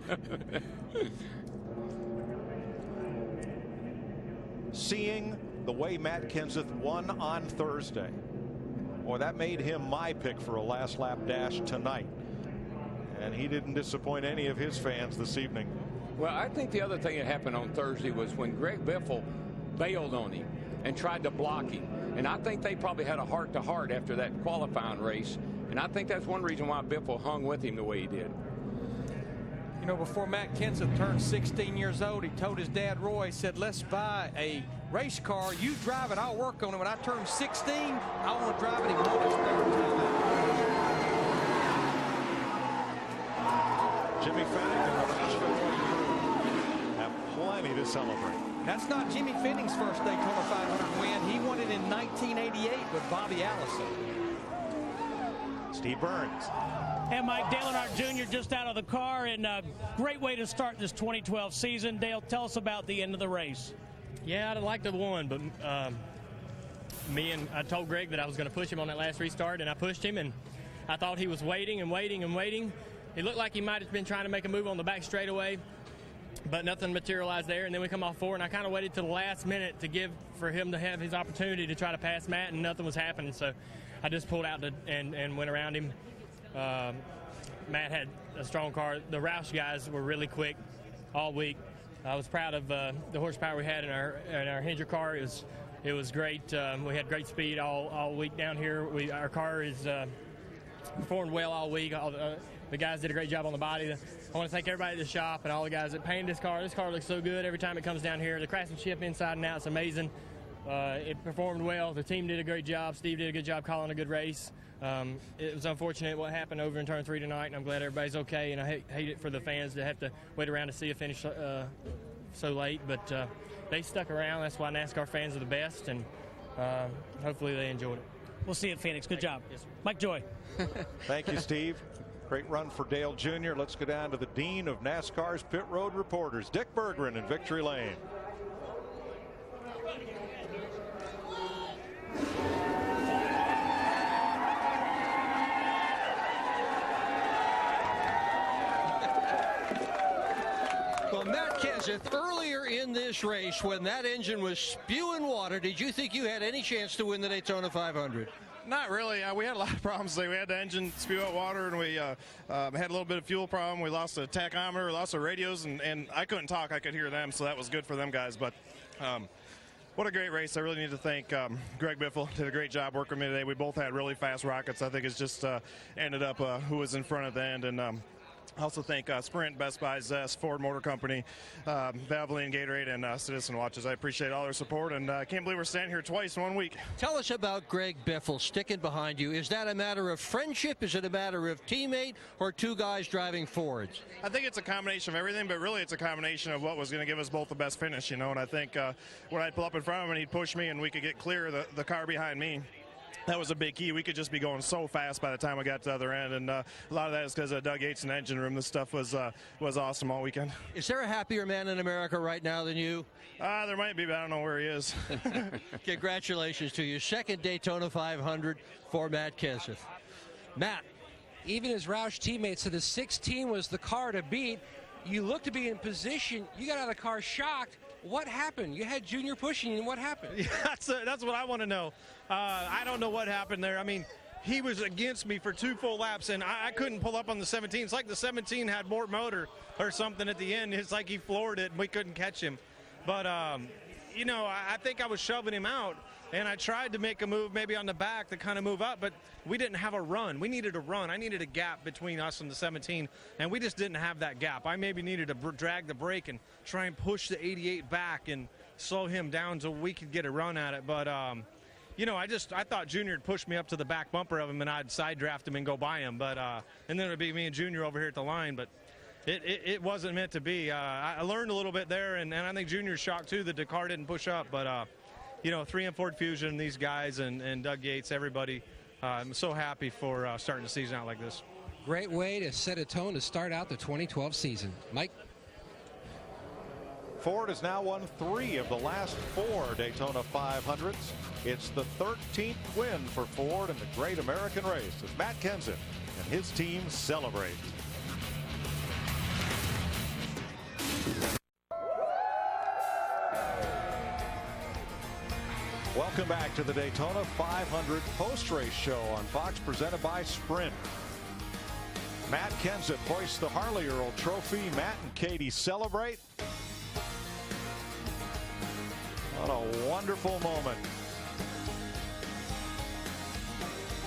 Seeing the way Matt Kenseth won on Thursday, boy, that made him my pick for a last lap dash tonight. And he didn't disappoint any of his fans this evening. Well, I think the other thing that happened on Thursday was when Greg Biffle bailed on him and tried to block him. And I think they probably had a heart-to-heart after that qualifying race. And I think that's one reason why Biffle hung with him the way he did. You know, before Matt Kenseth turned 16 years old, he told his dad, Roy, he said, let's buy a race car. You drive it, I'll work on it. When I turn 16, I want to drive it. He won his third time. Jimmy Fennick and the Nashville crew have plenty to celebrate. That's not Jimmy Fenning's first Daytona 500 win. He won it in 1988 with Bobby Allison. Steve Burns. And Mike, Dale Earnhardt Jr. just out of the car, and a great way to start this 2012 season. Dale, tell us about the end of the race. Yeah, I'd have liked to have won, but I told Greg that I was going to push him on that last restart, and I pushed him, and I thought he was waiting and waiting and waiting. It looked like he might have been trying to make a move on the back straightaway, but nothing materialized there. And then we come off forward, and I kind of waited to the last minute for him to have his opportunity to try to pass Matt, and nothing was happening. So I just pulled out and went around him. Matt had a strong car. The Roush guys were really quick all week. I was proud of the horsepower we had in our Hendrick car. It was great. We had great speed all week down here. Our car is performed well all week. the guys did a great job on the body. I want to thank everybody at the shop and all the guys that painted this car. This car looks so good every time it comes down here. The craftsmanship inside and out is amazing. It performed well. The team did a great job. Steve did a good job calling a good race. It was unfortunate what happened over in turn 3 tonight, and I'm glad everybody's okay. And I hate it for the fans to have to wait around to see a finish so late, but they stuck around. That's why NASCAR fans are the best, and hopefully they enjoyed it. We'll see you at Phoenix. Good job. Yes, sir. Mike Joy. Thank you, Steve. Great run for Dale Jr. Let's go down to the Dean of NASCAR's Pit Road Reporters, Dick Berggren in Victory Lane. Well, Matt Kenseth, earlier in this race, when that engine was spewing water, did you think you had any chance to win the Daytona 500? Not really. We had a lot of problems today. We had the engine spew out water, and we had a little bit of fuel problem. We lost a tachometer, lost our radios, and I couldn't talk. I could hear them, so that was good for them guys. But what a great race. I really need to thank Greg Biffle. Did a great job working with me today. We both had really fast rockets. I think it's just ended up who was in front at the end. And also thank Sprint, Best Buy, Zest, Ford Motor Company, Valvoline, Gatorade, and Citizen Watches. I appreciate all their support, and I can't believe we're standing here twice in 1 week. Tell us about Greg Biffle sticking behind you. Is that a matter of friendship? Is it a matter of teammate, or two guys driving Fords? I think it's a combination of everything, but really it's a combination of what was going to give us both the best finish, and I think when I'd pull up in front of him and he'd push me and we could get clear of the car behind me, that was a big key. We could just be going so fast by the time we got to the other end, and a lot of that is because of Doug Yates in the engine room. This stuff was awesome all weekend. Is there a happier man in America right now than you? There might be, but I don't know where he is. Congratulations to you. Second Daytona 500 for Matt Kenseth. Matt. Even his Roush teammates said the 16 was the car to beat. You look to be in position. You got out of the car shocked. What happened? You had Junior pushing you, and what happened? Yeah, that's what I want to know. I don't know what happened there. I mean, he was against me for 2 full laps, and I couldn't pull up on the 17. It's like the 17 had more motor or something at the end. It's like he floored it, and we couldn't catch him. But, I think I was shoving him out, and I tried to make a move maybe on the back to kind of move up, but we didn't have a run. We needed a run. I needed a gap between us and the 17, and we just didn't have that gap. I maybe needed to drag the brake and try and push the 88 back and slow him down so we could get a run at it. But, I thought Junior had pushed me up to the back bumper of him, and I'd side draft him and go by him. But and then it would be me and Junior over here at the line. But it wasn't meant to be. I learned a little bit there, and I think Junior's shocked, too, that the car didn't push up. But, 3 and Ford Fusion, these guys, and Doug Yates, everybody, I'm so happy for starting the season out like this. Great way to set a tone to start out the 2012 season. Mike? Ford has now won 3 of the last 4 Daytona 500s. It's the 13th win for Ford in the Great American Race as Matt Kenseth and his team celebrate. Welcome back to the Daytona 500 post-race show on Fox, presented by Sprint. Matt Kenseth hoists the Harley Earl Trophy. Matt and Katie celebrate. What a wonderful moment.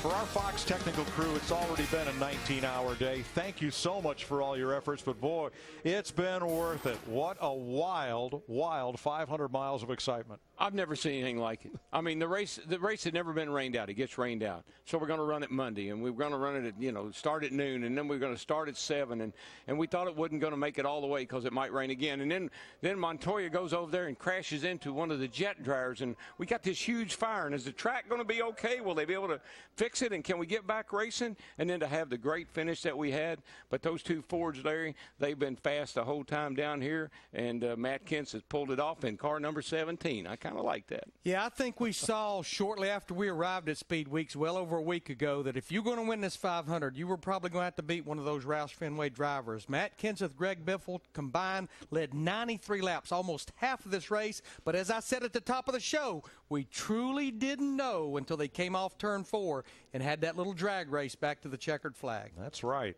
For our Fox technical crew, it's already been a 19-hour day. Thank you so much for all your efforts, but boy, it's been worth it. What a wild, wild 500 miles of excitement. I've never seen anything like it. I mean, the race had never been rained out. It gets rained out. So we're going to run it Monday, and we're going to run it at, start at noon, and then we're going to start at 7, and we thought it wasn't going to make it all the way because it might rain again. And then Montoya goes over there and crashes into one of the jet dryers, and we got this huge fire. And is the track going to be okay? Will they be able to fix it, and can we get back racing? And then to have the great finish that we had. But those 2 Fords, Larry, they've been fast the whole time down here, and Matt Kenseth has pulled it off in car number 17. I kind of like that. Yeah, I think we saw shortly after we arrived at Speed Weeks, well over a week ago, that if you're going to win this 500, you were probably going to have to beat one of those Roush Fenway drivers. Matt Kenseth, Greg Biffle combined led 93 laps, almost half of this race. But as I said at the top of the show, we truly didn't know until they came off turn 4 and had that little drag race back to the checkered flag. That's right.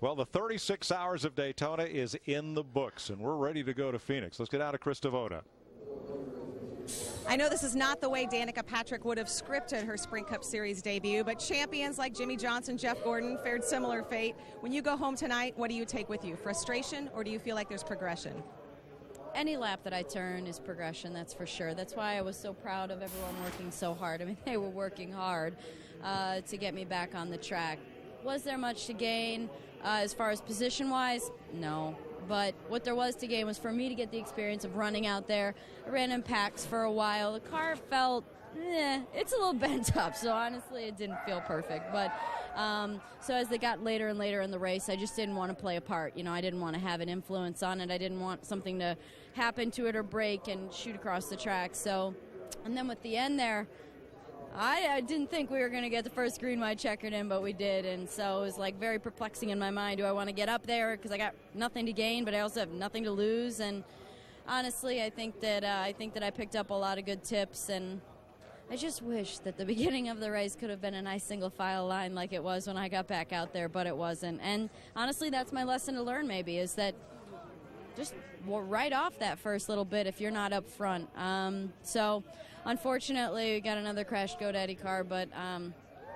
Well, the 36 hours of Daytona is in the books, and we're ready to go to Phoenix. Let's get out of Chris Devoda. I know this is not the way Danica Patrick would have scripted her Sprint Cup Series debut, but champions like Jimmy Johnson, Jeff Gordon fared similar fate. When you go home tonight, what do you take with you? Frustration, or do you feel like there's progression? Any lap that I turn is progression, that's for sure. That's why I was so proud of everyone working so hard. I mean, they were working hard to get me back on the track. Was there much to gain as far as position-wise? No. But what there was to gain was for me to get the experience of running out there. I ran in packs for a while. The car felt, it's a little bent up, so honestly it didn't feel perfect. But so as they got later and later in the race, I just didn't want to play a part. You know, I didn't want to have an influence on it. I didn't want something to happen to it or break and shoot across the track. So, and then with the end there, I didn't think we were going to get the first green light checkered in, but we did, and so it was like very perplexing in my mind. Do I want to get up there because I got nothing to gain, but I also have nothing to lose? And honestly, I think that I picked up a lot of good tips, and I just wish that the beginning of the race could have been a nice single file line like it was when I got back out there, but it wasn't. And honestly, that's my lesson to learn. Maybe is that just right off that first little bit if you're not up front. So. Unfortunately, we got another crashed GoDaddy car, but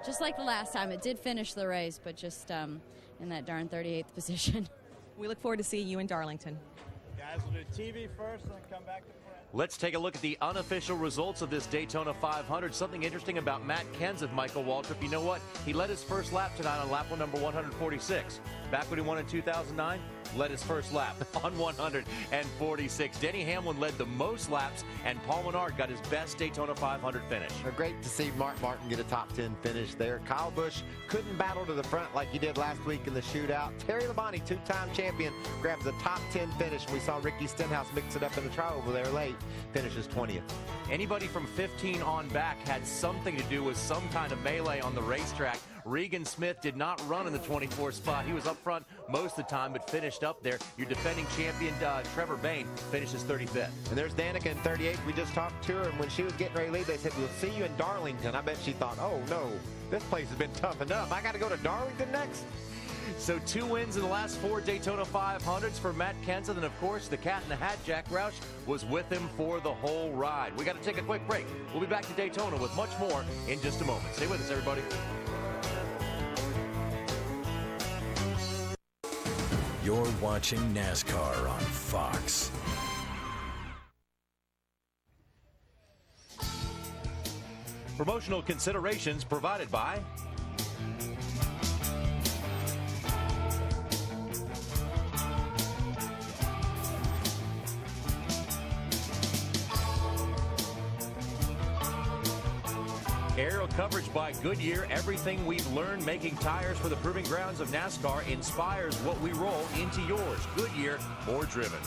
just like the last time, it did finish the race, but just in that darn 38th position. We look forward to seeing you in Darlington. Guys, we'll do TV first and then come back to press. Let's take a look at the unofficial results of this Daytona 500. Something interesting about Matt Kenseth, Michael Waltrip. You know what? He led his first lap tonight on lap number 146. Back when he won in 2009, led his first lap on 146. Denny Hamlin led the most laps, and Paul Menard got his best Daytona 500 finish. Great to see Mark Martin get a top 10 finish there. Kyle Busch couldn't battle to the front like he did last week in the shootout. Terry Labonte, two-time champion, grabs a top 10 finish. We saw Ricky Stenhouse mix it up in the trial over there late, finishes 20th. Anybody from 15 on back had something to do with some kind of melee on the racetrack. Regan Smith did not run in the 24th spot. He was up front most of the time, but finished up there. Your defending champion, Trevor Bayne, finishes 35th. And there's Danica in 38th. We just talked to her, and when she was getting ready to leave, they said, we'll see you in Darlington. I bet she thought, oh, no, this place has been tough enough. I got to go to Darlington next? So 2 wins in the last 4 Daytona 500s for Matt Kenseth, and of course the cat in the hat, Jack Roush, was with him for the whole ride. We got to take a quick break. We'll be back to Daytona with much more in just a moment. Stay with us, everybody. You're watching NASCAR on Fox. Promotional considerations provided by aerial coverage by Goodyear. Everything we've learned making tires for the proving grounds of NASCAR inspires what we roll into yours. Goodyear, more driven.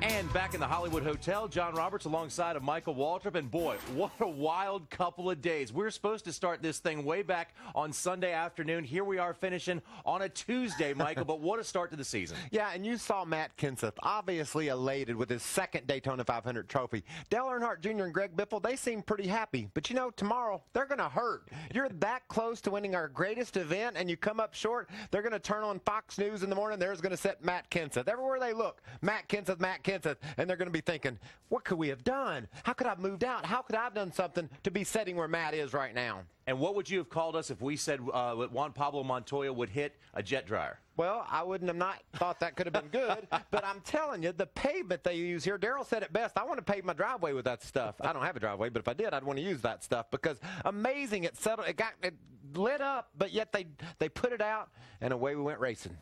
And back in the Hollywood Hotel, John Roberts alongside of Michael Waltrip. And boy, what a wild couple of days. We were supposed to start this thing way back on Sunday afternoon. Here we are finishing on a Tuesday, Michael, but what a start to the season. Yeah, and you saw Matt Kenseth obviously elated with his second Daytona 500 trophy. Dale Earnhardt Jr. and Greg Biffle, they seem pretty happy. But you know, tomorrow, they're going to hurt. You're that close to winning our greatest event, and you come up short, they're going to turn on Fox News in the morning. There's going to set Matt Kenseth. Everywhere they look, Matt Kenseth, Matt Kenseth. And they're going to be thinking, what could we have done? How could I have moved out? How could I have done something to be sitting where Matt is right now? And what would you have called us if we said Juan Pablo Montoya would hit a jet dryer? Well, I wouldn't have not thought that could have been good, but I'm telling you, the pavement they use here, Darrell said it best, I want to pave my driveway with that stuff. I don't have a driveway, but if I did, I'd want to use that stuff because amazing, it settled, it lit up, but yet they put it out, and away we went racing.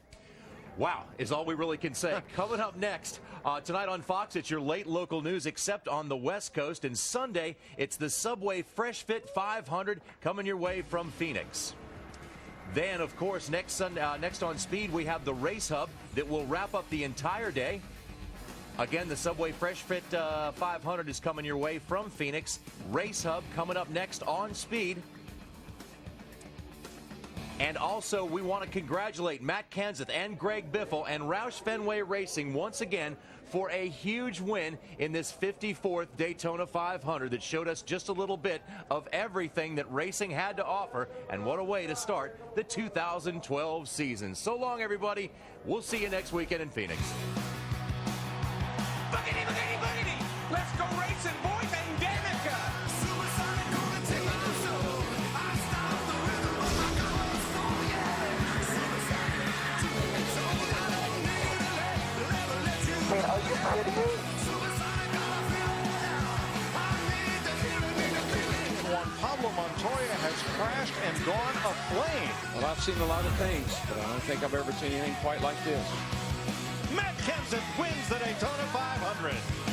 Wow, is all we really can say. Coming up next, tonight on Fox, it's your late local news, except on the West Coast. And Sunday, it's the Subway Fresh Fit 500 coming your way from Phoenix. Then, of course, next on Speed, we have the Race Hub that will wrap up the entire day. Again, the Subway Fresh Fit 500 is coming your way from Phoenix. Race Hub coming up next on Speed. And also, we want to congratulate Matt Kenseth and Greg Biffle and Roush Fenway Racing once again for a huge win in this 54th Daytona 500 that showed us just a little bit of everything that racing had to offer. And what a way to start the 2012 season. So long, everybody. We'll see you next weekend in Phoenix. Boogity, boogity, boogity. Let's go racing, boys and Danica. Man, are you kidding me? Juan Pablo Montoya has crashed and gone aflame. Well, I've seen a lot of things, but I don't think I've ever seen anything quite like this. Matt Kenseth wins the Daytona 500.